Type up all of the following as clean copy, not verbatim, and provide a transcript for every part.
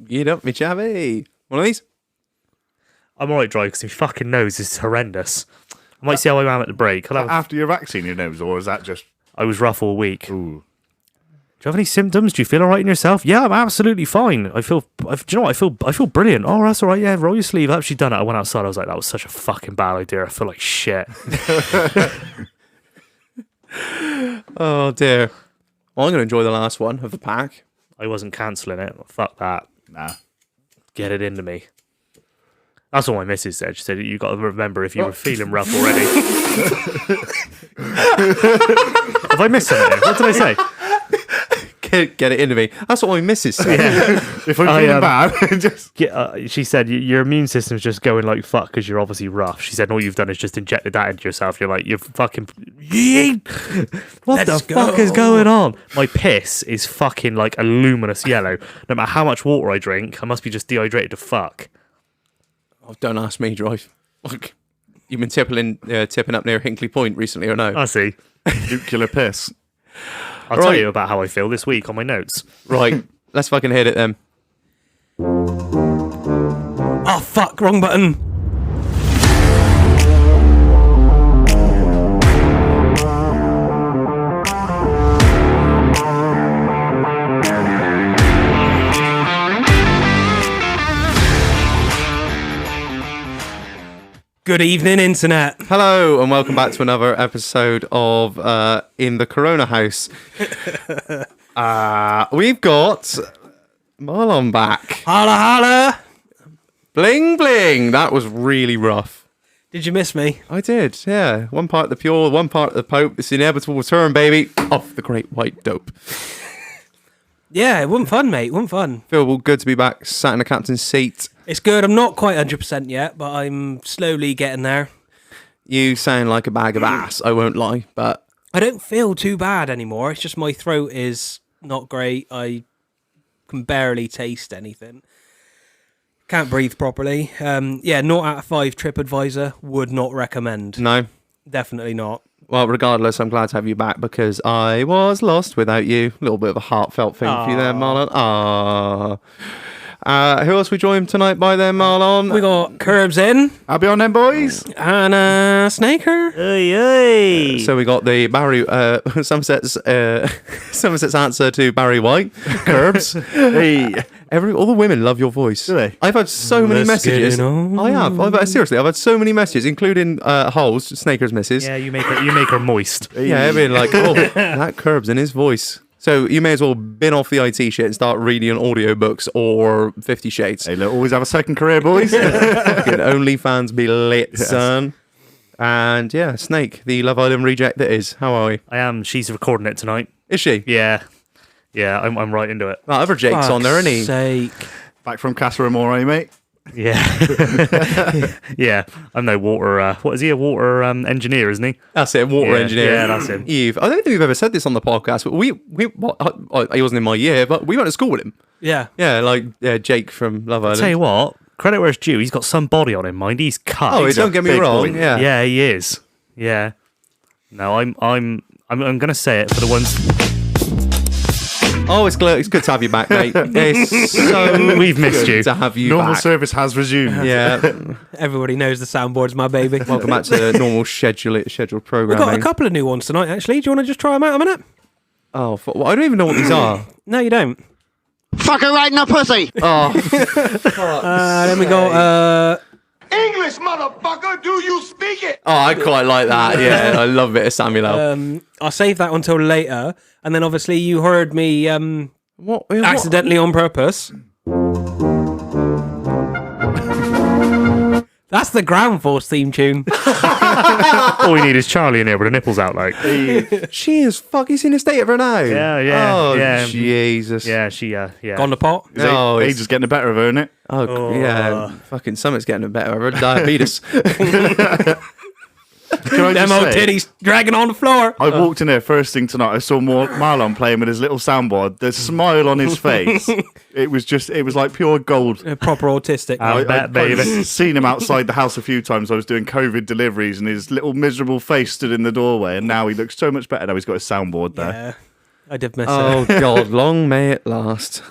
Get up, me chavvy. One of these? I'm alright, dry, because my fucking nose is horrendous. I might see how I am at the break. After your vaccine, your nose, or is that just... I was rough all week. Ooh. Do you have any symptoms? Do you feel alright in yourself? Yeah, I'm absolutely fine. Do you know what? I feel brilliant. Oh, that's alright. Yeah, roll your sleeve up. She done it. I went outside. I was like, that was such a fucking bad idea. I feel like shit. Oh, dear. Well, I'm going to enjoy the last one of the pack. I wasn't cancelling it. Fuck that. Nah. Get it into me. That's what my missus said. She said, you got to remember if you were feeling rough already. Have I missed something? What did I say? Get it into me. That's what my missus said. Yeah. If I'm feeling bad, just... She said, your immune system's just going like fuck because you're obviously rough. She said, all you've done is just injected that into yourself. You're like, you're fucking... What the fuck is going on? My piss is fucking like a luminous yellow. No matter how much water I drink, I must be just dehydrated to fuck. Oh, don't ask me, Drive. You've been tipping up near Hinkley Point recently, or no? I see. Nuclear piss. I'll tell you about how I feel this week on my notes. Right, let's fucking hit it then. Oh, fuck, wrong button. Good evening, Internet. Hello, and welcome back to another episode of In The Corona House. We've got Marlon back. Holla, holla. Bling, bling. That was really rough. Did you miss me? I did, yeah. One part of the pure, one part of the Pope. It's the inevitable return, baby, of the great white dope. Yeah, it wasn't fun, mate. It wasn't fun. Feel good to be back, sat in the captain's seat. It's good. I'm not quite 100% yet, but I'm slowly getting there. You sound like a bag of ass, I won't lie, but... I don't feel too bad anymore. It's just my throat is not great. I can barely taste anything. Can't breathe properly. 0 out of 5 TripAdvisor. Would not recommend. No? Definitely not. Well, regardless, I'm glad to have you back because I was lost without you. A little bit of a heartfelt thing for you there, Marlon. Who else we joined tonight by there, Marlon? We got Kirbz in. I'll be on them, boys. And Snaker. So we got the Barry, Somerset's answer to Barry White, Kirbz. Hey. All the women love your voice. Do they? I've had so many messages. I have. Seriously, I've had so many messages, including Holes, Snaker's missus. Yeah, you make her moist. Yeah, I mean, like, oh, that Kirbz in his voice. So you may as well bin off the IT shit and start reading audiobooks or 50 Shades. Hey, look, always have a second career, boys. Can OnlyFans be lit, son? And yeah, Snake, the Love Island reject that is. How are we? I am. She's recording it tonight. Is she? Yeah. Yeah, I'm right into it. That other Jake's on there, isn't he? Sake. Back from Casa Amore, mate. Yeah. Yeah. I'm no water, what is he, a water engineer, isn't he? That's it, water engineer. Yeah, that's him. Eve. I don't think we've ever said this on the podcast, but he wasn't in my year, but we went to school with him. Yeah. Yeah, like Jake from Love Island. I'll tell you what, credit where it's due, he's got some body on him, mind. He's cut. Oh, He's don't a get me big wrong. boy. Yeah. Yeah, he is. Yeah. No, I'm gonna say it for the ones. Oh, it's good to have you back, mate. It's so We've missed good you. to have you Normal back. service has resumed. Yeah. Everybody knows the soundboard's my baby. Welcome back to the normal scheduled We've programming. got a couple of new ones tonight, actually. Do you want to just try them out a minute? Oh, well, I don't even know what these are. No, you don't. Fuck her right in the pussy. Oh, Then we got... English, motherfucker, do you speak it? oh, I quite like that. Yeah, I love a bit of Samuel L. I'll save that until later. And then obviously you heard me What? accidentally on purpose. That's the Ground Force theme tune. All we need is Charlie in here with the nipples out, like. She is fucking seen the state of her now. Yeah, Oh, yeah. Jesus. Yeah, she, yeah. Gone the pot. Oh, Age is getting the better of her, isn't it? Oh, yeah. Fucking something's getting better. I've diabetes. Can I Them just old say, titties dragging on the floor. I walked in there first thing tonight. I saw Marlon playing with his little soundboard. The smile on his face. It was like pure gold. Proper autistic. I bet, baby. I've seen him outside the house a few times. I was doing COVID deliveries, and his little miserable face stood in the doorway. And now he looks so much better. Now he's got his soundboard there. Yeah, I did miss Oh, it. God. Long may it last.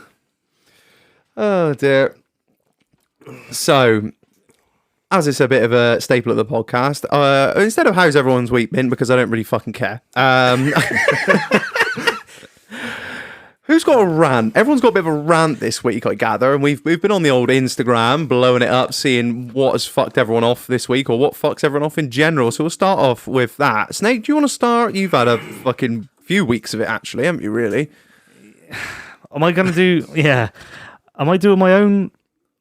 Oh dear. So, as it's a bit of a staple of the podcast, instead of how's everyone's week been, because I don't really fucking care. Who's got a rant? Everyone's got a bit of a rant this week, I gather, and we've been on the old Instagram, blowing it up, seeing what has fucked everyone off this week, or what fucks everyone off in general. So we'll start off with that. Snake, do you want to start? You've had a fucking few weeks of it, actually, haven't you? Really? Am I going to do? Yeah. Am I doing my own?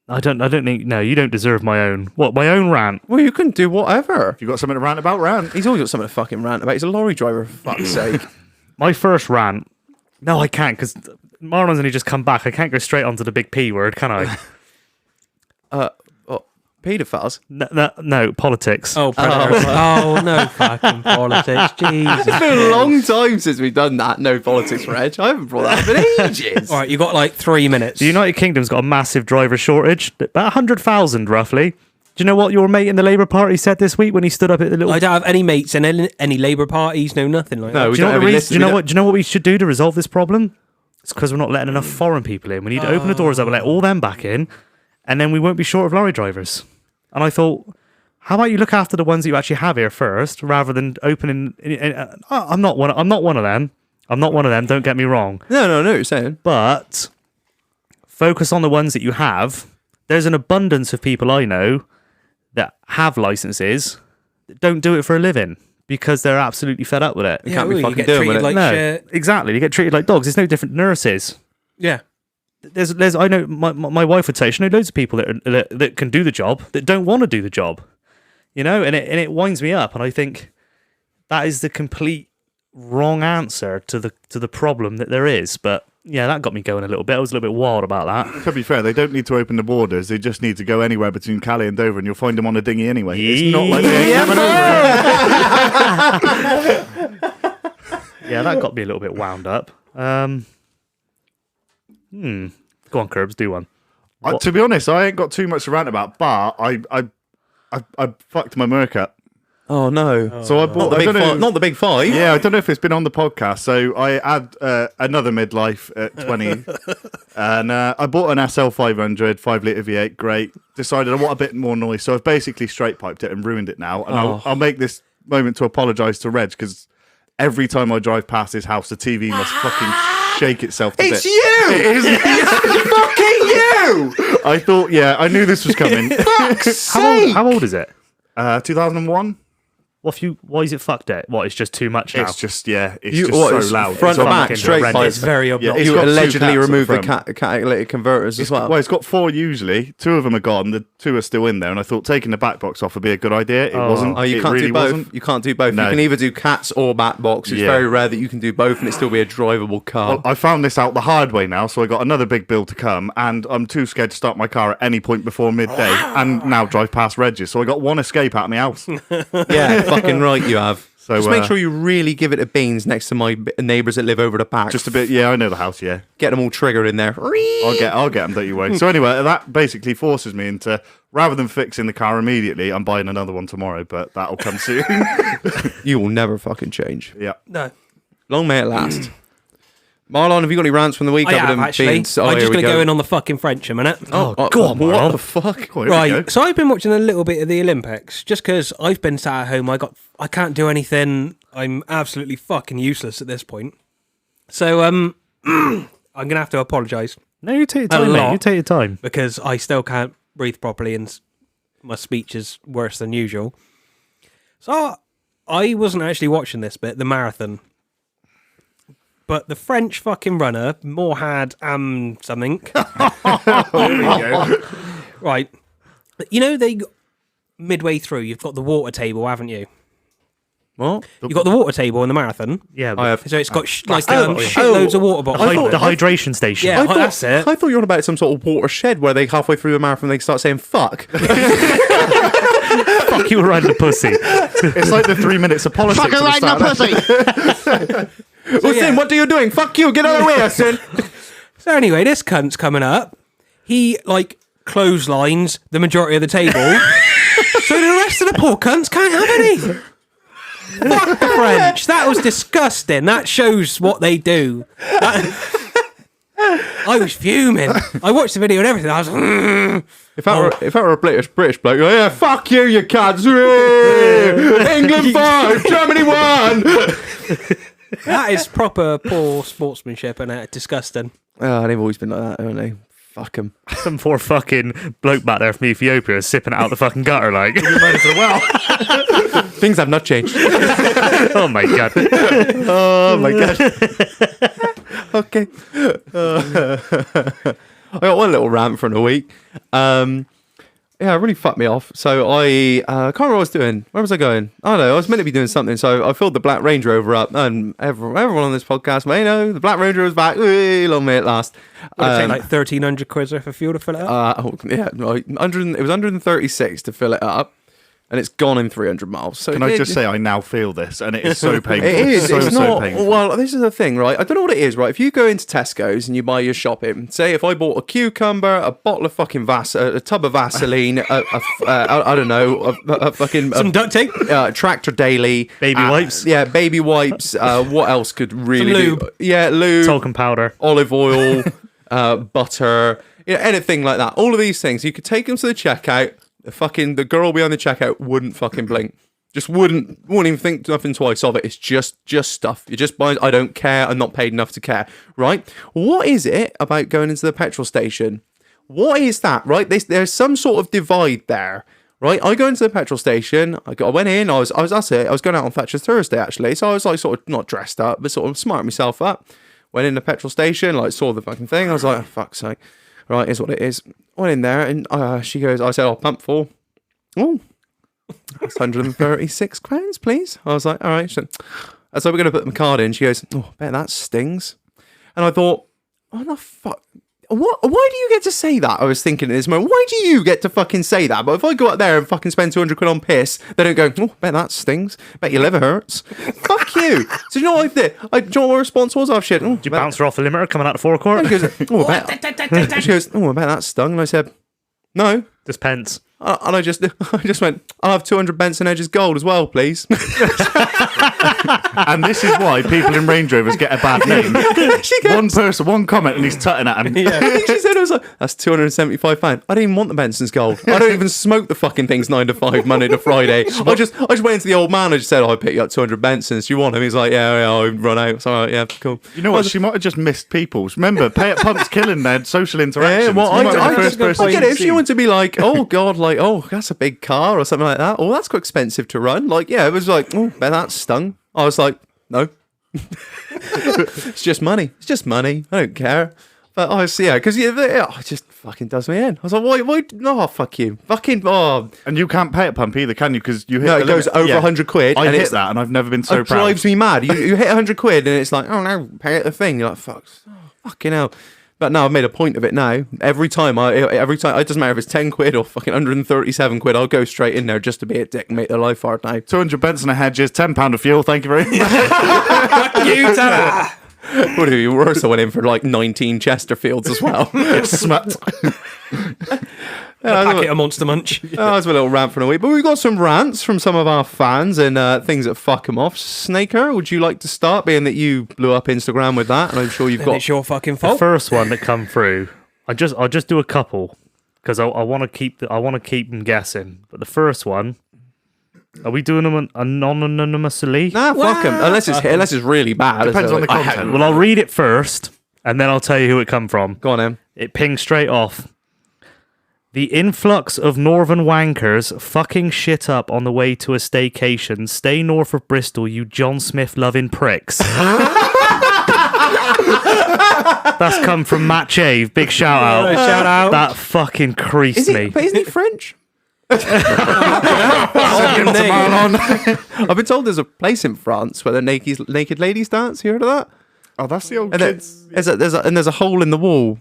I don't think. No, you don't deserve my own. What? My own rant? Well, you can do whatever. If you've got something to rant about, rant. He's always got something to fucking rant about. He's a lorry driver, for fuck's sake. My first rant. No, I can't because Marlon's only just come back. I can't go straight onto the big P word, can I? Pedophiles? No, politics. Oh, predators. Oh, no fucking politics. Jesus. It's been a long time since we've done that. No politics, Reg. I haven't brought that up in ages. All right, you got like 3 minutes. The United Kingdom's got a massive driver shortage, about 100,000 roughly. Do you know what your mate in the Labour Party said this week when he stood up at the little? I don't have any mates in any Labour parties, no nothing like that. We Do you know don't what have any do you know what we should do to resolve this problem? It's because we're not letting enough foreign people in. We need to open the doors up and let all them back in, and then we won't be short of lorry drivers. And I thought, how about you look after the ones that you actually have here first, rather than opening? I'm not one of them. I'm not one of them. Don't get me wrong. No, what you're saying. But focus on the ones that you have. There's an abundance of people I know that have licenses that don't do it for a living because they're absolutely fed up with it. You can't be you fucking get doing treated with it. like shit. Exactly. They get treated like dogs. It's no different than nurses. Yeah. There's I know my wife would say she knows loads of people that can do the job that don't want to do the job, and it winds me up, and I think that is the complete wrong answer to the problem that there is. But yeah, that got me going a little bit. I was a little bit wild about that. To be fair, they don't need to open the borders. They just need to go anywhere between Calais and Dover, and you'll find them on a dinghy anyway. It's not like they ain't coming over. Yeah, that got me a little bit wound up. Go on, Kirbz, do one. To be honest, I ain't got too much to rant about, but I fucked my Merc up. Oh no! So I bought not the big five. Yeah, I don't know if it's been on the podcast. So I had another midlife at 20, and I bought an SL 500 5-litre V8. Great. Decided I want a bit more noise, so I've basically straight piped it and ruined it now. And I'll make this moment to apologise to Reg because every time I drive past his house, the TV must fucking shake itself to bits. It's you! It's fucking you! I thought, yeah, I knew this was coming. Fuck's sake! How old is it? 2001. Why is it fucked it? What, it's just too much now? It's just, yeah, it's You- just what, so it's loud. front It's or like- back, straight horrendous. pipe. It's very Yeah, obnoxious. it's You got two allegedly cats removed the at the front. catalytic converters as well. Well, it's got 4 usually. 2 of them are gone. The 2 are still in there, and I thought taking the back box off would be a good idea. It wasn't. Oh, you it can't really do both. wasn't. You can't do both. No. You can either do cats or back box. It's Yeah. very rare that you can do both and it still be a drivable car. Well, I found this out the hard way now, so I got another big bill to come, and I'm too scared to start my car at any point before midday, and now drive past Regis. So I got one escape out of my house. Yeah, fucking right you have. So, just make sure you really give it a beans next to my neighbours that live over the back. Just a bit, yeah, I know the house, yeah. Get them all triggered in there. I'll get them, don't you worry. So anyway, that basically forces me into, rather than fixing the car immediately, I'm buying another one tomorrow, but that'll come soon. You will never fucking change. Yeah. No. Long may it last. Marlon, have you got any rants from the week? I other have, than actually. beans? I'm here just we going to go in on the fucking French a minute. Go on, Marlon. What the fuck? Cool, here we go. Right, so I've been watching a little bit of the Olympics just because I've been sat at home. I can't do anything. I'm absolutely fucking useless at this point. So I'm gonna have to apologise No, you take your time, mate. lot. You take your time. because I still can't breathe properly and my speech is worse than usual. So I wasn't actually watching this bit, the marathon. But the French fucking runner, Morhad something. Here we go. Right. You know, midway through, you've got the water table, haven't you? What? You've got the water table in the marathon. Yeah, I have. So it's got Oh, shitloads of water bottles. the hydration station. Yeah. I that's it. thought you were on about some sort of watershed where they halfway through the marathon they start saying fuck. Fuck you around the pussy. It's like the 3 minutes of politics. Fucker right in the pussy. Listen, what are you doing? Fuck you, get out of the way, Austin. So anyway, this cunt's coming up. He, clotheslines the majority of the table. So the rest of the poor cunts can't have any. Fuck the French. That was disgusting. That shows what they do. I was fuming. I watched the video and everything. I was like, If I were a British bloke, oh, yeah, fuck you, you cunts. England 5, Germany 1. that is proper poor sportsmanship and disgusting. Oh, they've always been like that, haven't they? Fuck them. Some poor fucking bloke back there from Ethiopia is sipping it out the fucking gutter like. Things have not changed. Oh my god. Oh my god. Okay. I got one little rant from the week. Yeah, it really fucked me off. So I can't remember what I was doing. Where was I going? I don't know. I was meant to be doing something. So I filled the Black Range Rover up, and everyone on this podcast may know the Black Range Rover is back. Long may it last. Would it take like 1,300 quid worth of fuel to fill it up? It was 136 to fill it up. And it's gone in 300 miles. So Can I just say, I now feel this, and it is so painful. It is. So, it's so not. painful. Well, this is the thing, right? I don't know what it is, right? If you go into Tesco's and you buy your shopping, say if I bought a cucumber, a bottle of fucking a tub of Vaseline, I don't know, a fucking Some duct tape? Tractor Daily, Baby wipes. Yeah, baby wipes. What else could really? Some lube. Yeah, lube. Talcum powder. Olive oil, butter, anything like that. All of these things, you could take them to the checkout. The girl behind the checkout wouldn't fucking blink. Just wouldn't even think nothing twice of it. It's just stuff. You just buy. I don't care. I'm not paid enough to care. Right? What is it about going into the petrol station? What is that? Right? There's some sort of divide there. Right? I go into the petrol station. I went in. That's it. I was going out on Thatcher's Thursday actually. So I was like sort of not dressed up, but sort of smarted myself up. Went in the petrol station. Like saw the fucking thing. I was like, oh, fuck's sake. Right, is what it is. Went in there and she goes, I said, I'll pump full. Oh, that's 136 crowns, please. I was like, all right. So we're going to put my card in. She goes, oh, I bet that stings. And I thought, oh, the fuck. What? Why do you get to say that? I was thinking at this moment, why do you get to fucking say that? But if I go up there and fucking spend 200 quid on piss, they don't go, oh, I bet that stings. Bet your liver hurts. Fuck you. So you know what I did? Do you know what my response was? Oh, shit. Oh, Did you bounce her off the limiter coming out the forecourt? she goes, oh, I bet. She goes, oh, I bet that stung. And I said, no. Just pence. And I just went, I'll have 200 Benson Hedges gold as well, please. And this is why people in Range Rovers get a bad name. One person, one comment, and he's tutting at him. I think she said, I was like, that's £275. I don't even want the Benson's gold. I don't even smoke the fucking things 9 to 5, Monday to Friday. I just went into the old man. I just said, I picked you up 200 Bensons. Do you want them? He's like, yeah, I'll run out. So, yeah, cool. You know what? She might have just missed people's. Remember, pay at pump's killing their social interactions. Yeah, well, You might be the first person I get it. you've If she seen. wanted to be like, oh, God, like, oh, that's a big car or something like that. Oh, that's quite expensive to run. Like, yeah, it was like, oh, bet that stung. I was like, no. It's just money. It's just money. I don't care. But I was, yeah, because it just fucking does me in. I was like, why? No, fuck you. Fucking, oh. And you can't pay at pump either, can you? Because you hit No, the it goes limit. over Yeah. 100 quid. I and hit it's, that, and I've never been so it proud. drives me mad. You hit 100 quid and it's like, oh no, pay at the thing. You're like, fucking hell. But now I've made a point of it now. Every time, it doesn't matter if it's 10 quid or fucking 137 quid, I'll go straight in there just to be a dick and make their life hard now. 200 Benson a hedges, £10 of fuel, thank you very much. You tell her. What do you worse? I went in for like 19 Chesterfields as well. It's smut. Packet of Monster Munch. That was a little rant for the week. But we've got some rants from some of our fans and things that fuck them off. Snaker, would you like to start, being that you blew up Instagram with that? And I'm sure you've And got... it's your fucking The fault. first one that come through, I'll just do a couple because I want to keep them guessing. But the first one, are we doing them anonymously? Nah, fuck them. Unless it's really bad. Depends on the I content. hate- Well, I'll read it first, and then I'll tell you who it come from. Go on, Em. It pings straight off. The influx of northern wankers fucking shit up on the way to a staycation. Stay north of Bristol, you John Smith loving pricks. That's come from Matt Chave. Big shout out. Shout out. That fucking creased me. But isn't he French? Fucking name. Marlon. I've been told there's a place in France where the naked ladies dance. You heard of that? Oh, that's the old And kids. there's a hole in the wall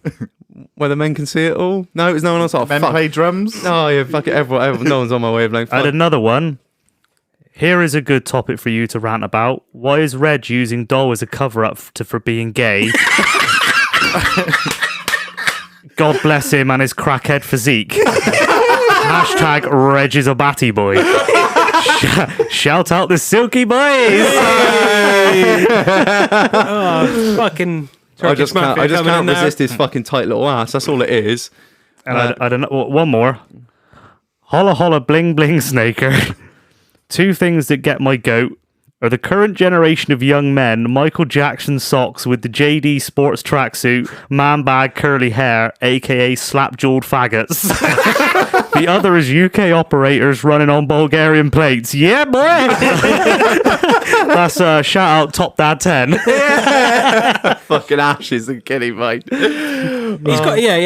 where the men can see it all. No, it's no one else. Oh, Men fuck. play drums. Oh, yeah, fuck it. Everyone, no one's on my wavelength. I had Fuck. another one. Here is a good topic for you to rant about. Why is Reg using Doll as a cover-up for being gay? God bless him and his crackhead physique. Hashtag Reg is a batty boy. Shout out the Silky Boys. Oh, fucking I just can't coming in there. resist his fucking tight little ass. That's all it is. And I don't know. One more. Holla holla bling bling snaker. Two things that get my goat are the current generation of young men, Michael Jackson socks with the JD sports tracksuit, man bag curly hair, aka slap-jawed faggots. The other is UK operators running on Bulgarian plates. Yeah, boy! That's a shout out Top Dad 10. Fucking ashes and kitty, mate. He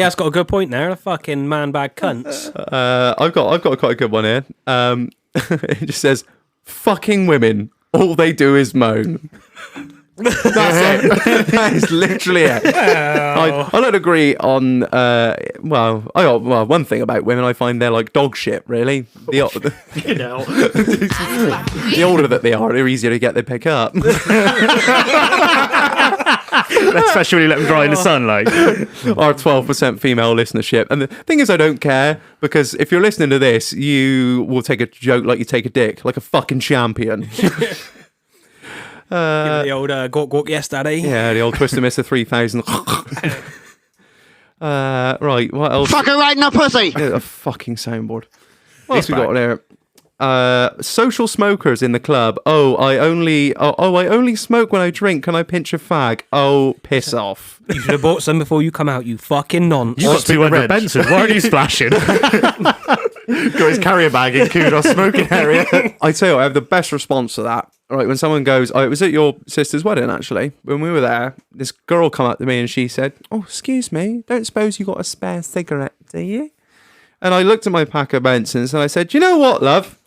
has got a good point there. The fucking man bag cunts. I've got quite a good one here. It just says, "Fucking women. All they do is moan." That's it. That is literally it. I don't agree on. One thing about women, I find they're like dog shit. Really, the older that they are, they're easier to get they pick up. Especially when you let them dry in the sunlight. Our 12% female listenership. And the thing is, I don't care, because if you're listening to this, you will take a joke like you take a dick, like a fucking champion. Give it the old gawk yes, daddy. Yeah, the old Twister Mr. 3000. Right, what else? Fucker right in the pussy. Yeah, a fucking soundboard. What else we got there? Social smokers in the club. I only smoke when I drink. Can I pinch a fag? Oh, piss off. You should have bought some before you come out, you fucking nonce. You got 200 Benson. Why are you splashing? Got his carrier bag in kudos smoking area. I tell you, I have the best response to that. All right, when someone goes, it was at your sister's wedding, actually. When we were there, this girl come up to me and she said, "Oh, excuse me, don't suppose you got a spare cigarette, do you?" And I looked at my pack of Bensons and I said, "You know what, love?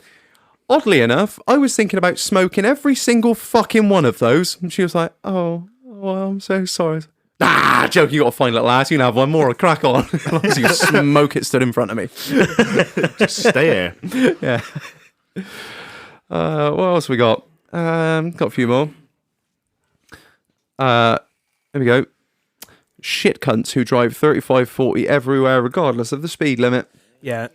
Oddly enough, I was thinking about smoking every single fucking one of those." And she was like, "Oh, well, I'm so sorry." Ah, joke, you got a fine little ass. You can have one more. Crack on. As long as you smoke it stood in front of me. Just stay here. Yeah. What else we got? Got a few more. Here we go. Shit cunts who drive 35, 40 everywhere, regardless of the speed limit. Yeah.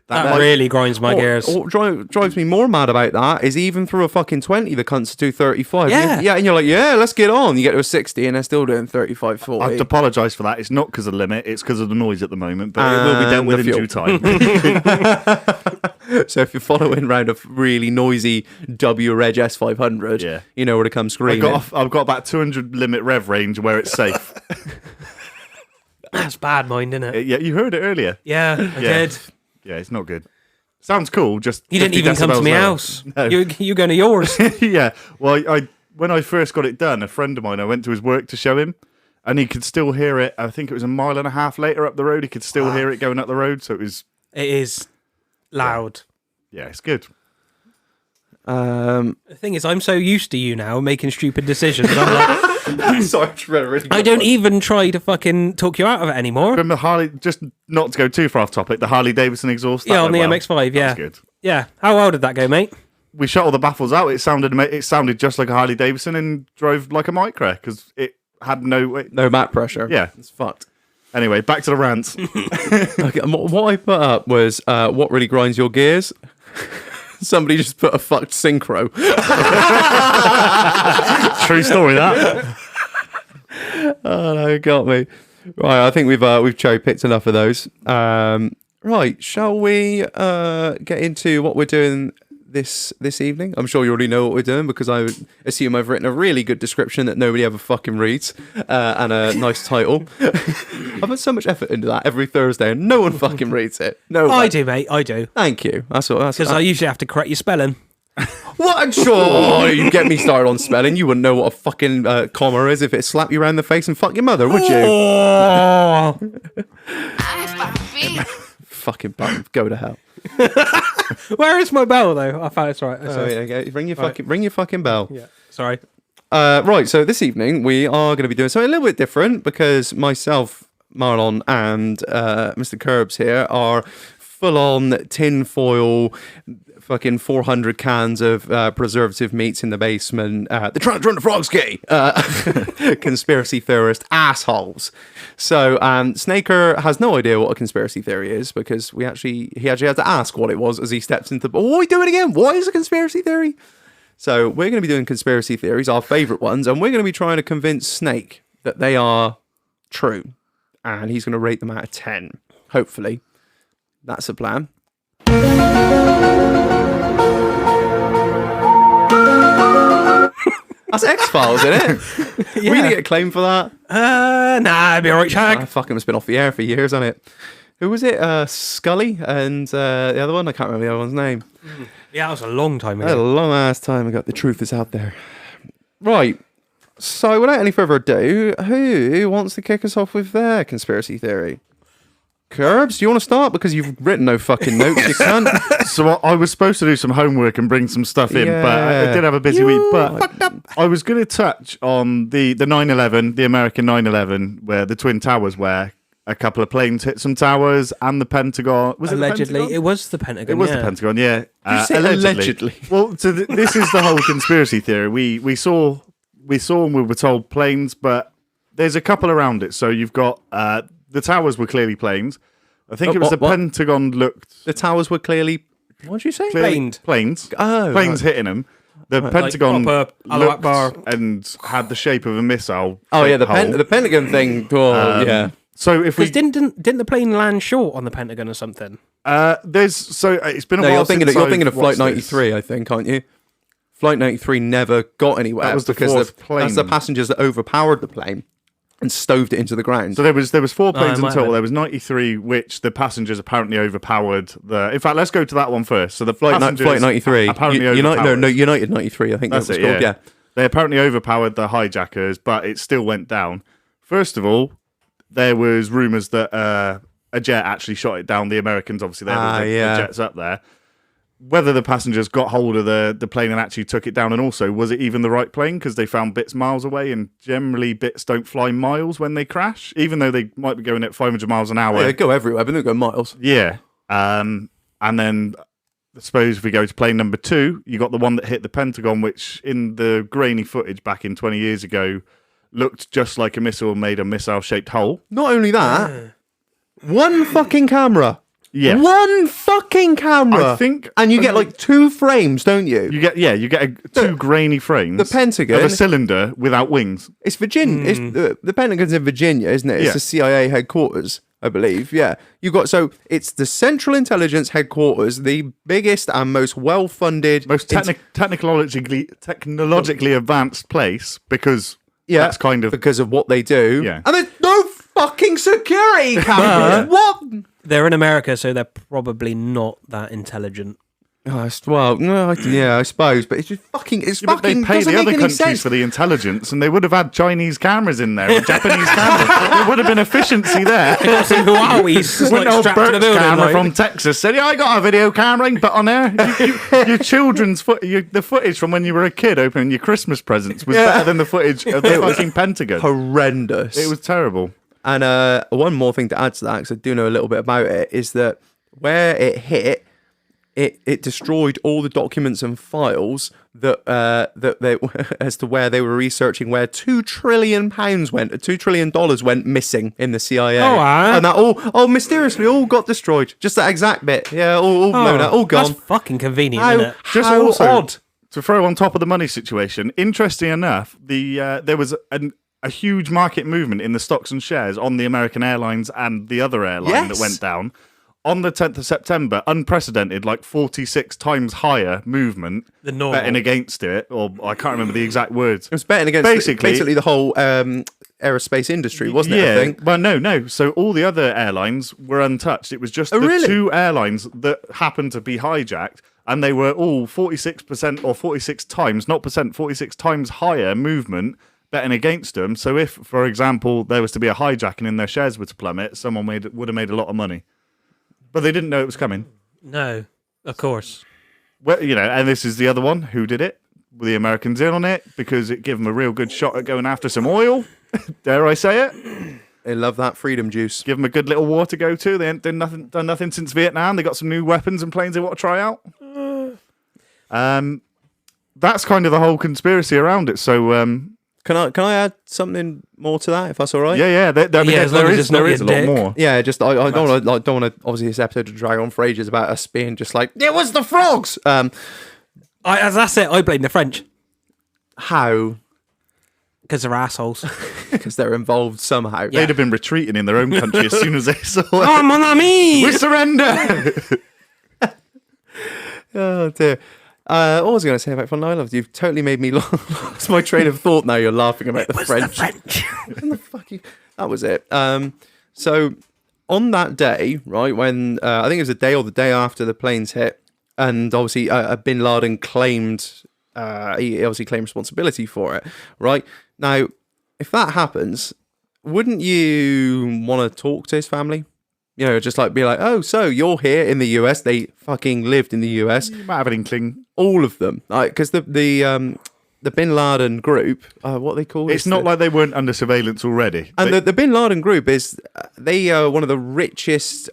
That really grinds my gears. What drives me more mad about that is even through a fucking 20, the cunts do 35. Yeah. Yeah, and you're like, yeah, let's get on. You get to a 60 and they're still doing 35, 40. I have to apologise for that. It's not because of the limit, it's because of the noise at the moment, but it will be dealt with in due time. So if you're following around a really noisy W Reg S500, Yeah. you know where to come screaming. I've got about 200 limit rev range where it's safe. That's bad mind, isn't it? Yeah, you heard it earlier. Yeah, I Yeah. did. Yeah, it's not good. Sounds cool, just You didn't 50 even come to decibels my lower. house. No. You going to yours. Yeah, well, when I first got it done, a friend of mine, I went to his work to show him, and he could still hear it. I think it was a mile and a half later up the road. He could still hear it going up the road, so it was... It is loud. Yeah, it's good. The thing is, I'm so used to you now making stupid decisions. I'm like, Sorry, really I don't even try to fucking talk you out of it anymore. Remember Harley, just not to go too far off topic, the Harley Davidson exhaust? Yeah, that on the went well. MX-5, yeah. That's good. Yeah. How well did that go, mate? We shut all the baffles out. It sounded just like a Harley Davidson and drove like a Micra because it had no... No back pressure. Yeah. It's fucked. Anyway, back to the rants. Okay, what I put up was what really grinds your gears. Somebody just put a fucked synchro. True story, that. Oh no, it got me. Right, I think we've cherry picked enough of those. Right, shall we get into what we're doing this evening? I'm sure you already know what we're doing because I would assume I've written a really good description that nobody ever fucking reads and a nice title. I've put so much effort into that every Thursday and no one fucking reads it. No, I do, mate. I do. Thank you. That's what. Because I usually have to correct your spelling. What? Sure, you get me started on spelling. You wouldn't know what a fucking comma is if it slapped you around the face and fuck your mother, would you? Oh. Fucking button. Go to hell. Where is my bell, though? I found it's right. Oh, yeah, okay. Ring your fucking bell. Yeah. Sorry. Right, so this evening we are going to be doing something a little bit different because myself, Marlon, and Mr. Kirbz here are full-on tinfoil, fucking 400 cans of preservative meats in the basement. They're trying to turn the frogs gay. Conspiracy theorist assholes. So Snaker has no idea what a conspiracy theory is because he actually had to ask what it was as he steps into. What are we doing again? What is a conspiracy theory? So we're going to be doing conspiracy theories, our favourite ones, and we're going to be trying to convince Snake that they are true, and he's going to rate them out of 10. Hopefully, that's the plan. That's X-Files, isn't it? Yeah. We didn't get a claim for that. Nah, it'd be alright, Shag. I fucking has been off the air for years, hasn't it? Who was it? Scully and the other one? I can't remember the other one's name. Yeah, that was a long time A ago. long ass time ago. The truth is out there. Right. So, without any further ado, who wants to kick us off with their conspiracy theory? Kirbz, do you want to start? Because you've written no fucking notes. You can't. So I was supposed to do some homework and bring some stuff in, but I Yeah. did have a busy week. But I was going to touch on the 9/11, the American 9/11, where the Twin Towers, where a couple of planes hit some towers, and the Pentagon. Was Allegedly, it the Pentagon? it was the Pentagon. It was the Pentagon, yeah. you say allegedly? Well, so this is the whole conspiracy theory. We saw and we were told planes, but there's a couple around it. So you've got the towers were clearly planes. I think it was the what? Pentagon looked The towers were clearly. What did you say? Planed. planes. Oh, Planes hitting them. The Pentagon proper Allahu Akbar. looked and had the shape of a missile. Oh yeah, the hole. the Pentagon thing. Oh yeah. So if we Because didn't the plane land short on the Pentagon or something? it's been a No, while. you're thinking since you're thinking I've of Flight watched this. 93, I think, aren't you? Flight 93 never got anywhere. That was the because fourth that's the plane. passengers that overpowered the plane and stoved it into the ground. So there was 4 planes it in might have total. been. There was 93, which the passengers apparently overpowered. In fact, let's go to that one first. So the Flight passengers 93. apparently United, overpowered. United 93, I think That's that was it. called. Yeah. They apparently overpowered the hijackers, but it still went down. First of all, there was rumours that a jet actually shot it down. The Americans, obviously, there was the jets up there. Whether the passengers got hold of the plane and actually took it down, and also, was it even the right plane? Because they found bits miles away, and generally bits don't fly miles when they crash, even though they might be going at 500 miles an hour. They go everywhere, but they don't go miles. Yeah. And then I suppose if we go to plane number 2, you got the one that hit the Pentagon, which in the grainy footage back in 20 years ago looked just like a missile made a missile-shaped hole. Not only that, one fucking camera. Yeah. One fucking camera. I think- and you get like 2 frames, don't you? You get 2 grainy frames. the Pentagon- of a cylinder without wings. It's Virginia. It's, the Pentagon's in Virginia, isn't it? It's Yeah. the CIA headquarters, I believe. Yeah. It's the Central Intelligence Headquarters, the biggest and most well-funded, Most technologically advanced place because that's kind of because of what they do. Yeah. And there's no fucking security cameras. What? They're in America, so they're probably not that intelligent. Well, no, yeah, I suppose, but it's just fucking. It's Yeah, but they fucking pay doesn't the make other any countries sense. for the intelligence, and they would have had Chinese cameras in there, or Japanese cameras. There would have been efficiency there. Some Huawei's just When like old strapped to the Bert's building. camera like- from Texas said, "Yeah, I got a video camera, you can put on there. Your children's the footage from when you were a kid opening your Christmas presents was better than the footage of the fucking Pentagon. Horrendous. It was terrible. And one more thing to add to that, because I do know a little bit about it, is that where it hit, it destroyed all the documents and files that they as to where they were researching where $2 trillion went, $2 trillion went missing in the CIA. Oh, wow. And that all mysteriously all got destroyed. Just that exact bit. Yeah, all blown out, all gone. That's fucking convenient, How, isn't it? Just how also, odd. to throw on top of the money situation, interesting enough, there was a huge market movement in the stocks and shares on the American Airlines and the other airline Yes. that went down. On the 10th of September, unprecedented, like 46 times higher movement Than normal. betting against it, or I can't remember the exact words. It was betting against Basically- basically the whole aerospace industry, wasn't it? I Yeah, think. well, no. So all the other airlines were untouched. It was just the really? 2 airlines that happened to be hijacked, and they were all 46% or 46 times, not percent, 46 times higher movement betting against them. So if, for example, there was to be a hijacking and their shares were to plummet, someone would have made a lot of money. But they didn't know it was coming. No, of course. Well, and this is the other one. Who did it? Were the Americans in on it? Because it gave them a real good shot at going after some oil. Dare I say it? They love that freedom juice. Give them a good little war to go to. They ain't done nothing since Vietnam. They got some new weapons and planes they want to try out. That's kind of the whole conspiracy around it. So, Can I add something more to that, if that's all right? yeah. As long as it's not There is a your lot dick. more. Yeah, just I don't want to obviously this episode to drag on for ages about us being just like it was the frogs. As that's it, I blame the French. How? Because they're assholes. because they're involved somehow. Yeah. They'd have been retreating in their own country as soon as they saw it. Oh, mon ami! We surrender! Oh dear. What was I going to say about Fun 9/11? You've totally made me lost my train of thought. Now you're laughing about the French. When the fuck that was it. So on that day, right when I think it was the day or the day after the planes hit, and obviously Bin Laden claimed he obviously claimed responsibility for it. Right now, if that happens, wouldn't you want to talk to his family? You know, just like be like, oh, so you're here in the US. They fucking lived in the US. You might have an inkling. All of them, because the Bin Laden group, what they call It's not like they weren't under surveillance already. and the Bin Laden group is they are one of the richest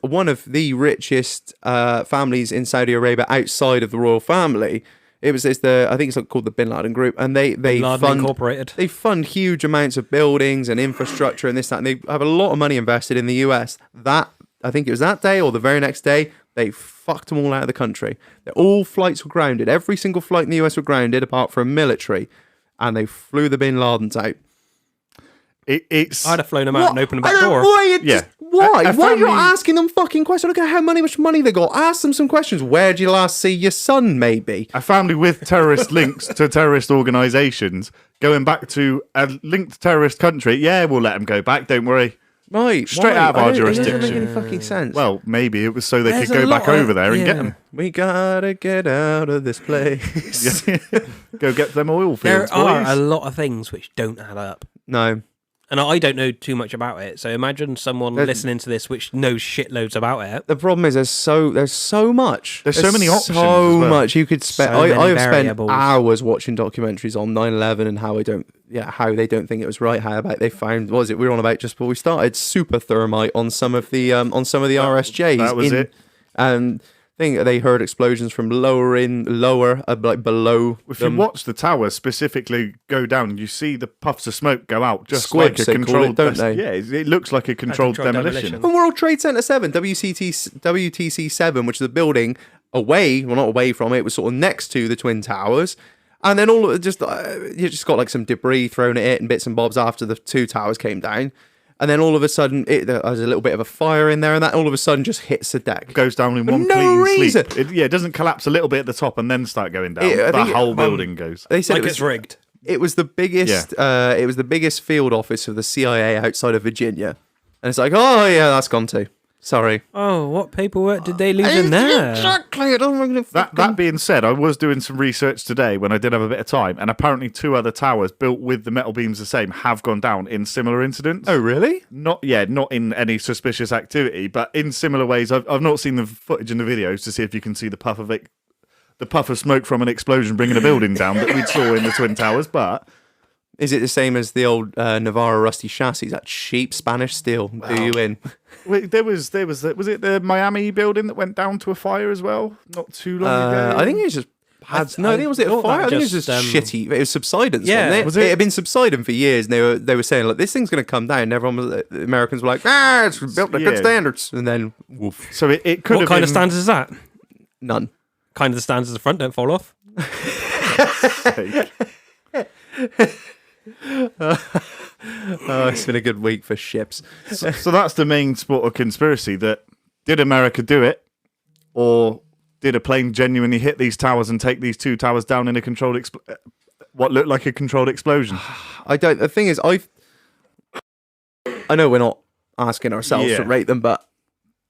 families in Saudi Arabia outside of the royal family. I think it's called the Bin Laden Group, and they Laden fund Incorporated. They fund huge amounts of buildings and infrastructure and this that. And they have a lot of money invested in the US. I think it was that day or the very next day, they fucked them all out of the country. All flights were grounded. Every single flight in the US were grounded, apart from military, and they flew the Bin Ladens out. It's I'd have flown them out and opened the back door. Why? Yeah. Why? A Why are you family- not asking them fucking questions? Look at how much money they got. Ask them some questions. Where'd you last see your son, maybe? a family with terrorist links to terrorist organisations going back to a linked terrorist country. Yeah, we'll let them go back. Don't worry. Right. Straight why? out of our It doesn't jurisdiction. make any fucking sense. Well, maybe it was so they There's could a go back lot of- over there and get yeah. them. we gotta get out of this place. Go get them oil There fields, are boys. a lot of things which don't add up. No. And I don't know too much about it. So imagine someone There's- listening to this which knows shitloads about it. The problem is there's so much. There's so many options So as well. much you could spend. So many I have spent variables. hours watching documentaries on 9/11 and how they don't think it was right. How about they found what was it we were on about just before we started super thermite on some of the RSJs. that was it. And I think they heard explosions from lower, like below. If you them. watch the tower specifically go down, you see the puffs of smoke go out just Squibs, like a they call it, controlled. don't they? Yeah, it looks like a controlled controlled demolition. demolition. And World Trade Center 7, WTC 7, which is a building not away from it, was sort of next to the Twin Towers. And then you just got like some debris thrown at it and bits and bobs after the two towers came down. And then all of a sudden, there's a little bit of a fire in there, and that all of a sudden just hits the deck. Goes down in For one no clean reason. sleep. It doesn't collapse a little bit at the top and then start going down. I The think whole building goes. They said Like it was it's rigged. It was the biggest. It was the biggest field office of the CIA outside of Virginia, and it's like, oh yeah, that's gone too. Sorry. Oh, what paperwork did they leave in there? Exactly. It doesn't really That being said, I was doing some research today when I did have a bit of time, and apparently 2 other towers built with the metal beams the same have gone down in similar incidents. Oh really? Not in any suspicious activity, but in similar ways. I've not seen the footage and the videos to see if you can see the puff of smoke from an explosion bringing a building down that we saw in the Twin Towers, but Is it the same as the old Navarro rusty chassis? That cheap Spanish steel do you in? wait, was it the Miami building that went down to a fire as well not too long ago? I think it was just. I think it was a thought fire. that I think it was just just, shitty. It was subsidence. Yeah. wasn't it? Was it? It had been subsiding for years, and they were saying like this thing's going to come down. And the Americans were like, it's built to good Yeah. standards, and then woof, So it could What have kind been of standards is that? none. Kind of the standards at the front don't fall off. Oh, it's been a good week for ships. So that's the main sport of conspiracy. That did America do it, or did a plane genuinely hit these towers and take these 2 towers down in a controlled what looked like a controlled explosion? I don't. The thing is, I know we're not asking ourselves Yeah. to rate them, but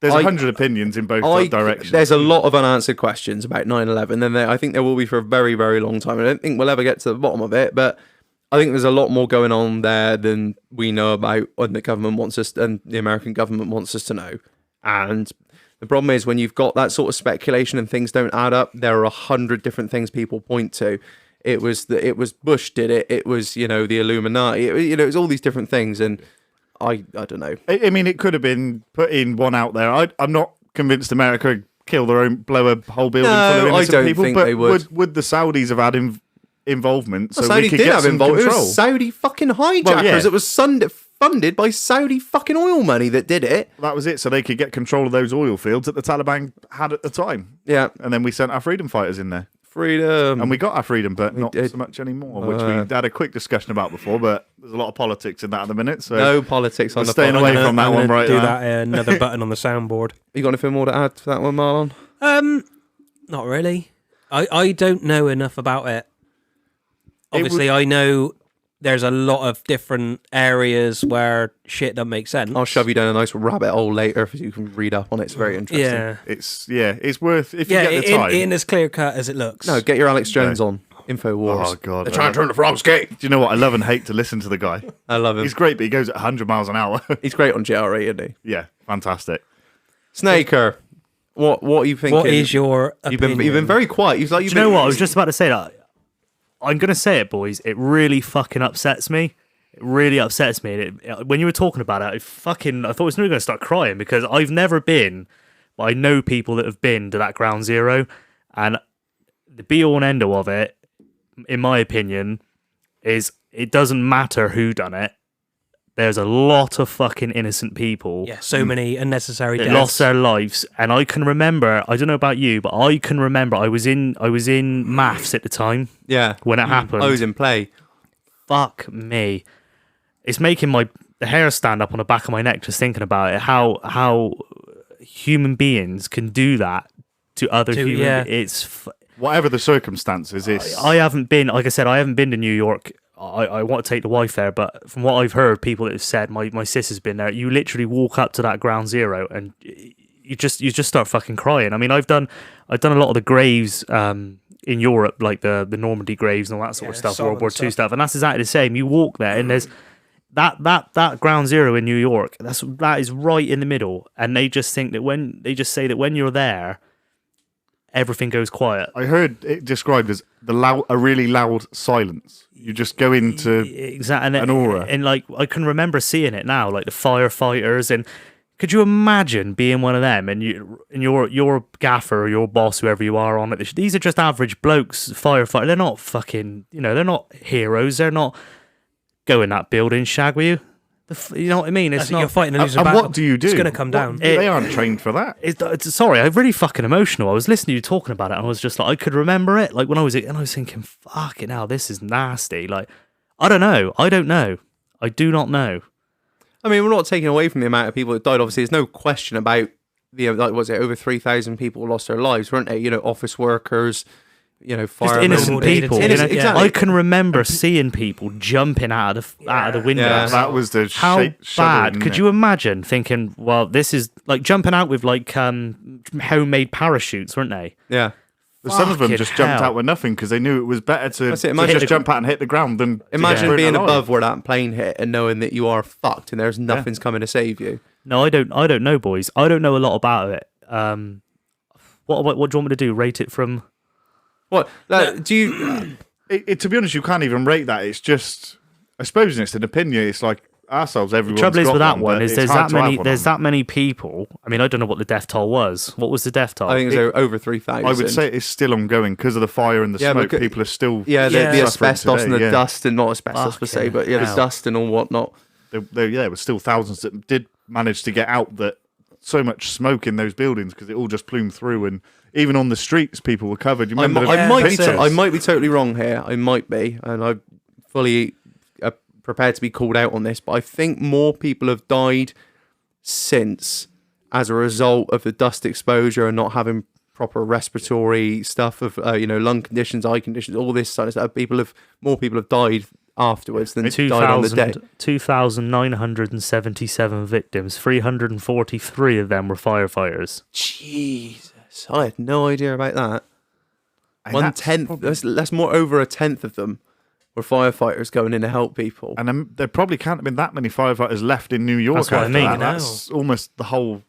There's I- 100 opinions in both directions. there's a lot of unanswered questions about 9/11, and I think there will be for a very, very long time. I don't think we'll ever get to the bottom of it, but I think there's a lot more going on there than we know about, and the government wants us, and the American government wants us to know. And the problem is when you've got that sort of speculation and things don't add up, there are 100 different things people point to. It was Bush did it. It was the Illuminati. It was all these different things, and I don't know. I mean, it could have been putting one out there. I'm not convinced America would blow a whole building No, full of I innocent don't people. think but they would. Would the Saudis have had involvement so Saudi we could did get have some involved. It control? was Saudi fucking hijackers. Well, yeah. It was funded by Saudi fucking oil money that did it. That was it. So they could get control of those oil fields that the Taliban had at the time. Yeah. And then we sent our freedom fighters in there. Freedom. And we got our freedom, but not did. so much anymore, which we had a quick discussion about before, but there's a lot of politics in that at the minute. So no politics on we're the staying pod. away from that I'm one gonna right do now. that another button on the soundboard. You got anything more to add to that one, Marlon? Not really. I don't know enough about it. Obviously, I know there's a lot of different areas where shit doesn't make sense. I'll shove you down a nice rabbit hole later if you can read up on it. It's very interesting. Yeah. It's worth, if you get the time. in as clear cut as it looks. No, get your Alex Jones on. InfoWars. Oh, God. They're trying to turn the frogs gay. Do you know what? I love and hate to listen to the guy. I love him. He's great, but he goes at 100 miles an hour. He's great on GRE, isn't he? Yeah, fantastic. Snaker, what are you thinking? What is your opinion? You've been very quiet. Do you know what? I was just about to say that. I'm going to say it, boys. It really fucking upsets me. It really upsets me. When you were talking about it, I thought I was nearly going to start crying because I've never been, but I know people that have been to that ground zero. And the be-all and end-all of it, in my opinion, is it doesn't matter who done it. There's a lot of fucking innocent people. Yeah, so many unnecessary that deaths. lost their lives, and I can remember. I don't know about you, but I can remember. I was in maths at the time. Yeah. When it happened, I was in play. Fuck me, it's making the hair stand up on the back of my neck just thinking about it. How human beings can do that to other human. Yeah. Whatever the circumstances, I haven't been. Like I said, I haven't been to New York. I want to take the wife there, but from what I've heard, people that have said, my sister's been there. You literally walk up to that ground zero and you just start fucking crying. I mean, I've done a lot of the graves in Europe, like the Normandy graves and all that sort of stuff, World War II stuff, and that's exactly the same. You walk there and there's that ground zero in New York. That is right in the middle, and they just think that when you're there, everything goes quiet. I heard it described as a really loud silence. You just go into an aura. And like I can remember seeing it now, like the firefighters. And could you imagine being one of them? And your gaffer or your boss, whoever you are on it. These are just average blokes, firefighters. They're not fucking. They're not heroes. They're not go in that building, shag with you. You know what I mean? It's not. You're fighting a losing And battle. what do you do? It's going to come down. They aren't trained for that. Sorry, I'm really fucking emotional. I was listening to you talking about it, and I was just like, I could remember it. Like when I was thinking, fucking hell, this is nasty. Like, I don't know. I do not know. I mean, we're not taking away from the amount of people that died. Obviously, there's no question about was it over 3,000 people lost their lives, weren't they? Office workers. Just firemen. innocent people. Exactly. I can remember seeing people jumping out of the windows. Yeah. That was the How bad shudder, could you imagine? Thinking, well, this is like jumping out with like homemade parachutes, weren't they? Yeah. Some of them Fucking just jumped hell. out with nothing because they knew it was better to That's it, to imagine- just jump out and hit the ground than to Imagine burn being alive. above where that plane hit and knowing that you are fucked and there's nothing's coming to save you. No, I don't know, boys. I don't know a lot about it. What do you want me to do? Rate it from? What do you? To be honest, you can't even rate that. It's just, I suppose, it's an opinion. It's like ourselves. Everyone's The trouble is got with that one but is it's there's hard that to have many. one There's on. that many people. I mean, I don't know what the death toll was. What was the death toll? I think it was over 3,000. I would say it's still ongoing because of the fire and the Yeah, smoke. because- People are still the suffering asbestos today, and the yeah. dust and not asbestos per se, Fucking but the hell. dust and all whatnot. There were still thousands that did manage to get out. That so much smoke in those buildings because it all just plumed through, and even on the streets, people were covered. You remember I the might be pictures? I might be totally wrong here. I might be, and I'm fully prepared to be called out on this. But I think more people have died since as a result of the dust exposure and not having proper respiratory stuff of lung conditions, eye conditions, all this sort of stuff. More people have died afterwards than died on the day. 2,977 victims. 343 of them were firefighters. Jesus, I had no idea about that. And 1/10. That's more over a tenth of them were firefighters going in to help people. And there probably can't have been that many firefighters left in New York. That's what I after mean. that. That's almost the whole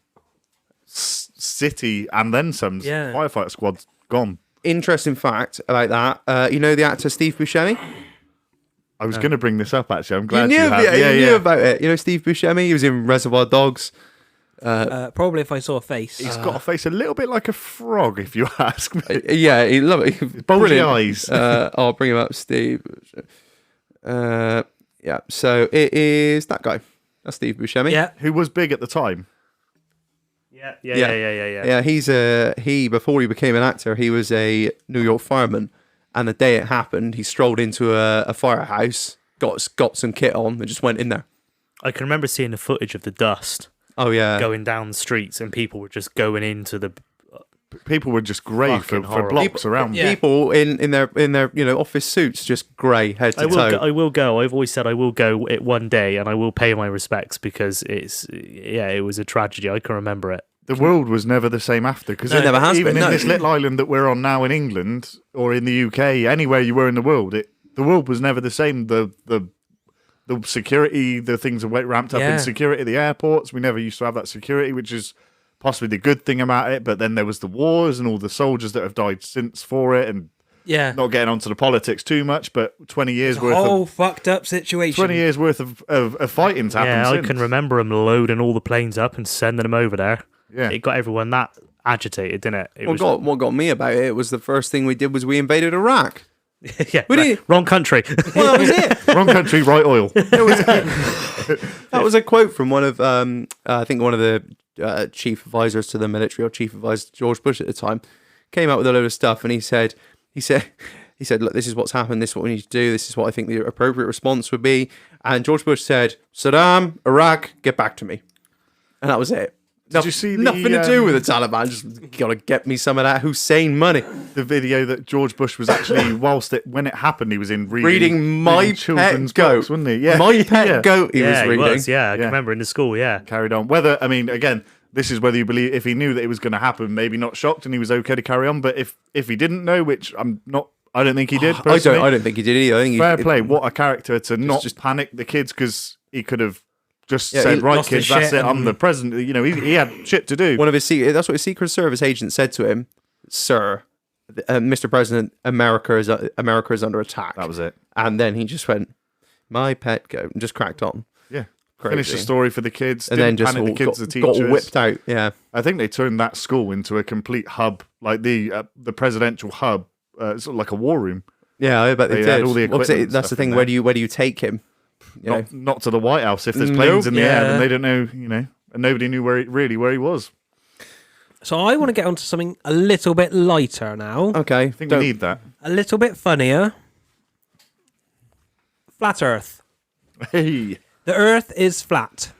city and then some firefighter squad's gone. Interesting fact about that. You know the actor Steve Buscemi? I was going to bring this up actually. I'm glad you you knew, have. you knew about it. You know Steve Buscemi? He was in Reservoir Dogs. Probably if I saw a face. He's got a face a little bit like a frog, if you ask me. Yeah, he love it. Bulgy Brilliant. eyes. I'll bring him up, Steve. Yeah, so it is that guy. That's Steve Buscemi. Yeah. Who was big at the time. Yeah. He before he became an actor, he was a New York fireman, and the day it happened, he strolled into a firehouse, got some kit on, and just went in there. I can remember seeing the footage of the dust Oh yeah, going down the streets, and people were just going into the. People were just grey for Fucking horrible. blocks around. Yeah. people in their office suits, just grey head to toe. I will go. I've always said I will go it one day, and I will pay my respects because it was a tragedy. I can remember it. The world was never the same after, because No, it never has even been, in no. this little island that we're on now in England or in the UK, anywhere you were in the world, the world was never the same. The security, the things that went ramped up Yeah. in security at the airports. We never used to have that security, which is possibly the good thing about it. But then there was the wars and all the soldiers that have died since for it, and Yeah. not getting onto the politics too much. But 20 years It's a worth whole of fucked up situation. 20 years worth of fighting's happened. Yeah, I since. can remember them loading all the planes up and sending them over there. Yeah. It got everyone that agitated, didn't it? It What got me about it was the first thing we did was we invaded Iraq. yeah, We didn't- wrong country. Well, that was it. Wrong country, right oil. That was a quote from one of, I think one of the chief advisors to the military, or chief advisor to George Bush at the time, came out with a load of stuff, and he said, look, this is what's happened. This is what we need to do. This is what I think the appropriate response would be. And George Bush said, Saddam, Iraq, get back to me. And that was it. Did you see nothing to do with the Taliban? Just gotta get me some of that Hussein money. The video that George Bush was actually, when it happened, he was in reading My children's Pet Goat, books, wasn't he? Yeah, My Pet Yeah. Goat. He yeah, was reading. he was. Yeah, I can Yeah. remember in the school. Yeah, Carried on. Again, this is whether you believe, if he knew that it was going to happen, maybe not shocked, and he was okay to carry on. But if he didn't know, which I don't think he did. I Personally. don't think he did either. I think Fair he, play. What a character to not just- panic the kids, because he could have just Yeah, said, he "Right, lost his kids, that's shit it. I'm and- the president." He had shit to do. One of his that's what his Secret Service agent said to him, "Sir, Mr. President, America is under attack." That was it. And then he just went, "My pet goat," and just cracked on. Yeah. Crazy. Finished the story for the kids, And then didn't just panic the kids, got, the got teachers. whipped out. Yeah, I think they turned that school into a complete hub, like the presidential hub, sort of like a war room. yeah, I bet they They did. had all the Well, 'cause equipment and that's the stuff thing. in Where there. do you take him? You know? Not to the White House. If there's Nope. planes in the air, Yeah. then they don't know, and nobody knew where he was. So I want to get onto something a little bit lighter now. Okay, I think we need that. A little bit funnier. Flat Earth. Hey, The Earth is flat.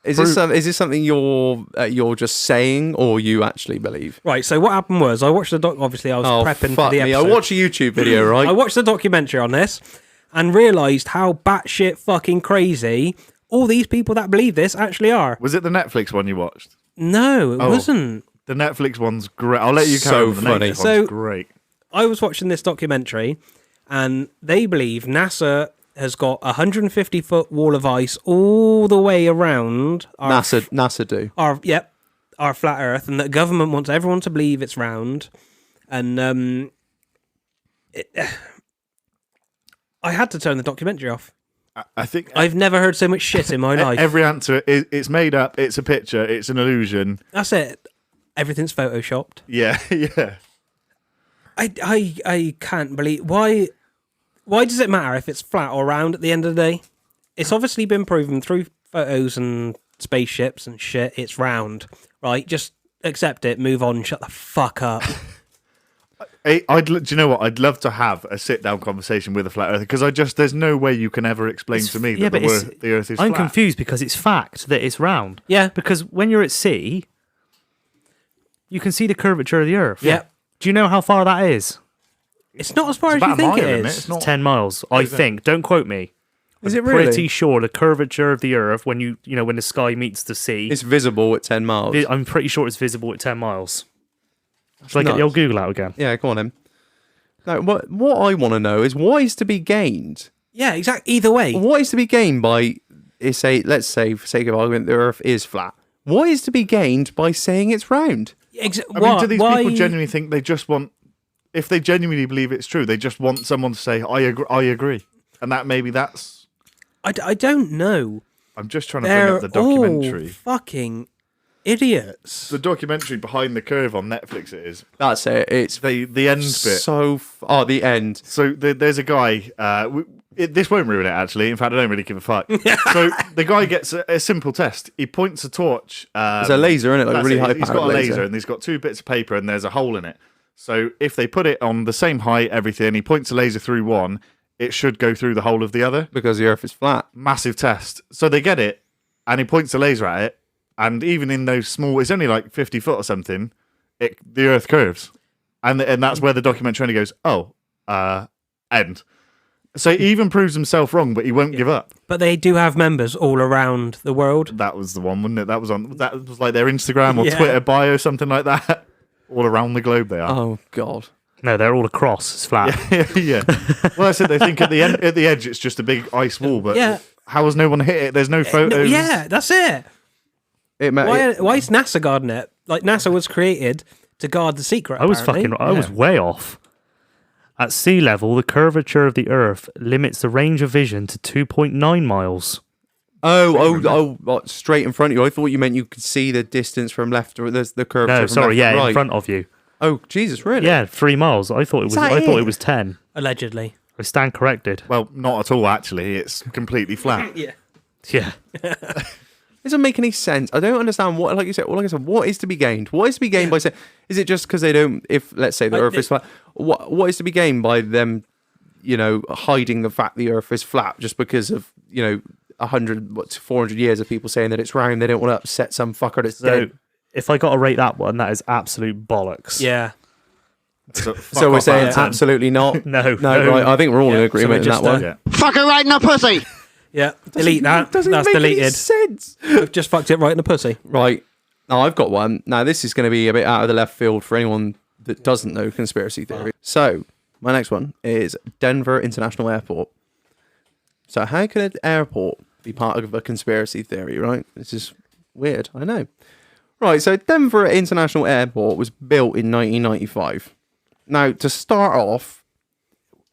Is this something you're just saying, or you actually believe? Right, so what happened was I watched the doc. Obviously, I was prepping for fuck the me! I episode. watched a YouTube video, right? I watched the documentary on this and realised how batshit fucking crazy all these people that believe this actually are. was it the Netflix one you watched? No, it Oh. wasn't. The Netflix one's great. I'll let you carry So on. The funny. Netflix So- one's great. I was watching this documentary and they believe NASA has got a 150-foot wall of ice all the way around our NASA do. our flat Earth, and that government wants everyone to believe it's round. And I had to turn the documentary off. I think I've never heard so much shit in my life. every answer it's made up. It's a picture. It's an illusion. That's it. Everything's photoshopped. Yeah, yeah. I can't believe why does it matter if it's flat or round at the end of the day? It's obviously been proven through photos and spaceships and shit. It's round, right? Just accept it, move on, shut the fuck up. Do you know what? I'd love to have a sit-down conversation with a flat earther, because there's no way you can ever explain to me that the Earth is I'm flat. confused because it's fact that it's round. Yeah. Because when you're at sea, you can see the curvature of the Earth. Yeah. Do you know how far that is? It's not as far as It's you about a think mile, it isn't it? is. It's not. 10 miles, I think. Don't quote me. Is it I'm really? pretty sure the curvature of the Earth, when when the sky meets the sea, It's visible at 10 miles. I'm pretty sure it's visible at 10 miles. Shall I get nuts. the old Google out again? Yeah, go on then. Now, what I want to know is what is to be gained? Yeah, exactly. Either way. What is to be gained by, let's say, for sake of argument, the Earth is flat. What is to be gained by saying it's round? I mean, do these people genuinely think they just want? If they genuinely believe it's true, they just want someone to say, "I agree," and that's. I don't know. I'm just trying to They're bring up the documentary. all fucking idiots. The documentary Behind the Curve on Netflix. It is That's it. It's the end bit. so... the end. So there's a guy. This won't ruin it, actually. In fact, I don't really give a fuck. So the guy gets a simple test. He points a torch. It's a laser, isn't it? Like really high powered He's got a laser, laser, and he's got 2 bits of paper, and there's a hole in it. So if they put it on the same height, everything, he points a laser through one, it should go through the whole of the other. because the Earth is flat. Massive test. So they get it, and he points a laser at it, and even in those small, it's only like 50 foot or something, the Earth curves. And that's where the documentary only goes, end. So he even proves himself wrong, but he won't give up. But they do have members all around the world. That was the one, wasn't it? That was like their Instagram or Yeah. Twitter bio, something like that. All around the globe they are. Oh God. No, they're all across. It's flat. Yeah. Well, I said they think at the edge it's just a big ice wall, but Yeah. how has no one hit it? There's no No, photos. yeah, that's it. Why is NASA guarding it? Like NASA was created to guard the secret. I was apparently. I was way off. At sea level, the curvature of the Earth limits the range of vision to 2.9 miles. What, straight in front of you. I thought you meant you could see the distance from left or the curve. No, from sorry, left yeah, to right. in front of you. Oh Jesus, really? Yeah, 3 miles. I thought it was. that I thought it? it was 10. allegedly. I stand corrected. Well, not at all, actually. It's completely flat. Yeah. Yeah. Doesn't make any sense. I don't understand what, like you said, what is to be gained? What is to be gained by saying? Is it just because they don't? If let's say the Earth is flat, what is to be gained by them? Hiding the fact the Earth is flat just because of 400 years of people saying that it's round. They don't want to upset some fucker that's So dead. if I got to rate that one, that is absolute bollocks. Yeah. So we're saying absolutely not. No. Right. I think we're all in So agreement we're in that just, one. Yeah. Fuck her right in the pussy. Yeah. Delete that. Doesn't That's make any deleted. sense. We've just fucked it right in the pussy. Right. Now I've got one. Now this is going to be a bit out of the left field for anyone that doesn't know conspiracy theory. So my next one is Denver International Airport. So how can an airport be part of a conspiracy theory, right? This is weird, I know. Right, so Denver International Airport was built in 1995. Now, to start off,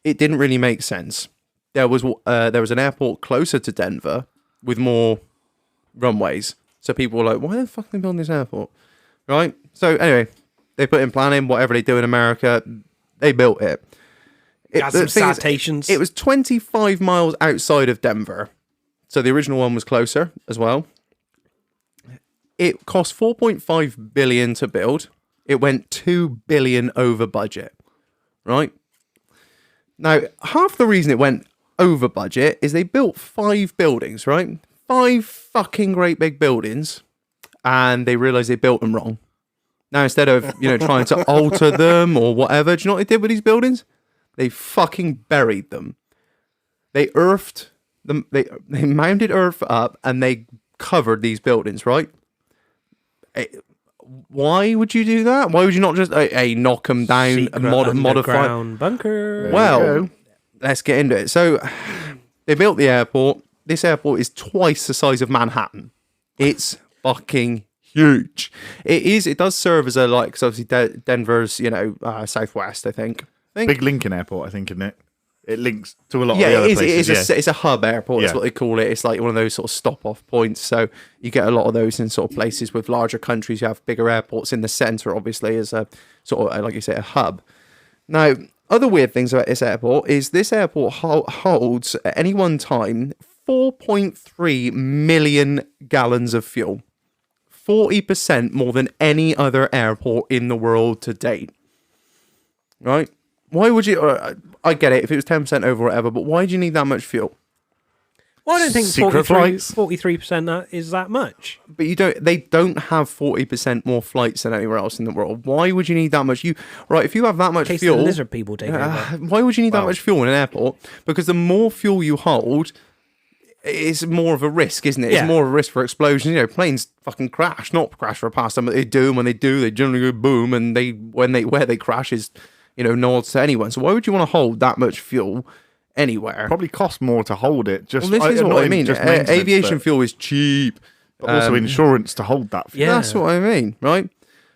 it didn't really make sense. There was an airport closer to Denver with more runways. So people were like, why the fuck are they building this airport? Right? So anyway, they put in planning, whatever they do in America, they built it. Got some citations. It was 25 miles outside of Denver. So the original one was closer as well. It cost $4.5 billion to build. It went $2 billion over budget. Right? Now, half the reason it went over budget is they built 5 buildings, right? 5 fucking great big buildings, and they realized they built them wrong. Now, instead of, trying to alter them or whatever, do you know what they did with these buildings? They fucking buried them. They earthed them. They mounted earth up and they covered these buildings, right? Why would you do that? Why would you not just knock them down Secret and modify? underground bunker. Well, let's get into it. So they built the airport. This airport is twice the size of Manhattan. It's fucking huge. It is. It does serve as a because obviously Denver's southwest. I think. Big Lincoln Airport, I think, isn't it? It links to a lot of Yeah, the other it is. places. It's a hub airport. That's Yeah. what they call it. It's like one of those sort of stop-off points. So you get a lot of those in sort of places with larger countries. You have bigger airports in the centre, obviously, as a sort of, like you say, a hub. Now, other weird things about this airport is this airport holds, at any one time, 4.3 million gallons of fuel. 40% more than any other airport in the world to date. Right? Why would you... I get it, if it was 10% over or whatever, but why do you need that much fuel? Well, I don't think Secret flights? 43% is that much. But they don't have 40% more flights than anywhere else in the world. Why would you need that much? If you have that much In case fuel... the lizard people take over. why would you need that much fuel in an airport? Because the more fuel you hold, it's more of a risk, isn't it? Yeah. It's more of a risk for explosions. Planes fucking crash, not crash for a pastime, but they do, and when they do, they generally go boom, and where they crash is, no odds to anyone. So why would you want to hold that much fuel anywhere? Probably cost more to hold it. Well, this is what I mean. Just maintenance, Aviation fuel is cheap. but also insurance to hold that. Yeah. That's what I mean, right?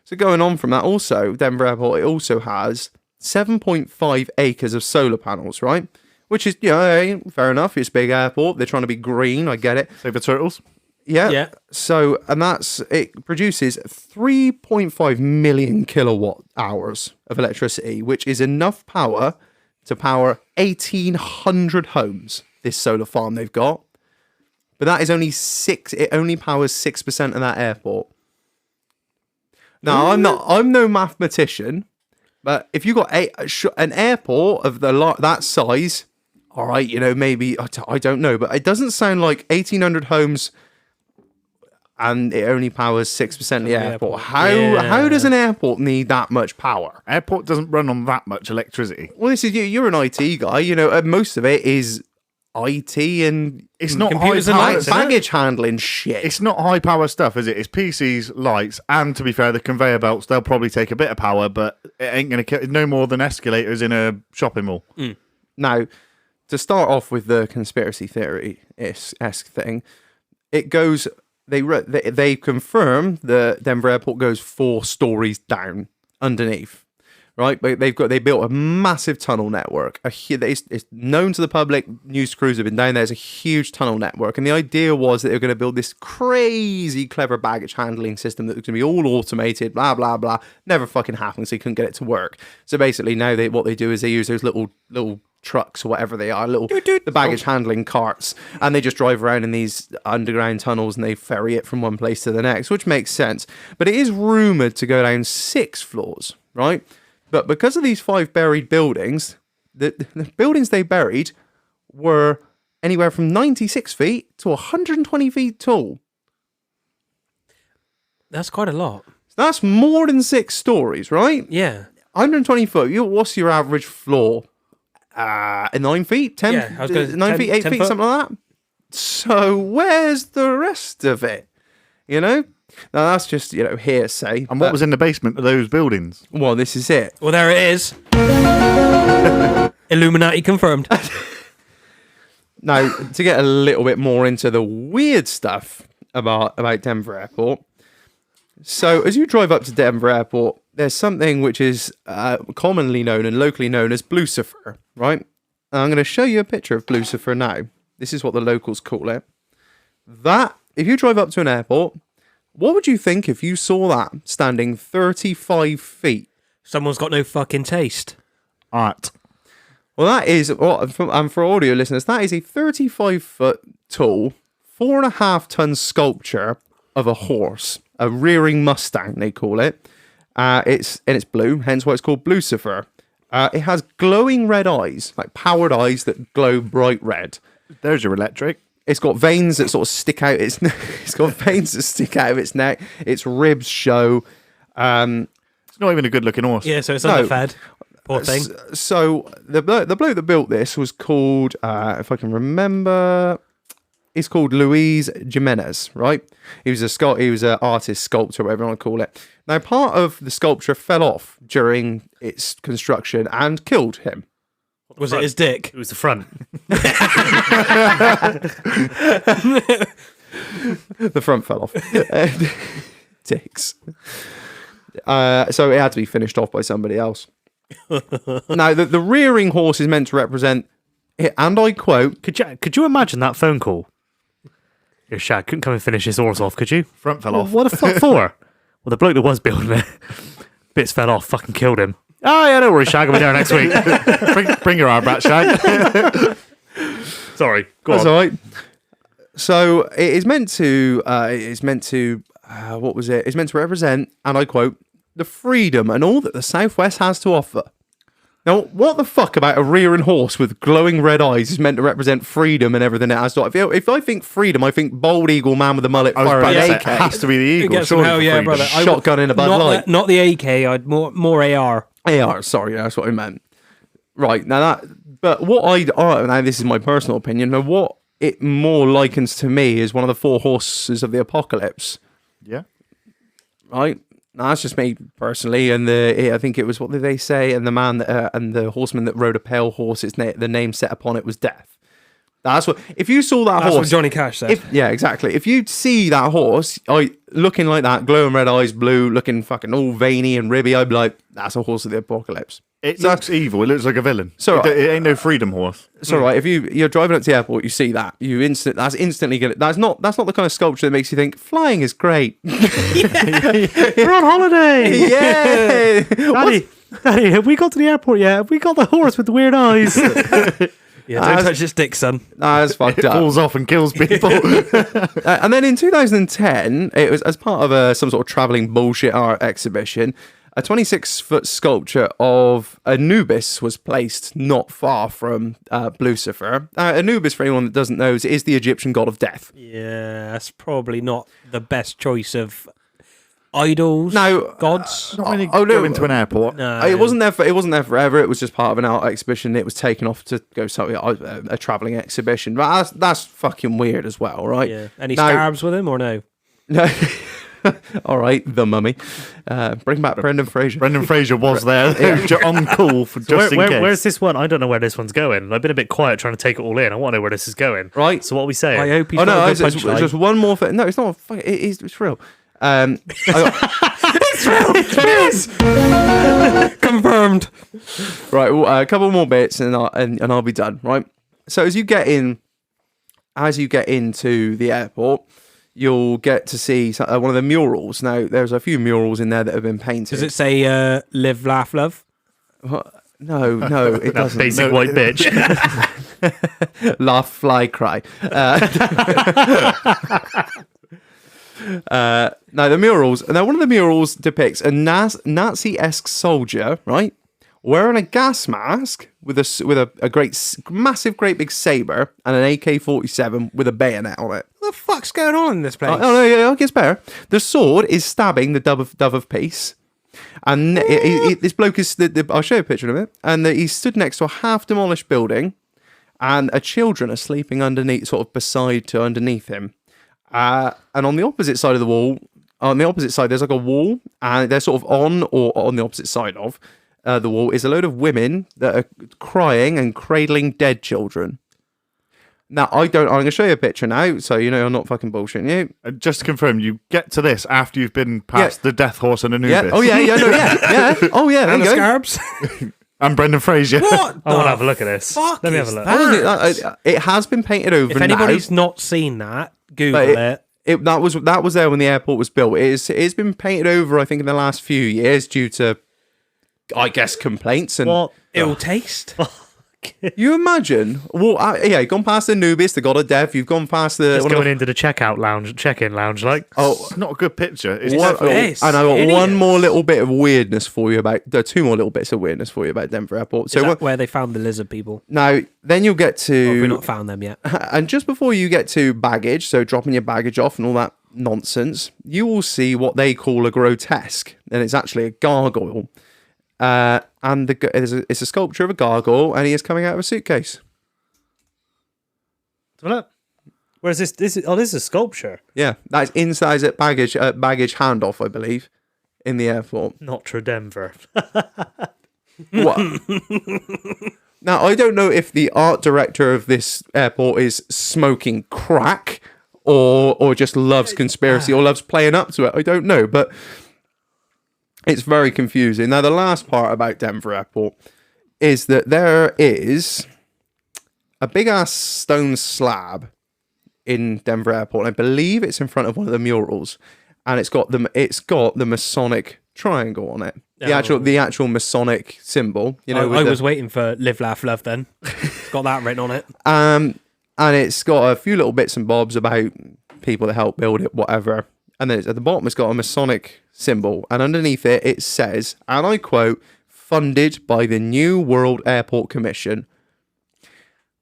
So going on from that, also, Denver Airport, it also has 7.5 acres of solar panels, right? Which is, fair enough. It's a big airport. They're trying to be green. I get it. Save the turtles. Yeah. Yeah. So, and it produces 3.5 million kilowatt hours of electricity, which is enough power to power 1,800 homes. This solar farm they've got, but that is only six. It only powers 6% of that airport. Now, I'm no mathematician, but if you got an airport of that size, all right, you know, maybe I don't know, but it doesn't sound like 1,800 homes, and it only powers 6% of the airport. How does an airport need that much power? Airport doesn't run on that much electricity. Well, this is you're an IT guy, you know. Most of it is IT and It's not computers high and power, lights, baggage handling shit. It's not high power stuff, is it? It's PCs, lights, and to be fair, the conveyor belts, they'll probably take a bit of power, but it ain't going to no more than escalators in a shopping mall. Now, to start off with the conspiracy theory-esque thing, it goes. They confirm the Denver airport goes 4 stories down underneath. Right, but they built a massive tunnel network. It's known to the public. News crews have been down there. There's a huge tunnel network, and the idea was that they were going to build this crazy clever baggage handling system that was going to be all automated. Blah blah blah. Never fucking happened, so they couldn't get it to work. So basically, now what they do is they use those little trucks or whatever they are, the baggage handling carts, and they just drive around in these underground tunnels and they ferry it from one place to the next, which makes sense. But it is rumored to go down 6 floors, right? But because of these 5 buried buildings, the buildings they buried were anywhere from 96 feet to 120 feet tall. That's quite a lot. So that's more than 6 stories, right? Yeah. 120 foot. What's your average floor? 9 feet? 10? Yeah, I was gonna 9 10 feet, 8 10 feet, foot. something like that. So where's the rest of it? You know? Now that's just, hearsay. And what was in the basement of those buildings? Well, this is it. Well, there it is. Illuminati confirmed. Now, to get a little bit more into the weird stuff about Denver Airport. So, as you drive up to Denver Airport, there's something which is commonly known and locally known as Blucifer, right? And I'm going to show you a picture of Blucifer now. This is what the locals call it. That, if you drive up to an airport, what would you think if you saw that standing 35 feet? Someone's got no fucking taste. Art. Well, that is, and for audio listeners, that is a 35-foot tall, 4.5-ton sculpture of a horse, a rearing Mustang, they call it. It's blue, hence why it's called Blucifer. It has glowing red eyes, like powered eyes that glow bright red. There's your electric. It's got veins that sort of stick out. It's got veins that stick out of its neck. Its ribs show. It's not even a good looking horse. Yeah, so it's No. underfed. Poor thing. So the bloke that built this was called, if I can remember, he's called Luis Jimenez, right? He was an artist, sculptor, whatever you want to call it. Now, part of the sculpture fell off during its construction and killed him. Was it his dick? It was the front. The front fell off. Dicks. So it had to be finished off by somebody else. Now, the rearing horse is meant to represent, and I quote, Could you imagine that phone call? Your Shag couldn't come and finish his horse off, could you? Front fell Well, off. what the fuck for? Well, the bloke that was building it, bits fell off, fucking killed him. Oh, yeah, don't worry, Shag, I'll be there next week. Bring your arm back, Shag. Sorry, go that's on. all right. So it is meant to, what was it? It's meant to represent, and I quote, the freedom and all that the Southwest has to offer. Now, what the fuck about a rearing horse with glowing red eyes is meant to represent freedom and everything it has to offer? If I think freedom, I think bald eagle man with a mullet I was firing about an to AK. say, it has to be the You eagle. get some surely, hell for yeah, freedom. brother. Shotgun in a Bud not Light. Not the AK. I'd more AR. AR, sorry, that's what I meant. Right, now now this is my personal opinion, now what it more likens to me is one of the 4 horses of the apocalypse, Yeah. right? Now, that's just me personally, and I think it was, what did they say? And the man and the horseman that rode a pale horse, the name set upon it was death. That's what. If you saw that That's horse, what Johnny Cash said. yeah, exactly. If you'd see that horse, looking like that, glowing red eyes, blue, looking fucking all veiny and ribby, I'd be like, that's a horse of the apocalypse. It looks evil. It looks like a villain. So- it ain't no freedom horse. It's all right. If you're driving up to the airport, you see that, that's instantly gonna. That's not the kind of sculpture that makes you think flying is great. We're on holiday! Yeah. Daddy, have we got to the airport yet? Have we got the horse with the weird eyes? Yeah, don't touch your stick, son. Nah, that's fucked It up. falls off and kills people. And then in 2010, it was as part of some sort of traveling bullshit art exhibition. A 26-foot sculpture of Anubis was placed not far from Lucifer. Anubis, for anyone that doesn't know, is the Egyptian god of death. Yeah, that's probably not the best choice of idols. No, gods. Not when you Oh, no. go into an airport. No, It wasn't there forever. It was just part of an art exhibition. It was taken off to go something a traveling exhibition. But that's fucking weird as well, right? Yeah. Any Now- scarabs with him or no? No. All right, the mummy. Bring back Brendan Fraser. Brendan Fraser was there on call for just in case. Where's this one? I don't know where this one's going. I've been a bit quiet trying to take it all in. I want to know where this is going. Right. So what are we saying? I hope he's Oh no, got a it's good punchline. just one more thing. No, it's not. It's real. Confirmed. Right, well, a couple more bits, and I'll be done. Right. So as you get into the airport, you'll get to see one of the murals. Now, there's a few murals in there that have been painted. Does it say live, laugh, love? No, it That doesn't. basic white bitch. Laugh, fly, cry. Now the murals. Now one of the murals depicts a Nazi-esque soldier, right, wearing a gas mask with a massive, great big saber and an AK-47 with a bayonet on it. What the fuck's going on in this place? Oh no, yeah, it gets better. The sword is stabbing the dove of peace. And this bloke is. I'll show you a picture of it. And he's stood next to a half-demolished building, and children are sleeping underneath him. And on the opposite side of the wall, there's like a wall, and they're sort of on the opposite side of the wall is a load of women that are crying and cradling dead children. Now, I'm going to show you a picture now, so you know I'm not fucking bullshitting you. Just to confirm, you get to this after you've been past the Death Horse and Anubis. Yeah. Oh yeah. Oh yeah. There And you the go. scarabs? And Brendan Fraser. What? I want to have a look at this. fuck Let me have is a look. that? It has been painted over. If anybody's not seen that, Google But it. that was there when the airport was built. It's been painted over, I think, in the last few years due to, I guess, complaints and. What? Ill taste. You imagine? Well, you've gone past the Anubis, the god of death. You've gone past the. Just going into the check-in lounge, like. Oh, It's not a good picture. It's one, Yes, and I got it one is. more little bit of weirdness for you about. There are two more little bits of weirdness for you about Denver Airport. Is So that where they found the lizard people? now, then you'll get Or have we to, not found them yet? and just before you get to baggage, so dropping your baggage off and all that nonsense, you will see what they call a grotesque, and it's actually a gargoyle. And it's a sculpture of a gargoyle, and he is coming out of a suitcase. Where's this? This is a sculpture. Yeah, that's inside at baggage handoff, I believe, in the airport. Notre Denver. What? Now, I don't know if the art director of this airport is smoking crack or just loves conspiracy or loves playing up to it. I don't know, but it's very confusing. Now, the last part about Denver Airport is that there is a big-ass stone slab in Denver Airport, and I believe it's in front of one of the murals, and it's got the Masonic triangle on it. The actual Masonic symbol. You know, I was waiting for live, laugh, love then. Got that written on it. and it's got a few little bits and bobs about people that helped build it, whatever. And then at the bottom, it's got a Masonic symbol, and underneath it, it says, and I quote, "Funded by the New World Airport Commission."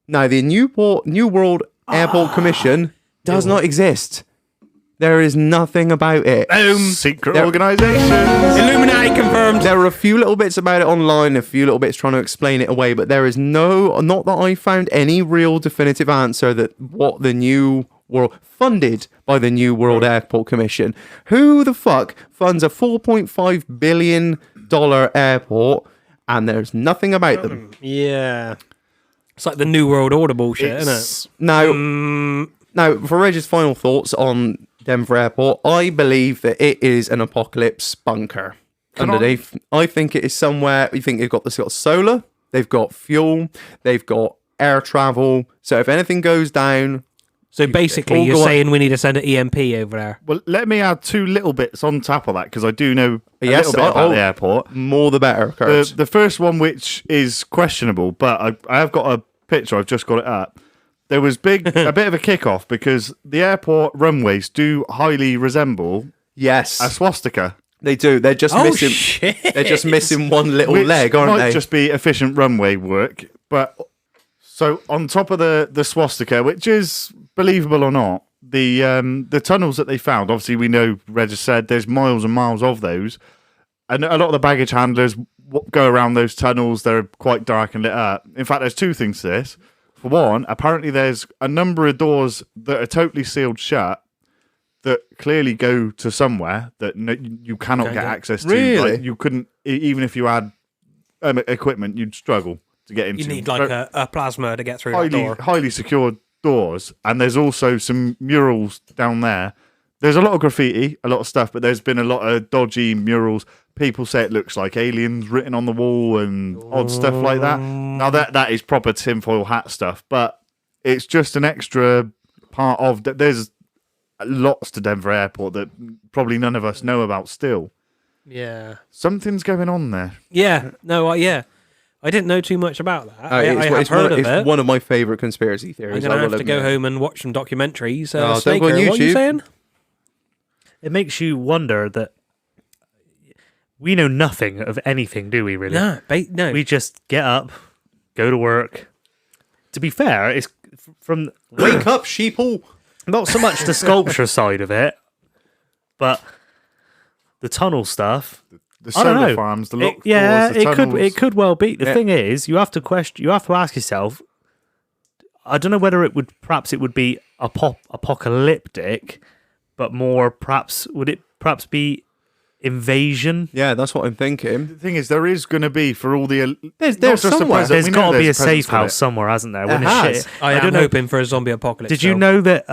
Now, the New World Airport Commission does not exist. There is nothing about it. Secret organisations. Illuminati confirmed. There are a few little bits about it online, a few little bits trying to explain it away, but there is not that I found any real definitive answer that what the New World, funded by the New World Airport Commission. Who the fuck funds a $4.5 billion airport and there's nothing about them? Yeah. It's like the New World Order bullshit, isn't it? Now, for Reg's final thoughts on Denver Airport, I believe that it is an apocalypse bunker underneath. I think it is somewhere. You think they've got solar, they've got fuel, they've got air travel. So if anything goes down, So basically, all you're go on- saying we need to send an EMP over there. Well, let me add two little bits on top of that because I do know a Yes, little bit about oh, the airport. More the better, Kirbz. The first one, which is questionable, but I have got a picture. I've just got it up. There was a bit of a kickoff because the airport runways do highly resemble Yes, a swastika, they do. They're just missing. shit! They're just missing one little which leg, aren't might they? just be efficient runway work. But so on top of the swastika, which is believable or not, the tunnels that they found. Obviously, we know Reg has said there's miles and miles of those, and a lot of the baggage handlers go around those tunnels. They're quite dark and lit up. In fact, there's two things to this. For one, apparently there's a number of doors that are totally sealed shut that clearly go to somewhere that you cannot get access to. Really? Like, you couldn't, even if you had equipment, you'd struggle to get into. You need like a plasma to get through that highly, door. highly secured doors. And there's also some murals down there. There's a lot of graffiti, a lot of stuff, but there's been a lot of dodgy murals. People say it looks like aliens written on the wall and odd stuff like that. Now that is proper tinfoil hat stuff, but it's just an extra part of that. There's lots to Denver Airport that probably none of us know about still. Yeah. Something's going on there. Yeah. No. Yeah. I didn't know too much about that. I have heard of it. It's one of my favourite conspiracy I'm theories. gonna I will have to go admit. home and watch some documentaries. don't Snaker, go on what are you YouTube. saying? It makes you wonder that we know nothing of anything, do we? Really? No. No. We just get up, go to work. To be fair, it's from Wake up, sheeple. not so much the sculpture side of it, but the tunnel stuff. The I don't solar know. farms, the locked Yeah, doors, the it tunnels. could well be. The Yeah. thing is, you have to ask yourself. I don't know whether it would be apocalyptic, but more would it be invasion? Yeah, that's what I'm thinking. The thing is, there is going to be for all the. There's not just the somewhere. present, There's we know got to be a there's presents safe for it. house somewhere, hasn't there? When There it's has. shit. I don't am know. hoping for a zombie apocalypse. Did you though. know that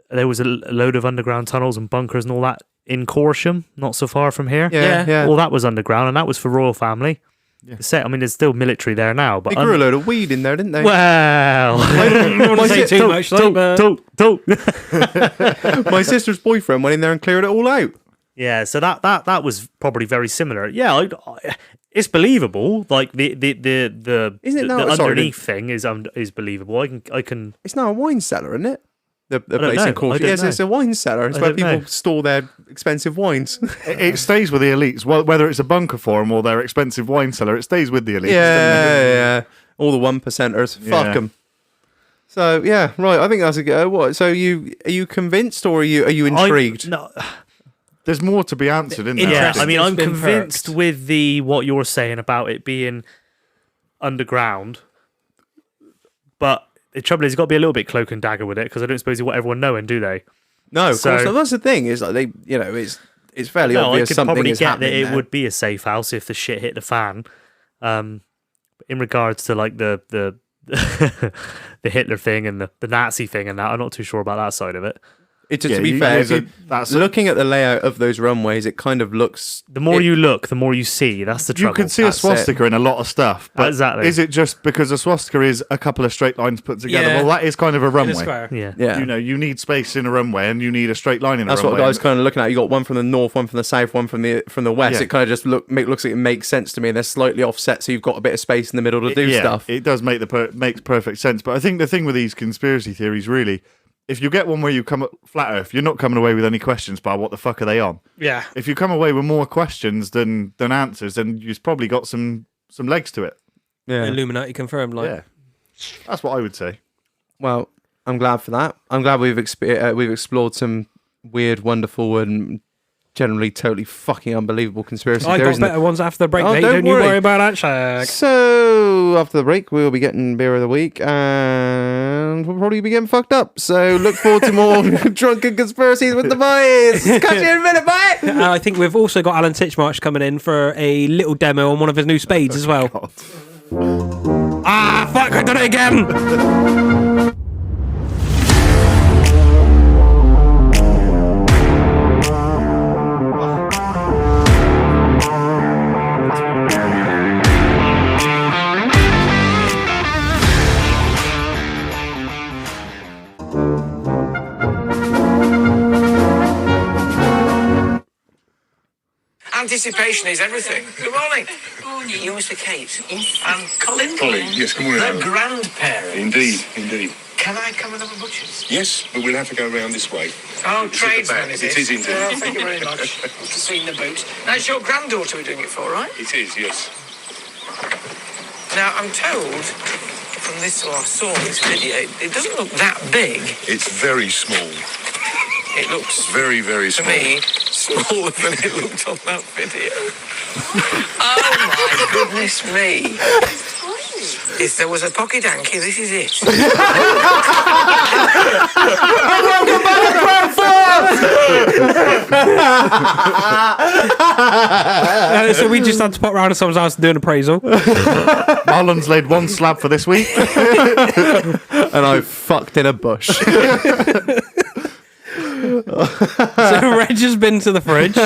there was a load of underground tunnels and bunkers and all that in Corsham, not so far from here? Yeah, yeah. All that was underground, and that was for royal family. I mean, there's still military there now, but They grew a load of weed in there, didn't they? well, my, say si- too much, like, but- my sister's boyfriend went in there and cleared it all out. yeah. So that was probably very similar. Yeah, it's believable. Like the Isn't it now- the sorry, underneath thing is believable. I can. It's now a wine cellar, isn't it? The don't place know. in Corsham. I don't Yes, know. it's a wine cellar. It's I where don't people know. store their expensive wines. It stays with the elites, whether it's a bunker for them or their expensive wine cellar. It stays with the elites. doesn't it? yeah. All the 1%ers. Fuck Yeah. them. So yeah, right. I think that's a go. What? So are you convinced or are you intrigued? No, There's more to be answered, isn't there? yeah. Interest I mean, has I'm been convinced perked. with what you're saying about it being underground, but the trouble is, it's got to be a little bit cloak and dagger with it because I don't suppose you want everyone knowing, do they? No, of So- course not. That's the thing. Is like they, it's fairly No, I obvious could something probably is get that happening it there. would be a safe house if the shit hit the fan. In regards to like the the Hitler thing and the Nazi thing and that, I'm not too sure about that side of it. It's Yeah, to be you- fair, there's if that's looking at the layout of those runways, it kind of looks. The more you look, the more you see. That's the you trouble. can see a That's swastika in a lot of stuff, but Exactly. is it just because a swastika is a couple of straight lines put together? Yeah. Well, that is kind of a In a runway. square. Yeah. Yeah, You know, you need space in a runway, and you need a straight line in that's a what runway. I was kind of looking at. You got one from the north, one from the south, one from the west. Yeah. It kind of just looks like it makes sense to me. And they're slightly offset, so you've got a bit of space in the middle to do stuff. It does make makes perfect sense. But I think the thing with these conspiracy theories, really, if you get one where you come flat Earth, you're not coming away with any questions about what the fuck are they on. Yeah. If you come away with more questions than answers, then you've probably got some legs to it. Yeah. Illuminati confirmed. Like, Yeah, that's what I would say. Well, I'm glad for that. I'm glad we've explored some weird, wonderful, and generally totally fucking unbelievable conspiracy I theories. got better ones after the break, Oh, mate. don't Don't you worry. worry about that, Shag. So after the break, we'll be getting beer of the week, and we'll probably be getting fucked up. So look forward to more drunken conspiracies with the boys. Catch you in a minute, bye. I think we've also got Alan Titchmarsh coming in for a little demo on one of his new spades as well. Ah, fuck, I done it again! Anticipation is everything. Good morning. Morning. You, Mr. Kate. Yes. And Colin. Colin, yes, good morning. The Alan. grandparents. Indeed. Can I come and have a butcher's? Yes, but we'll have to go round this way. Oh, It's at the tradesman, back. is It is indeed. Oh, thank you very much. Good to see you in the boot. Now, it's your granddaughter we're doing it for, right? It is, yes. Now, I'm told from this, or I saw this video, it doesn't look that big. It's very small. It looks, Very, very to small. me, smaller than it looked on that video. Oh, my goodness me. If there was a pocket hanky, this is it. So we just had to pop round to someone's house and do an appraisal. Marlon's laid one slab for this week. And I fucked in a bush. So Reg has been to the fridge.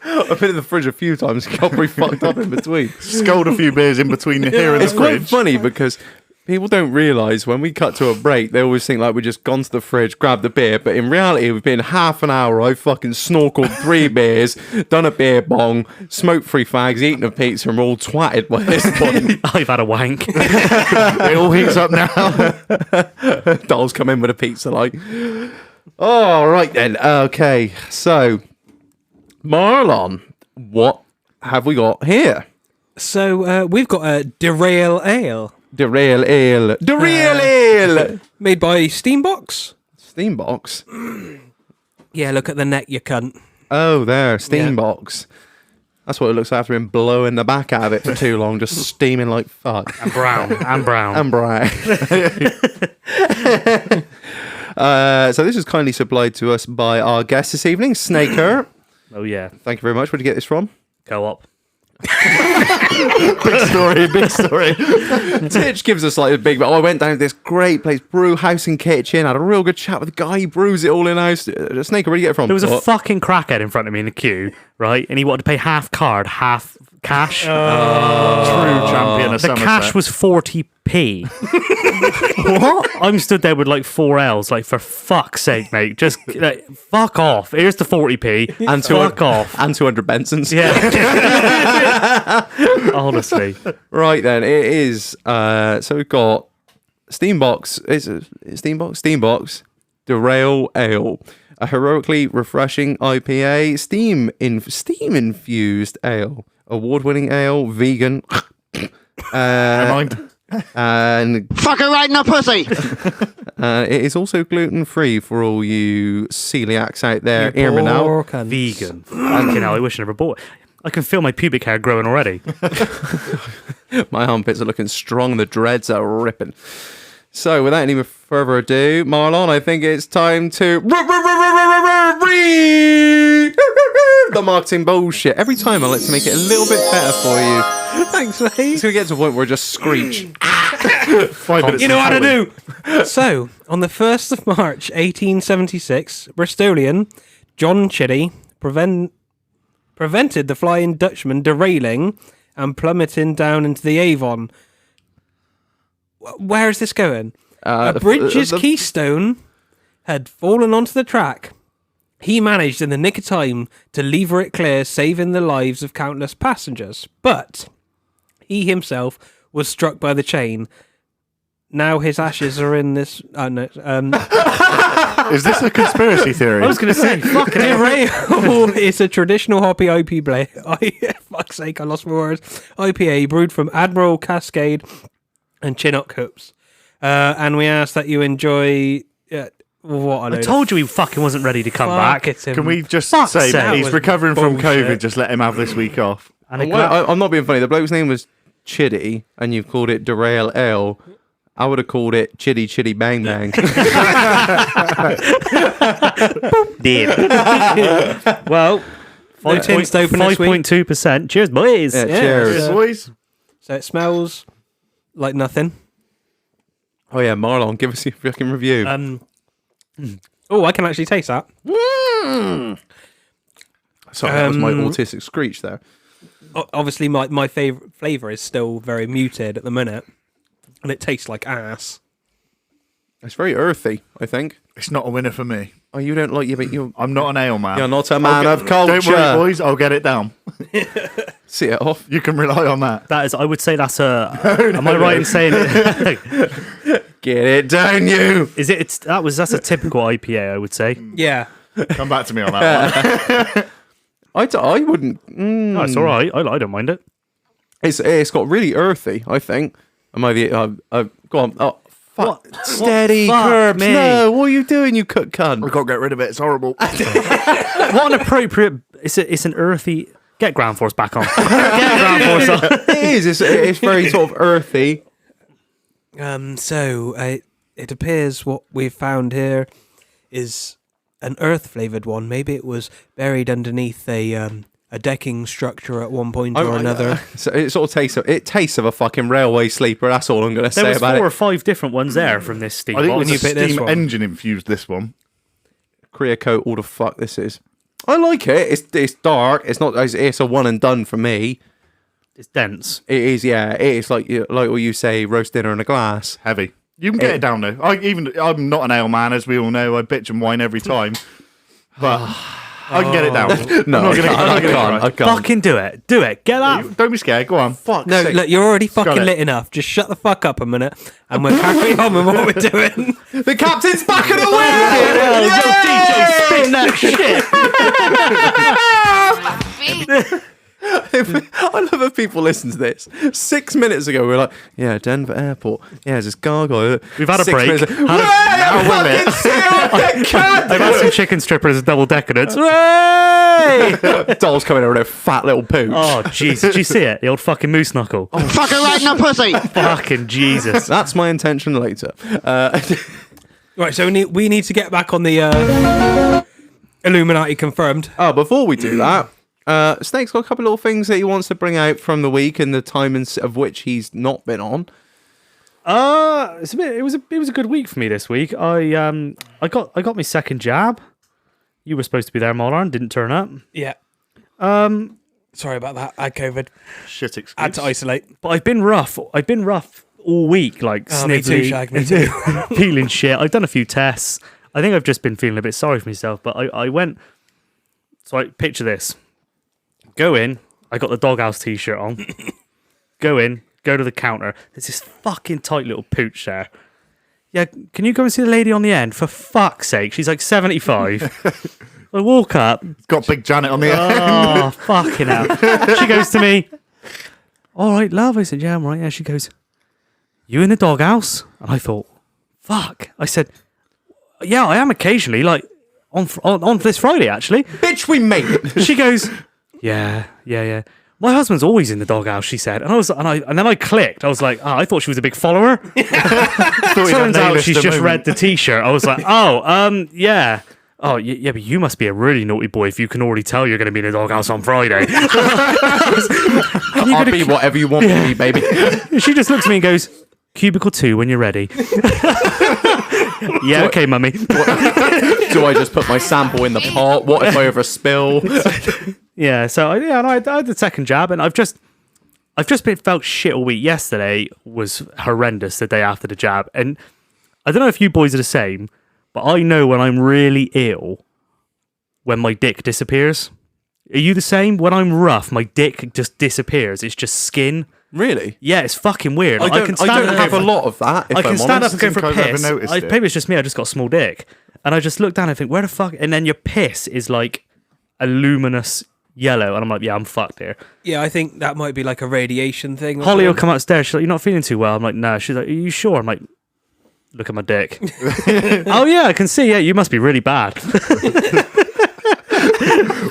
I've been in the fridge a few times. Got pretty fucked up in between. Sculled a few beers in between here and the It's quite fridge. funny because people don't realise when we cut to a break, they always think like we just gone to the fridge, grabbed the beer. But in reality, we've been half an hour. I fucking snorkeled 3 beers, done a beer bong, smoked 3 fags, eaten a pizza, and we're all twatted by this point. I've had a wank. It all heats up now. Dolls come in with a pizza like. Oh, right then. Okay, so Marlon, what have we got here? So we've got a Derail Ale Derail Ale. Derail Ale! made by Steam Box. Steam Box? Yeah, look at the neck, you cunt. Oh, there. Steam Yeah. Box. That's what it looks like after him blowing the back out of it for too long, just steaming like fuck. And brown. And brown. And bright. So this was kindly supplied to us by our guest this evening, Snaker. Oh, yeah. Thank you very much. Where'd you get this from? Co-op. Big story. Titch gives us like a big. I went down to this great place, brew house and kitchen. Had a real good chat with the guy. He brews it all in house. Snaker, where do you get it from? There was a What? fucking crackhead in front of me in the queue, right? And he wanted to pay half card, half cash. True champion of The Somerset. cash was 40p. What? I'm stood there with like 4 L's, like, for fuck's sake, mate. Just like, fuck off. Here's the 40p. and fuck off. and 200 Bensons. Yeah. Honestly. Right then, it is. So we've got Steam Box. Is it Steam Box? Steam Box. Derail Ale, a heroically refreshing IPA, steam infused ale, award-winning ale, vegan. Mind. And Fuck her right in the pussy. it is also gluten-free for all you celiacs out there. Hear me now. Poor cunt. Vegan. Fucking hell, I wish I never bought it. I can feel my pubic hair growing already. My armpits are looking strong. The dreads are ripping. So, without any further ado, Marlon, I think it's time to the marketing bullshit. Every time I like to make it a little bit better for you. Thanks, mate. It's going to get to a point where I just screech. 5 minutes. You know how to before do. So, on the 1st of March, 1876, Bristolian John Chitty prevented the Flying Dutchman derailing and plummeting down into the Avon. Where is this going? A bridge's keystone had fallen onto the track. He managed in the nick of time to lever it clear, saving the lives of countless passengers. But he himself was struck by the chain. Now his ashes are in this... Is this a conspiracy theory? I was going to say, fucking hell. Derail is a traditional hoppy IPA. Fuck's sake, I lost my words. IPA brewed from Admiral Cascade and Chinook hoops. And we ask that you enjoy... what I told you he fucking wasn't ready to come back. Can we just Fuck's say sake. that he's That was recovering from bullshit. COVID? Just let him have this week off. And a I'm not being funny. The bloke's name was Chitty, and you've called it Derail Ale. I would have called it Chitty Chitty Bang Bang. Well, No tins to open this week. 5.2%. Cheers, boys. Yeah, Yeah. cheers. Yeah. Boys, So it smells like nothing. Oh yeah, Marlon, give us your fucking review. Oh, I can actually taste that. Sorry, that was my autistic screech there. Obviously, my favorite flavor is still very muted at the minute, and it tastes like ass. It's very earthy, I think. It's not a winner for me. Oh, you don't like you, but you. I'm not an ale man. You're not a man of culture. Don't worry, boys. I'll get it down. See it off. You can rely on that. That is, I would say that's a. Am I right in saying it? Get it down, you. Is it? That's a typical IPA, I would say. Yeah. Come back to me on that one. I wouldn't. No, it's all right. I don't mind it. It's got really earthy. I think. I might be. Go on. Oh, fuck. Steady, Fuck Kirbz. me. No, what are you doing, you cook cunt? We can't get rid of it. It's horrible. What an appropriate. It's an earthy. Get ground force back on. Get ground force on. It is. It's very sort of earthy. So it appears what we've found here is an earth-flavored one. Maybe it was buried underneath a decking structure at one point or another. So it sort of tastes of a fucking railway sleeper. That's all I'm going to say There was about 4 or it. 5 different ones there from this Steam I think it Box. was a you pick this steam one? engine infused this one. Korea coat. All the fuck this is. I like it. It's dark. It's not. It's a one and done for me. It's dense. It is. Yeah. It is like what you say. Roast dinner in a glass. Heavy. You can get it down though. I'm not an ale man, as we all know. I bitch and whine every time, but I can get it down. No, I'm not gonna I can't. Fucking do it. Do it. Get up. Don't be scared. Go on. Fuck. No, look, you're already fucking it. lit enough. Just shut the fuck up a minute, and we're carrying on with what we're doing. The captain's back of the wheel. Yo, DJ, spin that shit. I love if people listen to this. 6 minutes ago, we were like, yeah, Denver Airport. Yeah, there's this gargoyle. We've had a 6 break. minutes ago, Had a- "Hey, now I'm we're fucking serious, I I've had some chicken strippers and double decadence. can't." Doll's coming over with a fat little pooch. Oh, jeez. Did you see it? The old fucking moose knuckle. Fuck her right in the pussy. Fucking Jesus. That's my intention later. Right, so we need to get back on the Illuminati confirmed. Oh, before we do that, Snake's got a couple of little things that he wants to bring out from the week and the time of which he's not been on. It was a good week for me this week. I got my second jab. You were supposed to be there, Marlon, didn't turn up. Yeah. Sorry about that. I had COVID. Shit excuse. Had to isolate. But I've been rough all week, like Oh, me too, snivelly, Shag, me too. feeling shit. I've done a few tests. I think I've just been feeling a bit sorry for myself. But I went. So picture this. Go in. I got the Doghouse t-shirt on. Go in. Go to the counter. There's this fucking tight little pooch there. Yeah, can you go and see the lady on the end? For fuck's sake, she's like 75. I walk up. Got Big Janet on the end. Oh, fucking hell. She goes to me, all right, love. I said, yeah, I'm right. Yeah, she goes, you in the Doghouse? And I thought, fuck. I said, yeah, I am occasionally, like, on this Friday, actually. Bitch, we made it. She goes, yeah. My husband's always in the Doghouse, she said. And then I clicked. I was like, oh, I thought she was a big follower. Turns out she's just read the t-shirt. I was like, yeah. Oh, yeah, but you must be a really naughty boy if you can already tell you're going to be in the Doghouse on Friday. I'll be whatever you want me to be, baby. She just looks at me and goes, cubicle 2 when you're ready. Yeah, okay, mummy. Do I just put my sample in the pot? What if I overspill? Yeah, so I had the second jab, and I've just felt shit all week. Yesterday was horrendous. The day after the jab, and I don't know if you boys are the same, but I know when I'm really ill, when my dick disappears. Are you the same? When I'm rough, my dick just disappears. It's just skin. Really? Yeah, it's fucking weird. I don't have a lot of that. If I can I'm stand up honest. and go for a I've never piss. noticed it. Maybe it's just me. I just got a small dick, and I just look down and think, where the fuck? And then your piss is like a luminous yellow, and I'm like, yeah, I'm fucked here. Yeah, I think that might be like a radiation thing. Holly will come upstairs. She's like, you're not feeling too well. I'm like, no. She's like, are you sure? I'm like, look at my dick. Oh yeah, I can see. Yeah, you must be really bad.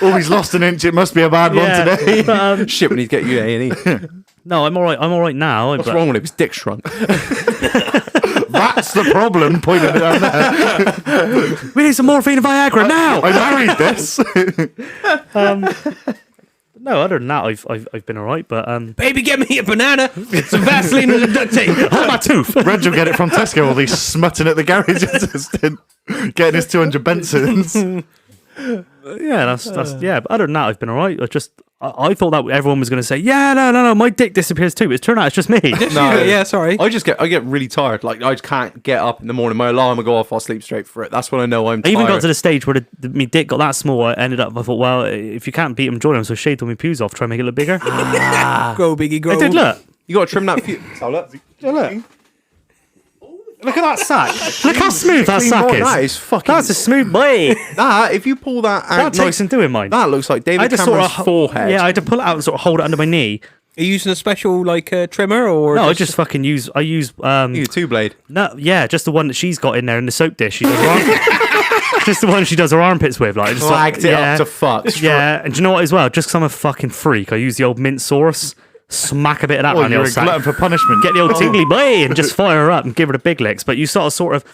Oh, he's lost an inch. It must be a bad one today. But, Shit, we need to get you A&E. no, I'm all right. I'm all right now. What's wrong with him? His dick shrunk. That's the problem. Pointing it down there. We need some morphine and Viagra now. I married this. No, other than that, I've been all right. But Baby, get me a banana, some Vaseline and a duct tape. hold my tooth. Reg will get it from Tesco. All these smutting at the garage assistant, getting his 200 Bensons. Yeah, that's yeah. But other than that, I've been all right. I thought that everyone was going to say, yeah, no, my dick disappears too. But it turned out it's just me. No, Yeah, sorry. I get really tired. Like I can't get up in the morning. My alarm will go off. I'll sleep straight for it. That's when I know I'm I tired. even got to the stage where my dick got that small. I thought, well, if you can't beat them, join them. So I shaved all my pews off, try and make it look bigger. Grow, Biggie, grow. I did, look. You got to trim that. Oh, look. Look at that sack. Look how smooth that sack is. That is fucking. That's a smooth boy. That. If you pull that out, That takes some doing, mine. That looks like David Cameron's forehead. Yeah, I had to pull it out and sort of hold it under my knee. Are you using a special trimmer or? No, I just fucking use. You two blade. No, yeah, just the one that she's got in there in the soap dish. She does just the one she does her armpits with, like just Flagged it up to fuck. Yeah, and do you know what as well? Just because I'm a fucking freak, I use the old mint sauce. Smack a bit of that around the you're old a sack. glutton for punishment. Get the old tingly boy and just fire her up and give her the big licks. But you sort of,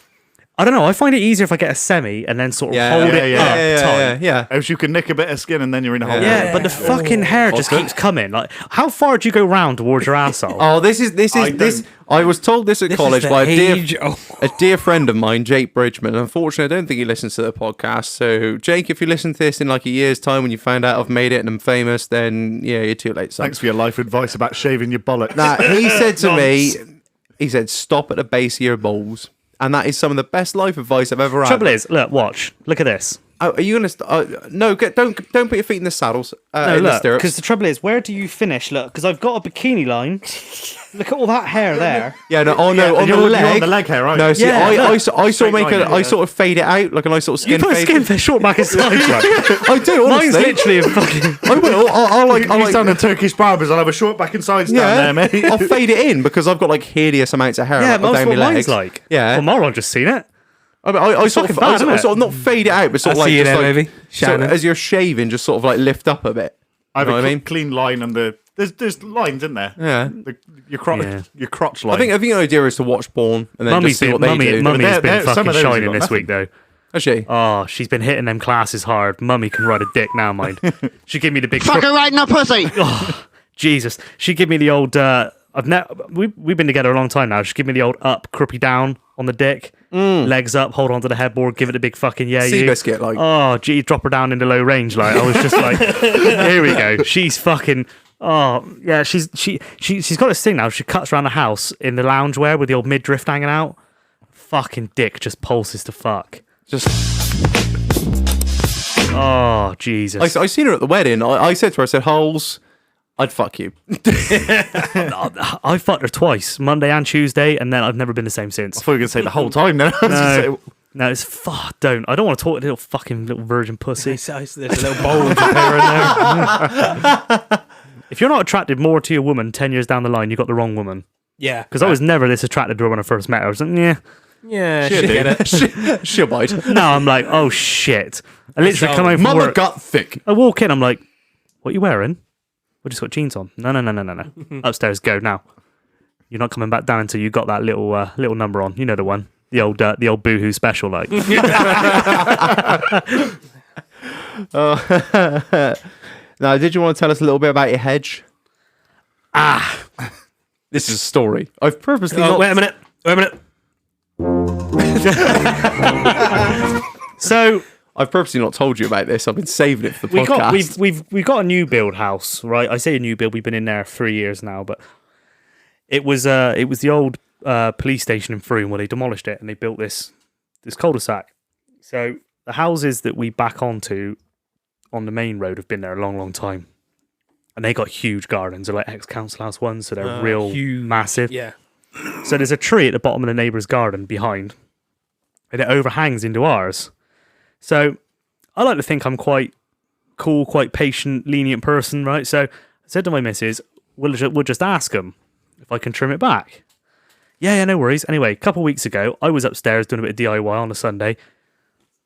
I don't know. I find it easier if I get a semi and then sort of hold it up tight. Yeah. Else you can nick a bit of skin and then you're in a hole. Yeah, but the fucking hair just keeps coming. Like, how far do you go round towards your asshole? Oh, this is. I was told this at college by a dear friend of mine, Jake Bridgman. Unfortunately, I don't think he listens to the podcast. So, Jake, if you listen to this in like a year's time when you find out I've made it and I'm famous, then yeah, you're too late, son. Thanks for your life advice about shaving your bollock. Nah, he said to me, he said, stop at the base of your balls. And that is some of the best life advice I've ever had. Trouble is, look at this. Oh, are you gonna? No, don't put your feet in the saddles. No, in the look, stirrups. because the trouble is, where do you finish? Look, because I've got a bikini line. Look at all that hair there. Yeah, no, on the you're leg. on the leg hair, right? No, see, Yeah, I look. sort of Straight make line, I sort of fade it out, like a nice sort of You skin put a fade. skin for short back and sides, right? I do, Mine's honestly. literally a fucking. I will. I'll like. He's down the Turkish barbers. I'll have a short back and sides down there, mate. I'll fade it in because I've got like hideous amounts of hair. Yeah, like, most down what my mine's legs. like. Yeah. Well, Marlon just seen it. I mean, I sort of, fucking bad, I isn't sort of not fade it out, but sort of I like see you just there, like maybe. sort of, Shannon. as you're shaving, just sort of like lift up a bit. I have You know a what I mean? clean line and there's lines in there. Yeah. Your crotch line. I think the idea is to watch porn and then Mummy's just see been, what they do. Mummy's They're- been some fucking of those have shining got this nothing. week though. Actually, Oh, she's been hitting them classes hard. Mummy can ride a dick now, mind. She give me the big. Fuck her right in the pussy. Jesus, she give me the old. We've been together a long time now. She give me the old up, croupy down on the dick, legs up, hold on to the headboard, give it a big fucking yeah. Seabiscuit, like. Oh, gee, drop her down into low range. Like I was just like, here we go. She's fucking. Oh yeah, she's got this thing now. She cuts around the house in the loungewear with the old midriff hanging out. Fucking dick just pulses to fuck. Just. Oh Jesus. I seen her at the wedding. I said to her, I said, Holes, I'd fuck you. I fucked her twice, Monday and Tuesday, and then I've never been the same since. I thought you were going to say the whole time then. No, it's don't. I don't want to talk to little fucking little virgin pussy. There's a little bulge of hair in there. If you're not attracted more to your woman 10 years down the line, you got the wrong woman. Yeah. Because I was never this attracted to her when I first met her. I was like, yeah. Yeah, She'll she get it. She'll bite. Now I'm like, oh shit. I literally come home from Mama work. got thick. I walk in, I'm like, what are you wearing? We just got jeans on. No. Upstairs, go now. You're not coming back down until you got that little number on. You know the one. The old boohoo special, like. Now, did you want to tell us a little bit about your hedge? This is a story. I've purposely not... Wait a minute. So I've purposely not told you about this. I've been saving it for the podcast. we've got a new build house, right? I say a new build. We've been in there 3 years now, but it was the old police station in Frome where they demolished it and they built this cul-de-sac. So the houses that we back onto on the main road have been there a long, long time, and they got huge gardens. They're like ex-council house ones, so they're real huge. massive. Yeah. So there's a tree at the bottom of the neighbour's garden behind, and it overhangs into ours. So I like to think I'm quite cool, quite patient, lenient person, right? So I said to my missus, we'll just ask them if I can trim it back. Yeah, no worries. Anyway, a couple of weeks ago, I was upstairs doing a bit of DIY on a Sunday.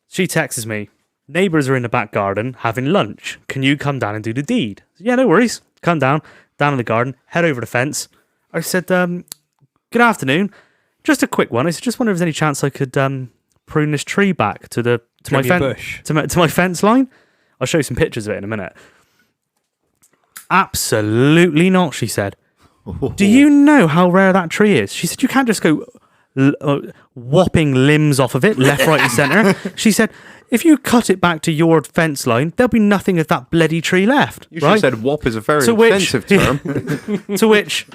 She texts me, neighbours are in the back garden having lunch. Can you come down and do the deed? Yeah, no worries. Come down in the garden, head over the fence. I said, good afternoon. Just a quick one. I said, just wonder if there's any chance I could prune this tree back to my bush. to my fence line. I'll show you some pictures of it in a minute. Absolutely not, she said. Do you know how rare that tree is? She said, you can't just go whopping limbs off of it, left, right, and centre. She said, if you cut it back to your fence line, there'll be nothing of that bloody tree left. You should have said "wop" is a very offensive term. To which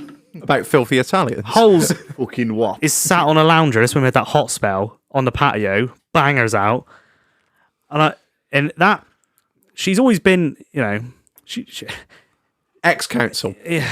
about filthy Italians. Holes Fucking what? is sat on a lounger. This woman had that hot spell on the patio, bangers out, and that she's always been, you know, she Ex-council. yeah.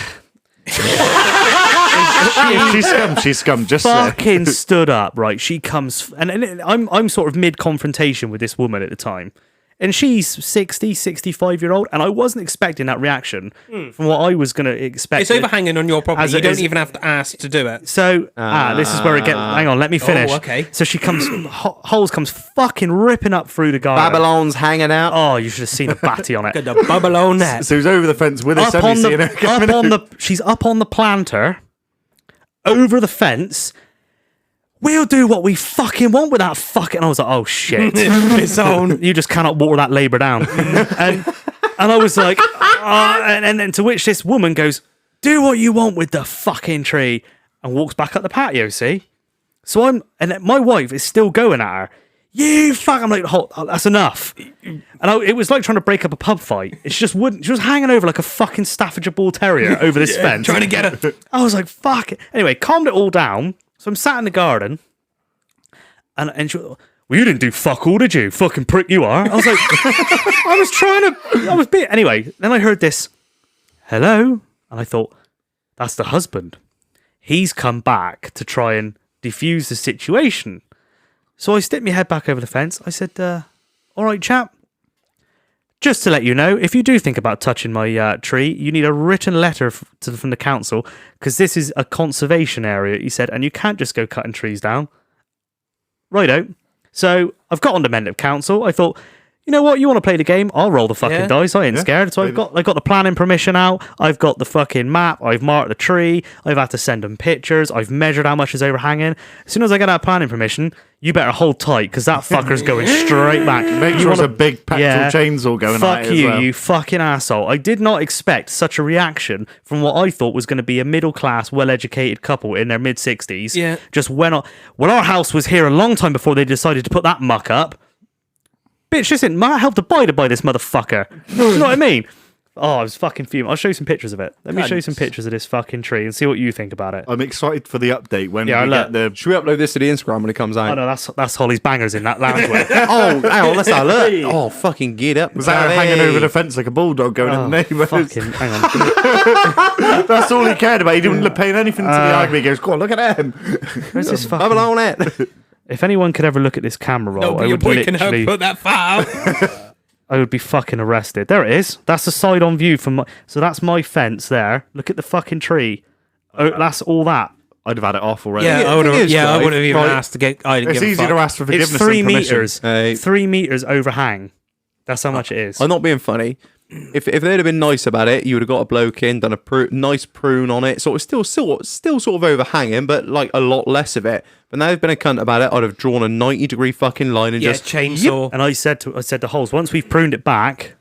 She's scum. Just say. Fucking stood up, right? She comes, and I'm sort of mid confrontation with this woman at the time, and she's 65-year-old, and I wasn't expecting that reaction from what I was going to expect. It's overhanging on your property. As You it don't is- even have to ask to do it. So this is where it gets. Hang on, let me finish. Oh, okay. So she comes, Holes comes fucking ripping up through the garden. Babylon's hanging out. Oh, you should have seen the batty on it. Look at the Babylon net. So he's over the fence with us. She's up on the planter, over the fence. We'll do what we fucking want with that fucking. I was like, oh shit, It's on. you just cannot water that labour down. and I was like, and then to which this woman goes, do what you want with the fucking tree, and walks back up the patio. See, so and my wife is still going at her. You fuck! I'm like, that's enough. And it was like trying to break up a pub fight. She just wouldn't. She was hanging over like a fucking Staffordshire Bull Terrier over this fence. Trying to get her. I was like, fuck it. Anyway, calmed it all down. So I'm sat in the garden, and she, well, you didn't do fuck all, did you? Fucking prick you are. I was like, I was bit. Anyway, then I heard this, hello, and I thought, that's the husband. He's come back to try and defuse the situation. So I stick my head back over the fence. I said, all right, chap. Just to let you know, if you do think about touching my tree, you need a written letter from the council, because this is a conservation area, he said, and you can't just go cutting trees down. Righto. So I've got on the Mendip Council. I thought, you know what, you want to play the game? I'll roll the fucking dice. I ain't scared. So I got the planning permission out. I've got the fucking map. I've marked the tree. I've had to send them pictures. I've measured how much is overhanging. As soon as I get that planning permission, you better hold tight, because that fucker's going straight back. Make sure it's a big petrol chainsaw going Fuck at it you, as well. you fucking asshole. I did not expect such a reaction from what I thought was going to be a middle-class, well-educated couple in their mid-60s. Yeah. Just went on. Well, our house was here a long time before they decided to put that muck up. Bitch, listen, I helped to buy this motherfucker. You know what I mean? Oh, I was fucking fuming. I'll show you some pictures of it. Let me show you some pictures of this fucking tree and see what you think about it. I'm excited for the update when we look. get the. Should we upload this to the Instagram when it comes out? Oh no, that's Holly's bangers in that loungewear. Oh, hang on, let's have a look. Oh, fucking get up. Was that her hanging over the fence like a bulldog going in the neighbours? Fucking, hang on. That's all he cared about. He didn't pay anything to the argument. He goes, go on, look at him. Where's this fucking... Babylon it. If anyone could ever look at this camera roll, No, but I your would boy can literally... help put that far out. I would be fucking arrested. There it is. That's the side-on view from my... So that's my fence there. Look at the fucking tree. Oh, that's all that. I'd have had it off already. Yeah, I would have. Yeah, I would have even asked to get. I didn't It's give a easy fuck. to ask for forgiveness. It's 3 than permission. meters. Hey. 3 meters overhang. That's how much it is. I'm not being funny. If they'd have been nice about it, you would have got a bloke in, done a nice prune on it. So it's still sort of overhanging, but like a lot less of it. But now they've been a cunt about it. I'd have drawn a 90-degree fucking line and Yeah, just chainsaw. And I said to Holes, once we've pruned it back,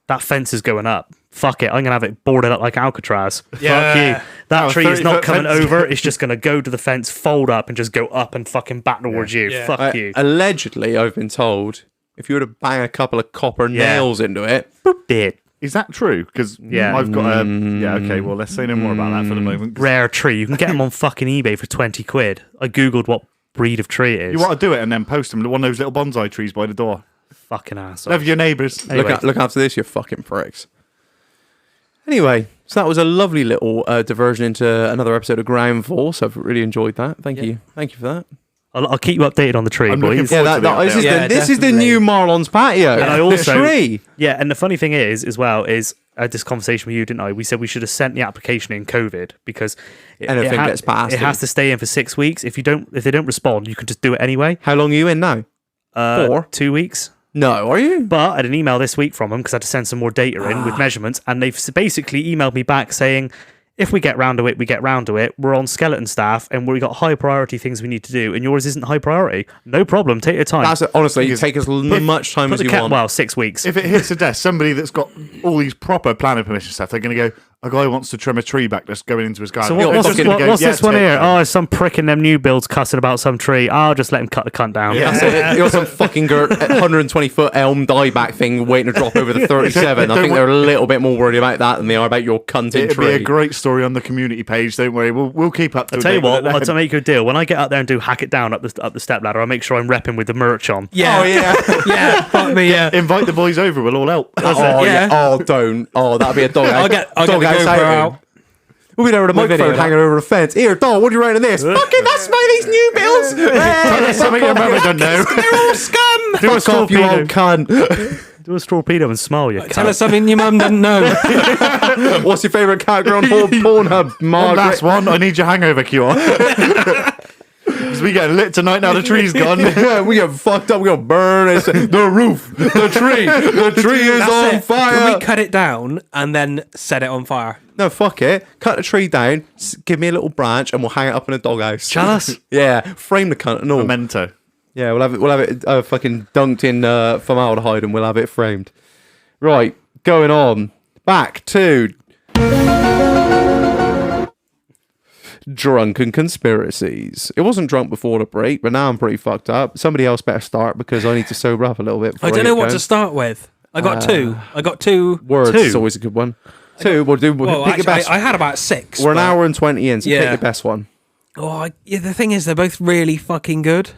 that fence is going up. Fuck it. I'm going to have it boarded up like Alcatraz. Yeah. Fuck you. That Oh, tree is not 30-foot coming fence. over. It's just going to go to the fence, fold up, and just go up and fucking back towards you. Yeah. Fuck you. Allegedly, I've been told, if you were to bang a couple of copper nails into it, Dead. Is that true? Because Yeah. I've got a. Yeah, okay, well, let's say no more about that for the moment. 'cause Rare tree. You can get them on fucking eBay for 20 quid. I googled what breed of tree it is. You want to do it and then post them to one of those little bonsai trees by the door. Fucking asshole. Love your neighbours. Anyway. look after this, you fucking pricks. Anyway, so that was a lovely little diversion into another episode of Ground Force. I've really enjoyed that. Thank you for that. I'll keep you updated on the tree, I'm boys. looking Yeah, forward to the update. this is the new Marlon's patio. And I The also tree. Yeah, and the funny thing is, as well, is I had this conversation with you, didn't I? We said we should have sent the application in COVID because Anything gets passed It has to stay in for 6 weeks. If they don't respond, you can just do it anyway. How long are you in now? 4? 2 weeks. No, are you? But I had an email this week from them because I had to send some more data in with measurements, and they've basically emailed me back saying, if we get round to it, we get round to it. We're on skeleton staff, and we've got high priority things we need to do, and yours isn't high priority. No problem. Take your time. That's honestly, you take as much time as you want. Well, 6 weeks. If it hits a desk, somebody that's got all these proper planning permission stuff, they're going to go, a guy wants to trim a tree back that's going into his garden. So They're what's just gonna go, what's "Yeah, this one take here? that." Oh, it's some prick in them new builds cussing about some tree. I'll just let him cut the cunt down. That's it. You got some fucking 120-foot elm dieback thing waiting to drop over the 37. I think they're a little bit more worried about that than they are about your cunting It'll tree. be a great story on the community page. Don't worry, we'll keep up to I'll tell you date what, with it to make you a deal, when I get out there and do hack it down up the step ladder, I'll make sure I'm repping with the merch on. Yeah. Oh, yeah. Yeah. Fuck me. Yeah. Invite the boys over. We'll all help. Oh, Yeah. yeah. Oh, don't. Oh, that'd be a dog. I'll get the doghouse GoPro outing. out. We'll be there with a video microphone of that. hanging over the fence. Here, dog, what are you writing this? Fucking, that's my these new bills. Hey, Something your mother don't know. they're all scum. Do a Fuck off, you torpedo. old cunt. Do a torpedo and smile, you Tell cunt. us something your mum didn't know. What's your favourite category on Pornhub, One Margaret? last one. I need your hangover cure. Because we get lit tonight now the tree's gone. Yeah, we get fucked up. We go burn it. The roof, the tree is That's on it. fire. Can we cut it down and then set it on fire? No, fuck it. Cut the tree down. Give me a little branch, and we'll hang it up in a doghouse. Jealous? Yeah, frame the cunt and all. Memento. Yeah, we'll have it fucking dunked in formaldehyde, and we'll have it framed. Right, going on. Back to Drunken Conspiracies. It wasn't drunk before the break, but now I'm pretty fucked up. Somebody else better start because I need to sober up a little bit. I don't know what to start with. I got two. Words Two. is always a good one. Two. We'll pick your Actually, best. I had about 6. We're an but- hour and 20 in, so pick Yeah. your best one. Yeah, the thing is, they're both really fucking good.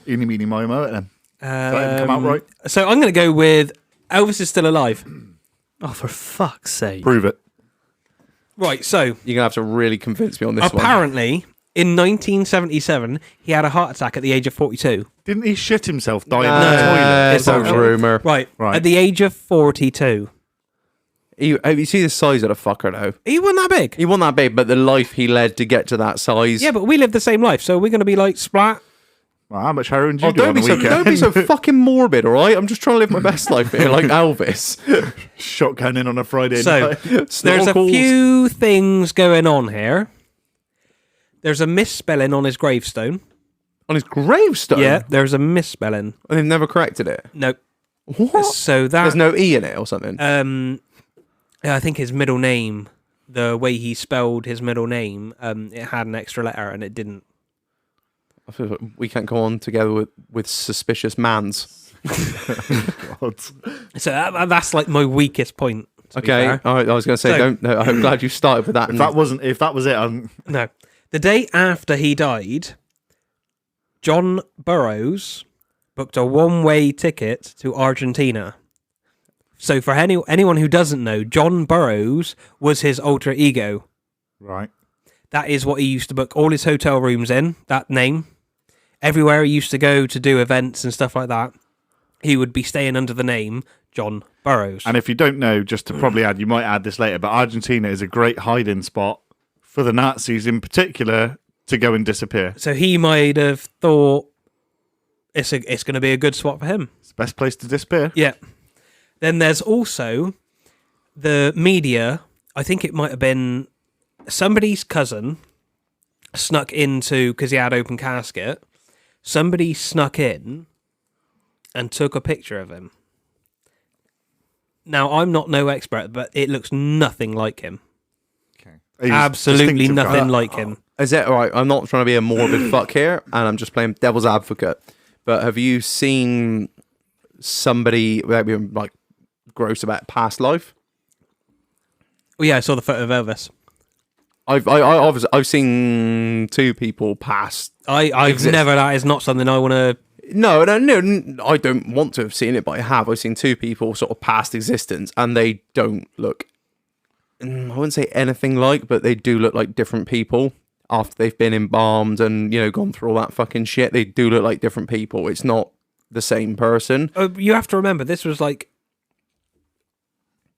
Eeny, meeny, miny, moe it then. Let him come out right. So I'm going to go with Elvis is Still Alive. Oh, for fuck's sake. Prove it. Right, so You're going to have to really convince me on this one. apparently in 1977 he had a heart attack at the age of 42. Didn't he shit himself dying No, in the toilet? it's it's a not- rumour. Right, Right. at the age of 42. You see the size of the fucker, though? He wasn't that big. He wasn't that big, but the life he led to get to that size. Yeah, but we live the same life, so we're going to be like splat. Well, how much heroin do you Oh, do on the weekend? don't be so fucking morbid, all right? I'm just trying to live my best life here, like Elvis. Shotgun in on a Friday So night. there's a Snorkels. few things going on here. There's a misspelling on his gravestone. On his gravestone? Yeah, there's a misspelling. And they've never corrected it. Nope. What? So that There's no E in it or something. I think his middle name, the way he spelled his middle name, it had an extra letter and it didn't. I feel like we can't go on together with suspicious mans. God. So that's like my weakest point. to be Okay, fair. all right. I was going to say, So- no, I'm glad you started with that. If that was it, No. The day after he died, John Burroughs booked a one-way ticket to Argentina. So for anyone who doesn't know, John Burroughs was his alter ego. right. That is what he used to book all his hotel rooms in, that name. Everywhere he used to go to do events and stuff like that, he would be staying under the name John Burroughs. And if you don't know, just to probably add, you might add this later, but Argentina is a great hiding spot for the Nazis in particular to go and disappear. So he might have thought it's going to be a good spot for him. It's the best place to disappear. Yeah. Then there's also the media. I think it might have been somebody's cousin snuck into, because he had open casket, somebody snuck in and took a picture of him. Now, I'm not no expert, but it looks nothing like him. He's Absolutely distinctive nothing guy. like him. Is it all right? I'm not trying to be a morbid fuck here, and I'm just playing devil's advocate. But have you seen somebody without being like gross about past life? Well, yeah, I saw the photo of Elvis. I've seen two people pass. I've Exist. never. That is not something I want to. No, I don't want to have seen it, but I have. I've seen two people sort of past existence, and they don't look. I wouldn't say anything like, but they do look like different people after they've been embalmed and gone through all that fucking shit. They do look like different people. It's not the same person. You have to remember, this was like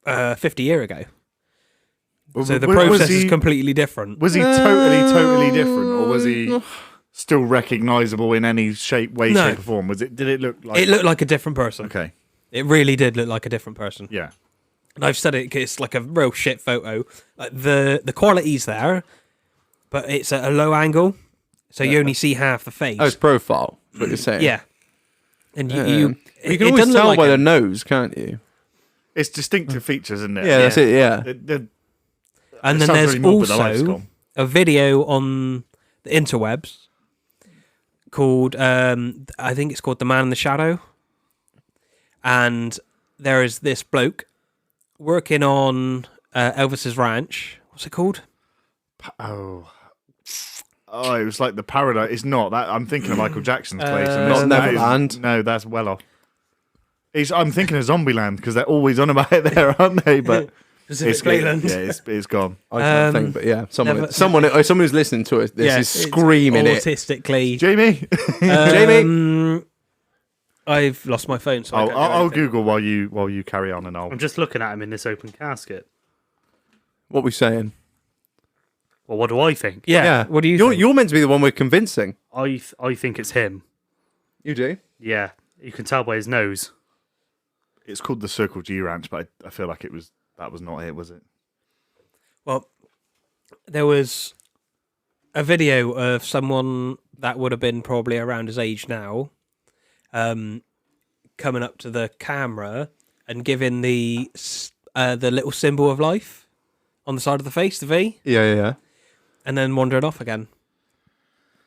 50 years ago. So the Was process he- is completely different. Was he totally different, or was he still recognisable in any shape, way, No. shape, or form? Did it look like? It looked like a different person. Okay. It really did look like a different person. Yeah. And I've said it, it's like a real shit photo. Like the quality's there, but it's at a low angle, so you only see half the face. Oh, it's profile. That's what you're saying. Yeah. And you You it can always doesn't look tell like by the him. nose, can't you? It's distinctive features, isn't it? Yeah, that's it. Yeah. And It then sounds there's really morbid, the light's also gone. a video on the interwebs called, I think it's called The Man in the Shadow. And there is this bloke working on Elvis's ranch. What's it called? Oh, it was like the Paradise. It's not that. I'm thinking of Michael Jackson's place. And Not that is- Neverland. No, that's well off. I'm thinking of Zombieland because they're always on about it there, aren't they? But Pacific Playland. it's gone. I can't think, but yeah, never- someone who's listening to it, this is it's screaming it. autistically. Jamie, Jamie, I've lost my phone, so I can't do I'll anything. Google while you carry on, and I'll. I'm just looking at him in this open casket. what we saying? Well, what do I think? Yeah. What do you You're, think? you're meant to be the one we're convincing. I think it's him. You do. Yeah, you can tell by his nose. It's called the Circle G Ranch, but I feel like that was not it, was it? Well, there was a video of someone that would have been probably around his age now, coming up to the camera and giving the little symbol of life on the side of the face, the V, Yeah. and then wandering off again.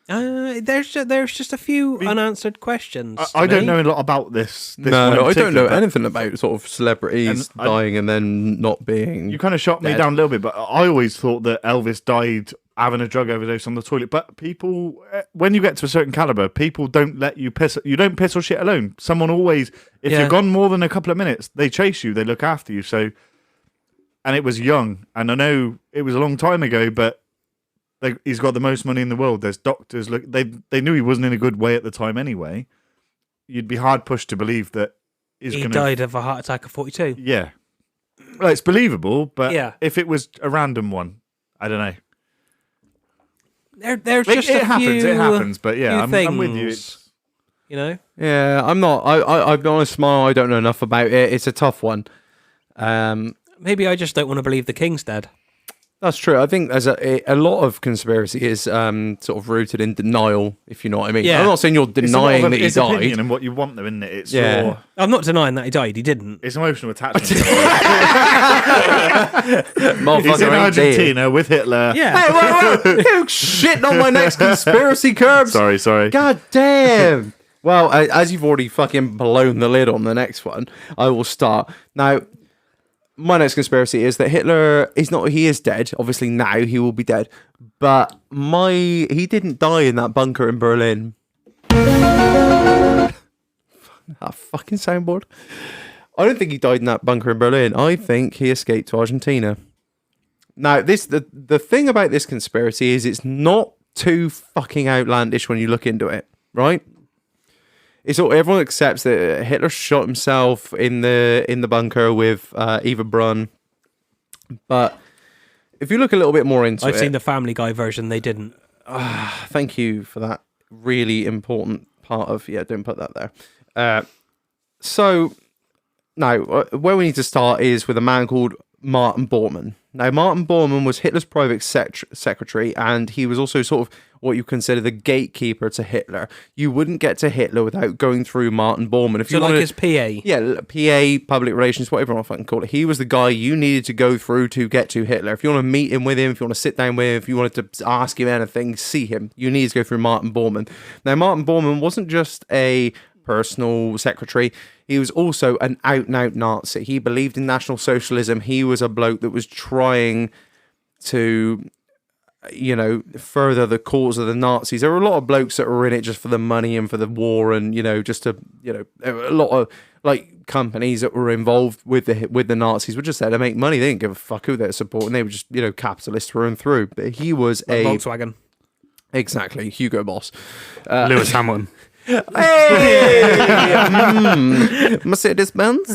There's just a few unanswered questions. I to don't me. know a lot about this. No, one in I don't particular, know but anything about sort of celebrities And dying and then not being. You kind of shot me Dead. down a little bit, but I always thought that Elvis died having a drug overdose on the toilet. But people, when you get to a certain caliber, people don't let you piss. You don't piss or shit alone. Someone always, if Yeah. you've gone more than a couple of minutes, they chase you. They look after you. So, and it was young, and I know it was a long time ago, but he's got the most money in the world. There's doctors. Look, they knew he wasn't in a good way at the time anyway. You'd be hard pushed to believe that he's He going died of a heart attack at 42. Yeah. Well, it's believable, but Yeah. if it was a random one, I don't know. There's just It a happens, few, it happens, but yeah, few I'm with you. things, You know, Yeah, I'm not. I'll be honest, Smile. I don't know enough about it. It's a tough one. maybe I just don't want to believe the king's dead. That's true. I think there's a lot of conspiracy is sort of rooted in denial, if you know what I mean. Yeah. I'm not saying you're denying that he it's opinion died. and what you want, though, isn't it? It's Yeah. your, I'm not denying that he died. He didn't. it's emotional attachment. Motherfucker He's in ain't Argentina with Hitler. Yeah. Dead. Hey, whoa. You shitting on my next conspiracy, Kirbz? Sorry. God damn. Well, as you've already fucking blown the lid on the next one, I will start. Now, my next conspiracy is that Hitler he is dead. Obviously now he will be dead. But he didn't die in that bunker in Berlin. That fucking soundboard. I don't think he died in that bunker in Berlin. I think he escaped to Argentina. Now, the thing about this conspiracy is it's not too fucking outlandish when you look into it, right? Everyone accepts that Hitler shot himself in the bunker with Eva Braun, but if you look a little bit more into I've it, seen the Family Guy version. They didn't. thank you for that really important part of don't put that there. So now where we need to start is with a man called Martin Bormann. Now, Martin Bormann was Hitler's private secretary, and he was also sort of what you consider the gatekeeper to Hitler. You wouldn't get to Hitler without going through Martin Bormann. If So you like wanted, his PA. yeah, PA, public relations, whatever I fucking call it. He was the guy you needed to go through to get to Hitler. If you want to meet him with him, if you want to sit down with him, if you wanted to ask him anything, see him, you needed to go through Martin Bormann. Now, Martin Bormann wasn't just a personal secretary. He was also an out-and-out Nazi. He believed in National Socialism. He was a bloke that was trying to, further the cause of the Nazis. There were a lot of blokes that were in it just for the money and for the war, and just to, a lot of like companies that were involved with the Nazis were just there to make money. They didn't give a fuck who they were supporting. They were just capitalists through and through. But he was Like Volkswagen. exactly Hugo Boss. Lewis Hamilton. Hey, Mercedes Benz.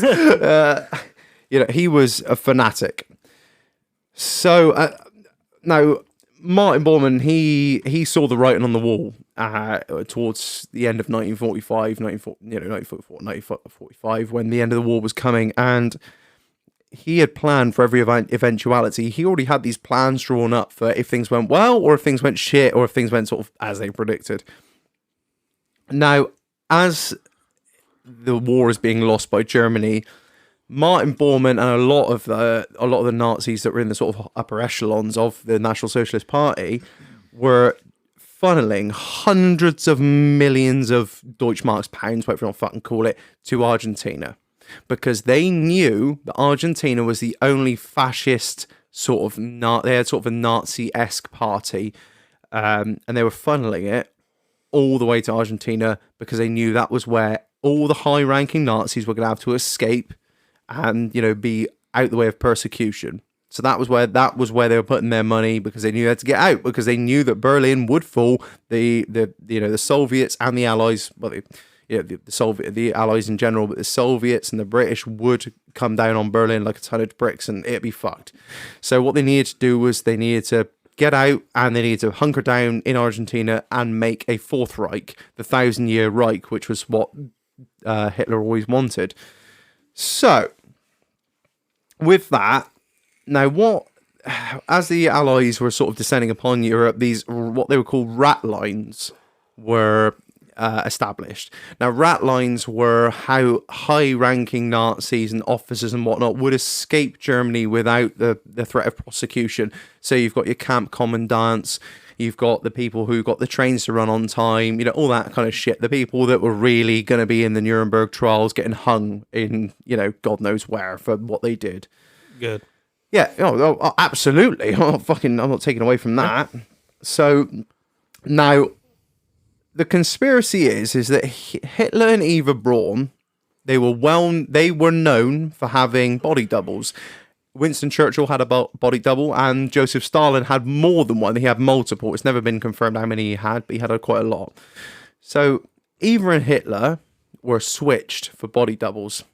He was a fanatic. So now, Martin Bormann, he saw the writing on the wall towards the end of 1945, when the end of the war was coming, and he had planned for every eventuality. He already had these plans drawn up for if things went well, or if things went shit, or if things went sort of as they predicted. Now, as the war is being lost by Germany, Martin Bormann and a lot of the Nazis that were in the sort of upper echelons of the National Socialist Party were funneling hundreds of millions of Deutschmarks, pounds, whatever you want to fucking call it, to Argentina, because they knew that Argentina was the only fascist sort of they had sort of a Nazi-esque party, and they were funneling it all the way to Argentina because they knew that was where all the high-ranking Nazis were going to have to escape and, you know, be out the way of persecution. So that was where they were putting their money, because they knew they had to get out, because they knew that Berlin would fall. The Soviets and the Allies, well, the Allies in general, but the Soviets and the British would come down on Berlin like a ton of bricks, and it'd be fucked. So what they needed to do was they needed to get out, and they needed to hunker down in Argentina and make a Fourth Reich, the 1,000-year Reich, which was what Hitler always wanted. So with that, now as the Allies were sort of descending upon Europe, these what they were called rat lines were established. Now, rat lines were how high-ranking Nazis and officers and whatnot would escape Germany without the threat of prosecution. So you've got your camp commandants, you've got the people who got the trains to run on time, you know, all that kind of shit. The people that were really going to be in the Nuremberg trials getting hung in, you know, God knows where for what they did. Good. Yeah, oh, absolutely. I'm not taking away from that. So now, the conspiracy is that Hitler and Eva Braun, they were known for having body doubles. Winston Churchill had a body double, and Joseph Stalin had more than one. He had multiple. It's never been confirmed how many he had, but he had quite a lot. So Eva and Hitler were switched for body doubles.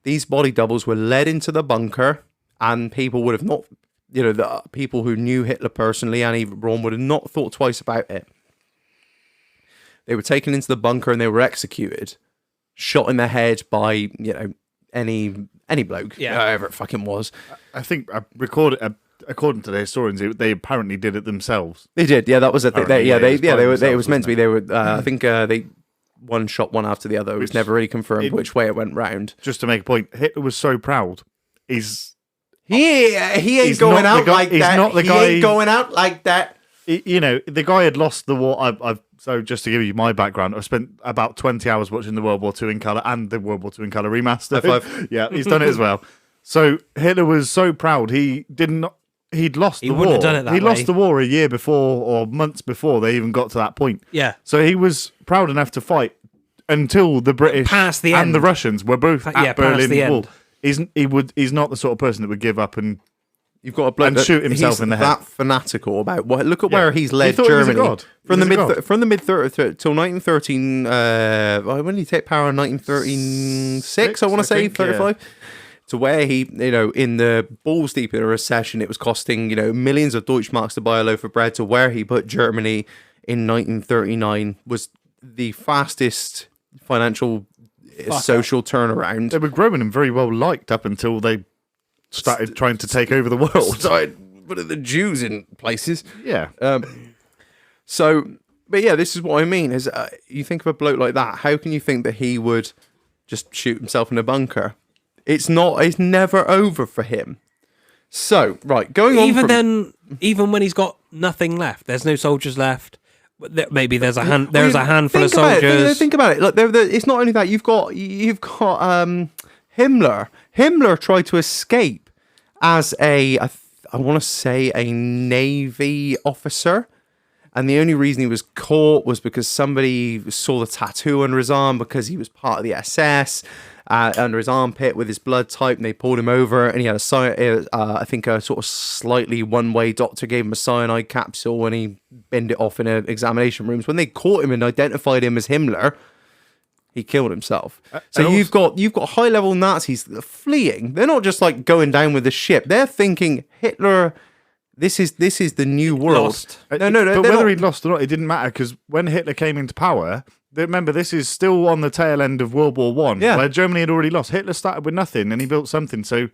These body doubles were led into the bunker, and people would have not, you know, the people who knew Hitler personally and Eva Braun would have not thought twice about it. They were taken into the bunker and they were executed, shot in the head by, you know, any bloke, whoever it fucking was. I think according to the historians, they apparently did it themselves. They did, yeah. That was a thing. It was meant to be. They were. I think they one shot one after the other. It was never really confirmed which way it went round. Just to make a point, Hitler was so proud. He ain't going out like that. He's not the guy. He ain't going out like that. You know, the guy had lost the war. So just to give you my background, I've spent about 20 hours watching the World War II in colour and the World War II in colour remaster. High five. Yeah, he's done it as well. So Hitler was so proud he'd lost the war. Wouldn't have done it that way. Lost the war a year before or months before they even got to that point. Yeah. So he was proud enough to fight until the British past the and end. the Russians were both at Berlin Wall. End. He's not the sort of person that would give up and you've got a bloke and shoot himself in the head. That fanatical about what? Look at where he's led Germany from the mid 30s till 1913. When did he take power? In 1936, I want to say 35. Yeah. To where he, you know, in the balls deep in a recession, it was costing, you know, millions of Deutschmarks to buy a loaf of bread. To where he put Germany in 1939 was the fastest financial social turnaround. They were growing and very well liked up until they started trying to take over the world. Started putting the Jews in places. Yeah. But yeah, this is what I mean. Is you think of a bloke like that, how can you think that he would just shoot himself in a bunker? It's never over for him. So, right, going on. Even when he's got nothing left, there's no soldiers left. Maybe there's a handful of soldiers. Think about it. Look, it's not only that. You've got Himmler. Himmler tried to escape as I want to say a Navy officer, and the only reason he was caught was because somebody saw the tattoo under his arm because he was part of the SS. Under his armpit with his blood type, and they pulled him over, and he had I think a sort of slightly one-way doctor gave him a cyanide capsule, and he binned it off in examination rooms. When they caught him and identified him as Himmler, he killed himself. So you've got high-level Nazis fleeing. They're not just like going down with the ship. They're thinking Hitler. This is the new world. Lost. No. But whether he'd lost or not, it didn't matter, because when Hitler came into power. Remember, this is still on the tail end of World War I, where Germany had already lost. Hitler started with nothing, and he built something. So,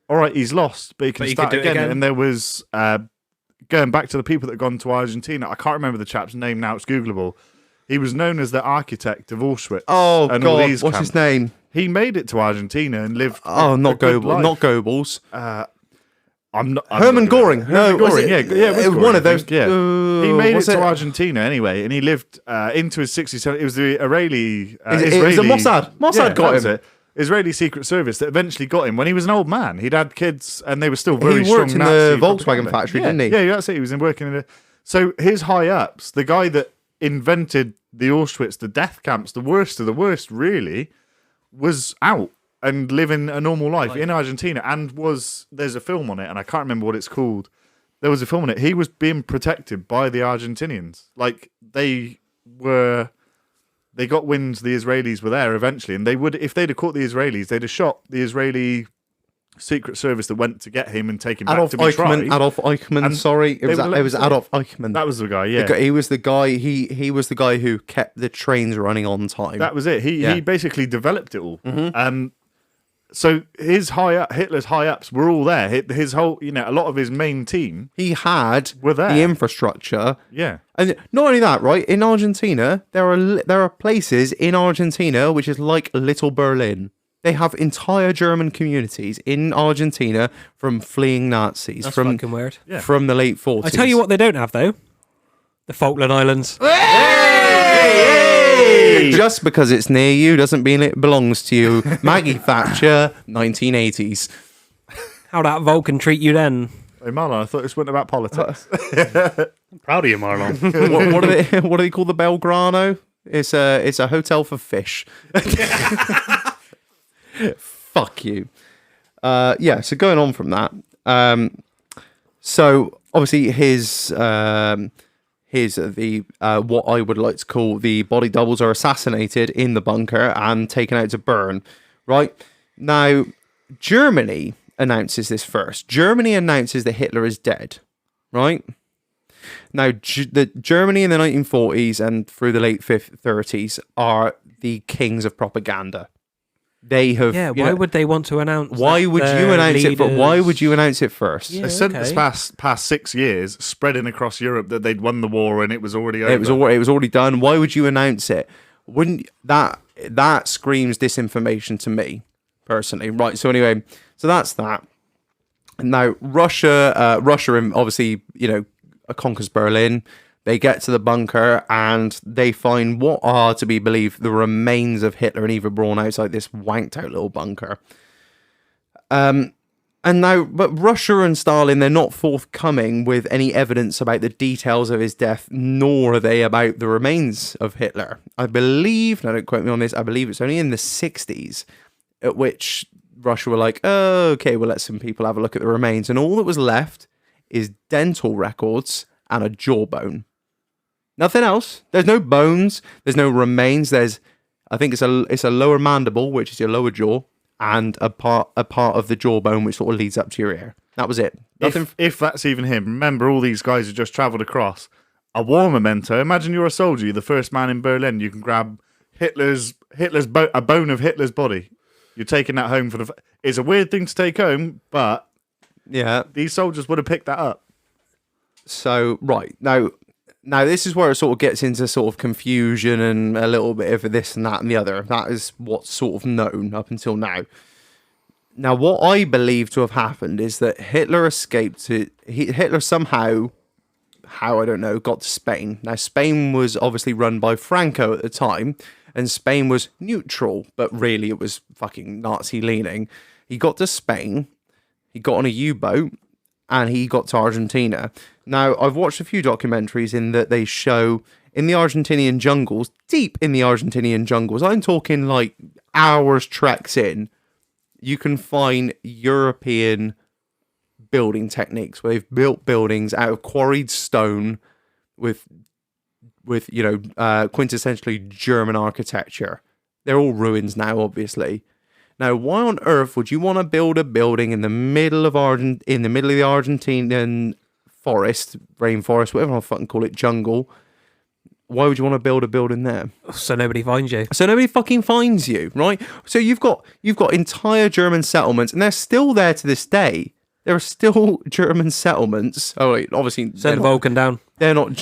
all right, he's lost, but he can start again. And there was, going back to the people that had gone to Argentina, I can't remember the chap's name now, it's Googleable. He was known as the architect of Auschwitz. Oh, and God, all these what's his name? He made it to Argentina and lived. Oh, a not good Goebbels. life. Not Goebbels. I'm not. Hermann Göring. No, Hermann was Göring. it- Yeah, it was one Göring, of those. I think, Yeah, he made it was to Argentina anyway, and he lived into his 60s. It was the Israeli. It was the Mossad. Mossad got that was him. it. Israeli Secret Service that eventually got him when he was an old man. He'd had kids, and they were still very He worked strong in the Nazi Volkswagen propaganda. factory, Yeah, didn't he? Yeah, that's it. He was working in a. So his high ups, the guy that invented the Auschwitz, the death camps, the worst of the worst, really, was out and living a normal life in Argentina, and there's a film on it, and I can't remember what it's called. There was a film on it. He was being protected by the Argentinians. Like they got wind the Israelis were there eventually, and they would, if they'd have caught the Israelis, they'd have shot the Israeli Secret Service that went to get him and take him back to be tried. Adolf Eichmann. And Sorry, it they was were Adolf Eichmann. That was the guy. Yeah, He was the guy. He was the guy who kept the trains running on time. that was it. He basically developed it all. So Hitler's high ups were all there. His whole, a lot of his main team. He had Were there. the infrastructure. Yeah. And not only that, right? In Argentina, there are places in Argentina which is like Little Berlin. They have entire German communities in Argentina from fleeing Nazis That's from fucking weird. from the late 40s. I tell you what they don't have, though. The Falkland Islands. Just because it's near you doesn't mean it belongs to you. Maggie Thatcher, 1980s. How that Vulcan treat you then? Hey, Marlon, I thought this went about politics. I'm proud of you, Marlon. What do they call the Belgrano? It's a hotel for fish. Fuck you. So going on from that. So obviously his what I would like to call the body doubles are assassinated in the bunker and taken out to burn. Right now, Germany announces this first. Germany announces that Hitler is dead. Right now, Germany in the 1940s and through the late 30s are the kings of propaganda. They have. Yeah, why would they want to announce? Why would you announce it? But why would you announce it first? Yeah, They sent okay. this past 6 years, spreading across Europe that they'd won the war and it was already over. It was already done. Why would you announce it? Wouldn't that screams disinformation to me personally? Right. So anyway, so that's that. Now Russia obviously conquers Berlin. They get to the bunker and they find what are to be believed the remains of Hitler and Eva Braun outside this wanked out little bunker. But Russia and Stalin, they're not forthcoming with any evidence about the details of his death, nor are they about the remains of Hitler. I believe, now don't quote me on this, I believe it's only in the 60s at which Russia were like, oh, okay, we'll let some people have a look at the remains. And all that was left is dental records and a jawbone. Nothing else. There's no bones. There's no remains. I think it's a lower mandible, which is your lower jaw, and a part of the jawbone, which sort of leads up to your ear. That was it. Nothing. If that's even him. Remember, all these guys have just travelled across. A war memento. Imagine you're a soldier, you're the first man in Berlin. You can grab a bone of Hitler's body. You're taking that home for It's a weird thing to take home, but Yeah. these soldiers would have picked that up. So right now this is where it sort of gets into sort of confusion and a little bit of this and that and the other. That is what's sort of known up until now. Now, what I believe to have happened is that Hitler escaped. Hitler somehow, how I don't know, got to Spain. Now, Spain was obviously run by Franco at the time, and Spain was neutral, but really it was fucking Nazi leaning. He got to Spain, he got on a U-boat, and he got to Argentina. Now, I've watched a few documentaries in that they show in the Argentinian jungles, deep in the Argentinian jungles, I'm talking like hours treks in, you can find European building techniques where they've built buildings out of quarried stone with quintessentially German architecture. They're all ruins now, obviously. Now, why on earth would you want to build a building in the middle of the Argentinian forest, rainforest, whatever I fucking call it, jungle? Why would you want to build a building there? So nobody finds you. So nobody fucking finds you, right? So you've got entire German settlements, and they're still there to this day. There are still German settlements. Oh wait, obviously Send Vulcan down. they're not.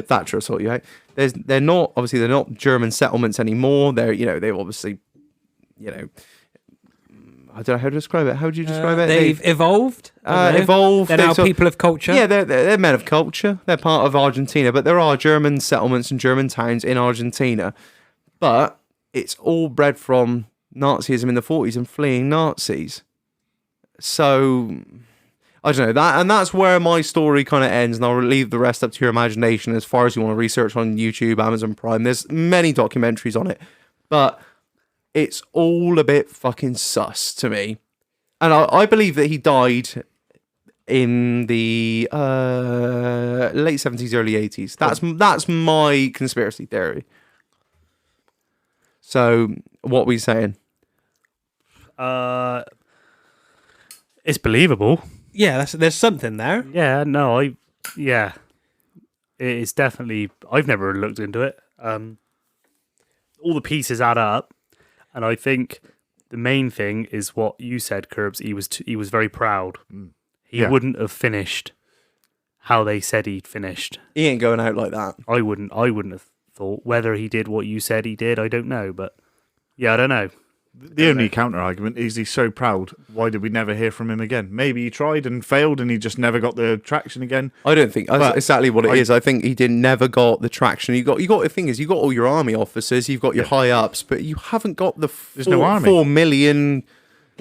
Thatcher will sort you out. they're not obviously they're not German settlements anymore. They've obviously, I don't know how to describe it. How would you describe it? They've evolved. Evolved. They're now people of culture. Yeah, they're men of culture. They're part of Argentina, but there are German settlements and German towns in Argentina. But it's all bred from Nazism in the 40s and fleeing Nazis. So I don't know that, and that's where my story kind of ends. And I'll leave the rest up to your imagination as far as you want to research on YouTube, Amazon Prime. There's many documentaries on it, but it's all a bit fucking sus to me. And I believe that he died in the late 70s, early 80s. That's my conspiracy theory. So, what were you saying? It's believable. Yeah, there's something there. Yeah, no, it is definitely. I've never looked into it. All the pieces add up, and I think the main thing is what you said, Kirbz. He was very proud. He wouldn't have finished how they said he'd finished. He ain't going out like that. I wouldn't have thought. Whether he did what you said he did, I don't know. But yeah, I don't know. The only counter argument is he's so proud. Why did we never hear from him again? Maybe he tried and failed, and he just never got the traction again. I don't think that's exactly what it is. I think he never got the traction. You got the thing is, you got all your army officers, you've got your high ups, but you haven't got the no army. 4 million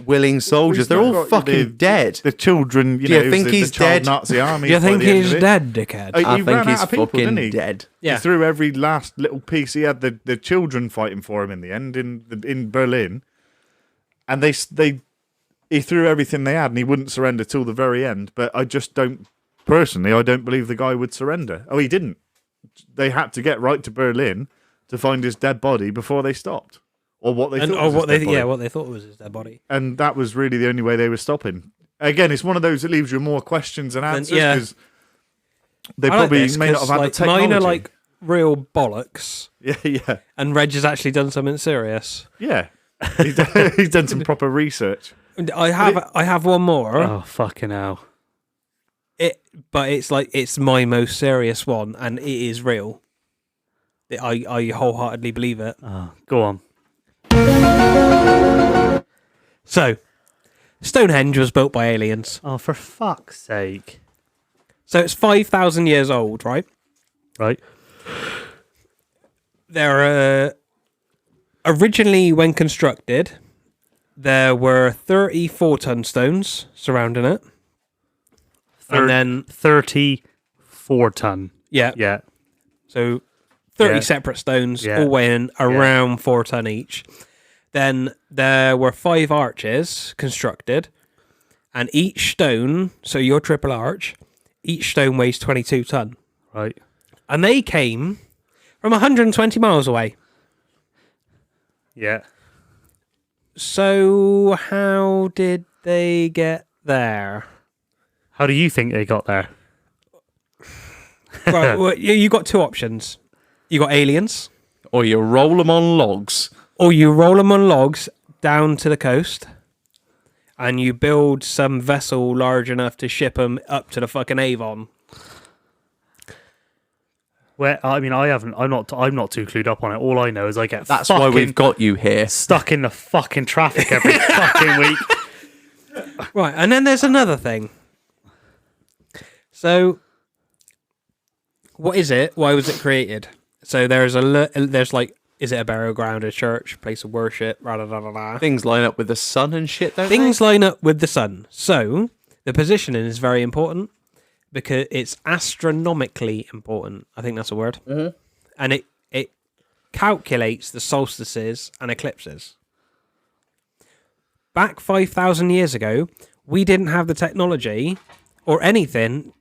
willing soldiers. They're all fucking dead. The children, Do you think he's the child dead? Nazi army. Do you think he's dead, dickhead? I He think ran he's out of people, fucking didn't he? dead. Yeah. He threw every last little piece. He had the children fighting for him in the end in Berlin. And he threw everything they had, and he wouldn't surrender till the very end. But I just don't believe the guy would surrender. Oh, he didn't. They had to get right to Berlin to find his dead body before they stopped, or what they thought. What they thought was his dead body. And that was really the only way they were stopping. Again, it's one of those that leaves you more questions than answers because they probably may not have had the technology. Mine are like real bollocks. Yeah. And Reg has actually done something serious. Yeah. He's done some proper research. I have one more. Oh fucking hell! But it's my most serious one, and it is real. I wholeheartedly believe it. Oh, go on. So, Stonehenge was built by aliens. Oh, for fuck's sake! So it's 5,000 years old, right? Right. There originally, when constructed, there were 34-ton stones surrounding it. And then 34 ton. Yeah. Yeah. So 30 Yeah. separate stones, Yeah. all weighing around 4 ton each. Then there were 5 arches constructed, and each stone, so your triple arch, each stone weighs 22 ton. Right. And they came from 120 miles away. Yeah. So how did they get there? How do you think they got there? Right, well, you got 2 options. You got aliens, Or you roll them on logs. or you roll them on logs down to the coast, and you build some vessel large enough to ship them up to the fucking Avon. Where I mean, I'm not too clued up on it. All I know is I get That's why we've got you here. stuck in the fucking traffic every fucking week. Right, and then there's another thing. So, what is it? Why was it created? So there's is it a burial ground, a church, place of worship, blah, blah, blah, blah, blah. Things line up with the sun and shit, don't Things line up with the sun. So the positioning is very important because it's astronomically important. I think that's a word. Mm-hmm. And it calculates the solstices and eclipses. Back 5,000 years ago, we didn't have the technology or anything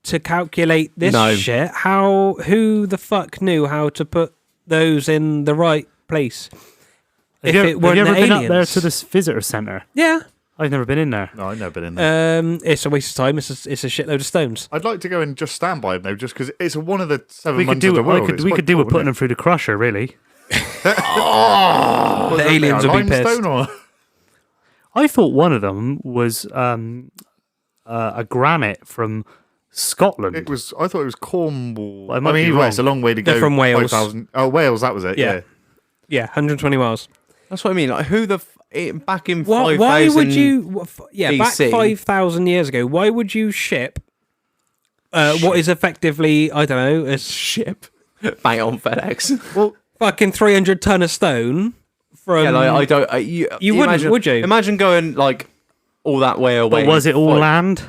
to calculate this shit. Who the fuck knew how to put those in the right place? Have you ever been up there to this visitor centre? Yeah. I've never been in there. No, I've never been in there. It's a waste of time. It's a shitload of stones. I'd like to go and just stand by them though, just because it's one of the 7 We could months do of the world. we could do with putting them through the crusher, really. The aliens will be pissed. I thought one of them was a granite from Scotland. I thought it was Cornwall. Well, I might be either way, wrong. it's a long way to go. They're from Wales. 5,000 Oh, Wales, that was it. Yeah. Yeah, 120 miles. That's what I mean. Like, who the back in Why 5,000 would you? Back BC? 5,000 years ago, why would you ship what is effectively, I don't know, a ship bang it on FedEx? Well, fucking 300 ton of stone from? Yeah, like I don't. You wouldn't, imagine, would you? Imagine going like all that way away. But was it all like- land?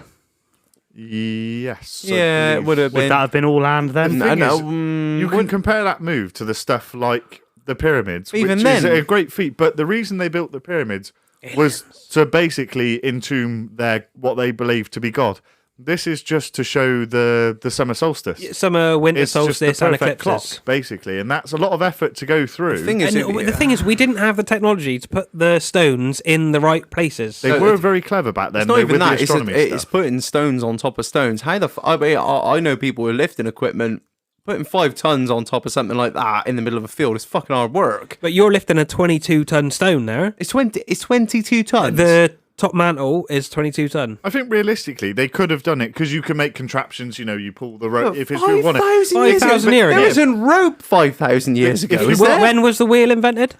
yes. I Yeah, it believe. would have Would been. that have been all land then? The thing is, mm, you can compare that move to the stuff like the pyramids, Even which then- is a great feat. But the reason they built the pyramids was to basically entomb what they believed to be God. This is just to show the summer solstice. Summer, winter It's just the solstice, and perfect eclipses. clock, basically, and that's a lot of effort to go through. The thing is, And the thing is, we didn't have the technology to put the stones in the right places. they were very clever back then. it's not though, even with that. the astronomy It's stuff. putting stones on top of stones. How the? I mean, I know people who are lifting equipment. Putting 5 tons on top of something like that in the middle of a field is fucking hard work. But you're lifting a 22-ton stone there. It's 22 tons. The top mantle is 22 ton. I think realistically they could have done it because you can make contraptions. You pull the rope if it's 5,000 want it. years 5,000 ago. years There ago. isn't rope 5,000 years ago. if you Is want- there? When was the wheel invented?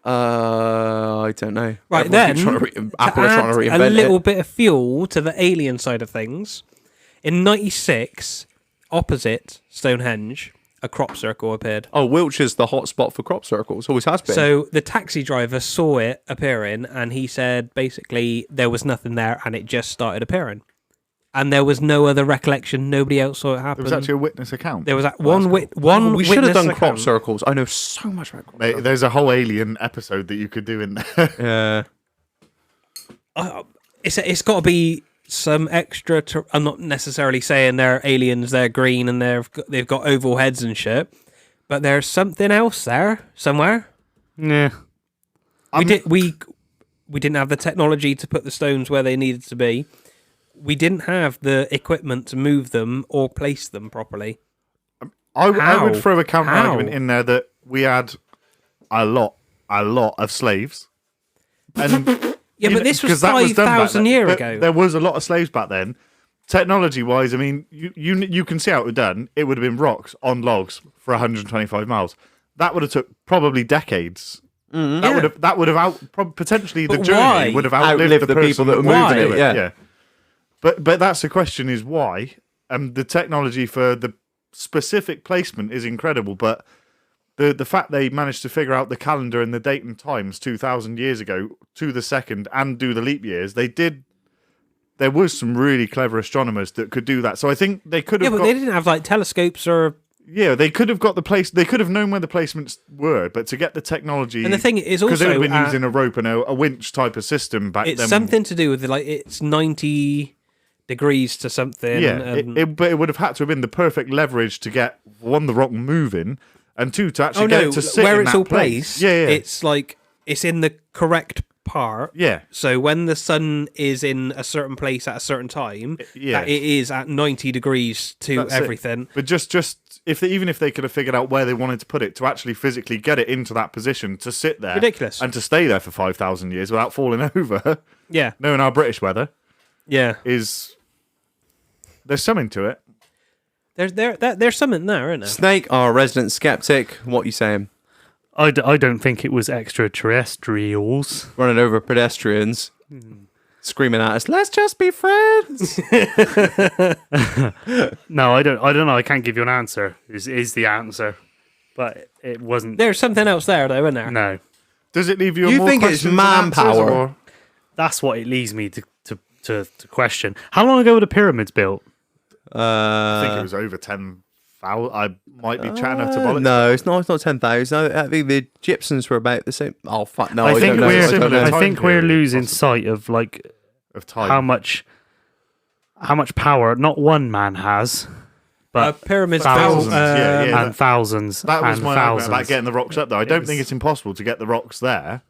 I don't know. Right, Everyone keeps then, Apple are trying to add reinvent a little it. bit of fuel to the alien side of things. In 96, opposite Stonehenge, a crop circle appeared. Oh, Wiltshire's the hot spot for crop circles. Always has been. So the taxi driver saw it appearing, and he said basically there was nothing there, and it just started appearing. And there was no other recollection. Nobody else saw it happen. There was actually a witness account. There was one one. we should have witness done crop account. circles. I know so much about crop Mate, circles. there's a whole alien episode that you could do in there. Yeah. It's got to be some extra. I'm not necessarily saying they're aliens. They're green and they've got oval heads and shit. But there's something else there somewhere. Yeah. We didn't have the technology to put the stones where they needed to be. We didn't have the equipment to move them or place them properly. I would How? throw a counter How? argument in there that we had a lot of slaves. And Yeah, but this was 'cause that done back 5,000 then. years But ago. There was a lot of slaves back then. Technology wise, I mean, you can see how it was done. It would have been rocks on logs for 125 miles. That would have took probably decades. That would have potentially the But journey why? would have outlived Outlived the the people person that were went moving to it, yeah. But that's the question: is why? The technology for the specific placement is incredible, but the fact they managed to figure out the calendar and the date and times 2,000 years ago to the second and do the leap years, they did. There was some really clever astronomers that could do that. So I think they could Yeah, have. but they didn't have like telescopes or. Yeah, they could have got the place. They could have known where the placements were, but to get the technology. And the thing is because they would also have been using a rope and a winch type of system back it's then. something to do with it's 90 degrees to something. Yeah, and, but it would have had to have been the perfect leverage to get one, the rock moving, and two, to actually oh get no, it to sit where in it's that all place. placed. Yeah. It's like it's in the correct part. Yeah. So when the sun is in a certain place at a certain time, Yeah. that it is at 90 degrees to That's it. everything. But just even if they could have figured out where they wanted to put it, to actually physically get it into that position to sit there, Ridiculous. and to stay there for 5,000 years without falling over, Yeah, knowing our British weather yeah. there's something to it. There's something there, isn't there? Snake, our resident skeptic. What you saying? I don't think it was extraterrestrials. Running over pedestrians, screaming at us, "Let's just be friends." No, I don't know. I can't give you an answer. Is the answer, but it wasn't. There's something else there, though, isn't there? No, Does it leave you? You more think it's questions than answers, manpower? or- that's what it leads me to question. How long ago were the pyramids built? I think it was over 10,000. I might be chatting out to bollocks. No, it's not. It's not 10,000. I think the Egyptians were about the same. Oh fuck! No, I I, think don't know. we're I don't know. I Time think we're period, losing possibly. sight of like Of time. how much power not one man has, but Pyramids Thousands, built, yeah. and thousands That was and my argument thousands. about getting the rocks up there. I don't think it's impossible to get the rocks there.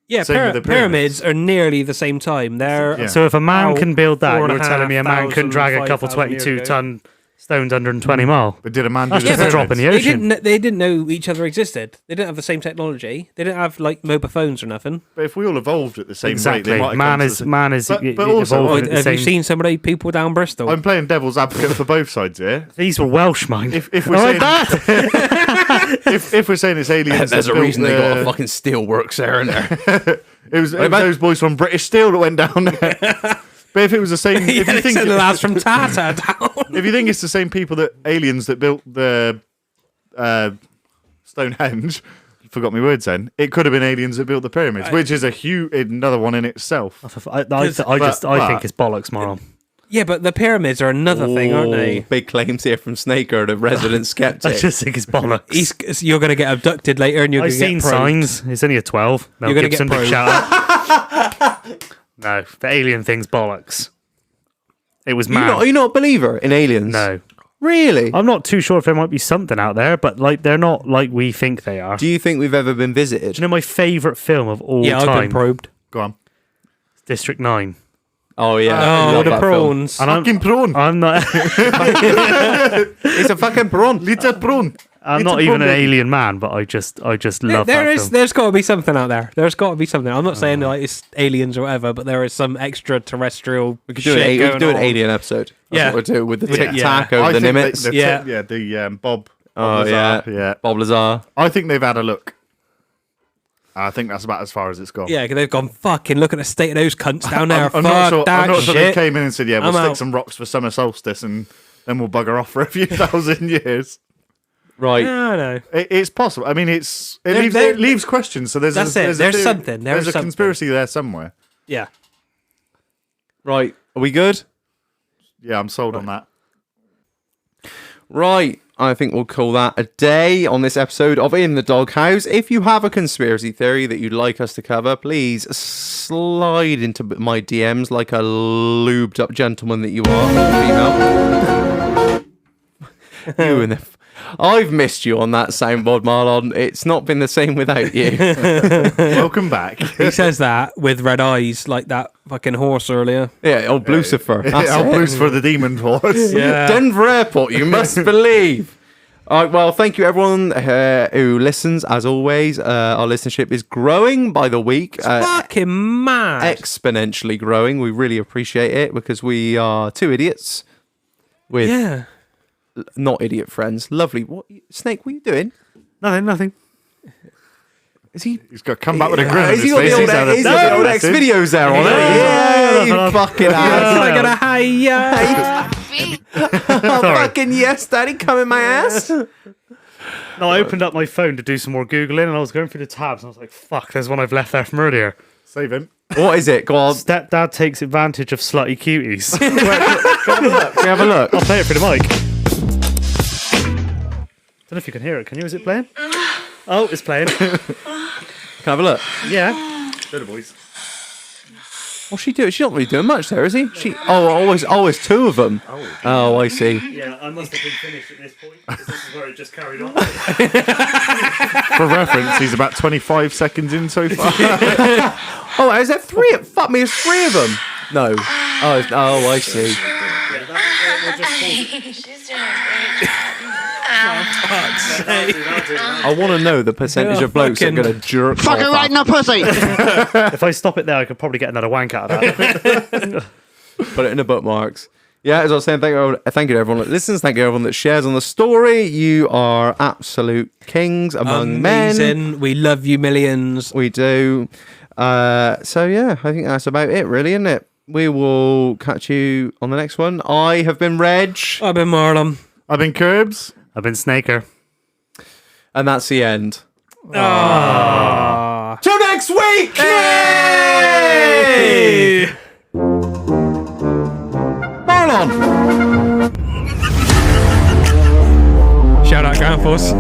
Yeah, Same with the pyramids are nearly the same time. They're Yeah. So if a man About can build that, you're 4,500, telling me a man can drag a couple 5,000 years 22-ton Stone's 120 mile. But did a man That's do just the a drop in the pyramids? ocean. They didn't know each other existed. They didn't have the same technology. They didn't have like mobile phones or nothing. But if we all evolved at the same rate, Exactly. they might have Man come to is the- man is But also, evolving at the Have you same- seen some of the people down Bristol? I'm playing devil's advocate for both sides here. These were Welsh, mine. If we're All saying right, Dad. if we're saying it's aliens, There's that a built reason they got a the- fucking steelworks there, isn't there? It was those boys from British Steel that went down there. But if it was the same, if yeah, you they think sent the lads from Tata down. if you think it's the same people that aliens that built the Stonehenge, forgot my words then. It could have been aliens that built the pyramids, which is a huge another one in itself. I think it's bollocks, Marlon. Yeah, but the pyramids are another thing, aren't they? Big claims here from Snaker, the resident I skeptic. just think it's bollocks. You're going to get abducted later, and you're going I've to seen get probed. signs. It's only a 12. Mel You're gonna Gibson, get big probed. shout out. No, the alien thing's bollocks. It was mad. Are you not a believer in aliens? No. Really? I'm not too sure if there might be something out there, but like they're not like we think they are. Do you think we've ever been visited? Do you know my favourite film of all Yeah, I've time? been probed. Go on, District 9. Oh yeah. Oh, Love the that film. prawns. And fucking prawn, I'm not. It's a fucking prawn. little prawn. I'm It's not a even an problem. alien man, but I just love that film. There's got to be something out there. There's got to be something. I'm not saying like it's aliens or whatever, but there is some extraterrestrial We could do, shit we going could do an on. alien episode. That's Yeah. what we'll do with the Yeah. tic tac over I the think nimitz. Yeah. Bob. Oh Lazar, yeah. yeah. Bob Lazar. I think they've had a look. I think that's about as far as it's gone. Yeah, 'cause they've gone fucking look at the state of those cunts down there. I'm not sure. that I'm not sure they shit. came in and said, "Yeah, we'll I'm stick out. some rocks for summer solstice, and then we'll bugger off for a few thousand years." Right. No, no. It's possible. I mean, it There- leaves questions. So there's That's a, it. there's, There's a, something. There's There's a something. conspiracy there somewhere. Yeah. Right. Are we good? Yeah, I'm sold on that. Right. I think we'll call that a day on this episode of In the Doghouse. If you have a conspiracy theory that you'd like us to cover, please slide into my DMs like a lubed up gentleman that you are, female. You and the I've missed you on that soundboard, Marlon. It's not been the same without you. Welcome back. He says that with red eyes, like that fucking horse earlier. Yeah, old Lucifer. That's I'll it. boost for the demon horse. Yeah. Denver Airport, you must believe. All right, well, thank you everyone who listens. As always, our listenership is growing by the week. Fucking mad. Exponentially growing. We really appreciate it because we are two idiots with Yeah. not idiot friends. Lovely. What, Snake? What are you doing? Nothing. Is he? He's got to come back with a grin on Is his he got face. the old, He's had a- is he got the old X Listen. videos there on it? Yeah. Yeah, you fucking It's ass. like a hiya. Oh, fucking yes, daddy, come in my ass. No, I opened up my phone to do some more Googling and I was going through the tabs and I was like, fuck, there's one I've left there from earlier. Save him. What is it? Go on. Stepdad takes advantage of slutty cuties. Can we have a look? I'll play it for the mic. Don't know if you can hear it. Can you? Is it playing? Oh, it's playing. Can I have a look? Yeah. Go the boys. What's she doing? She's not really doing much there, is he? Always two of them. Oh, I see. Yeah, I must have been finished at this point because this is where it just carried on. For reference, he's about 25 seconds in so far. Oh, is there three? Fuck me, there's three of them. No. Oh, I see. I want to know the percentage of blokes that are going to jerk Fucking off right in the pussy. If I stop it there, I could probably get another wank out of that. Put it in the bookmarks. Yeah, as I was saying, thank you to everyone that listens. Thank you to everyone that shares on the story. You are absolute kings among men. Amazing. We love you millions. We do. So yeah, I think that's about it, really, isn't it? We will catch you on the next one. I have been Reg, I've been Marlon. I've been Kirbz. I've been Snaker. and that's the end. Ah. Till next week! Hey! Marlon! Shout out Grand Force.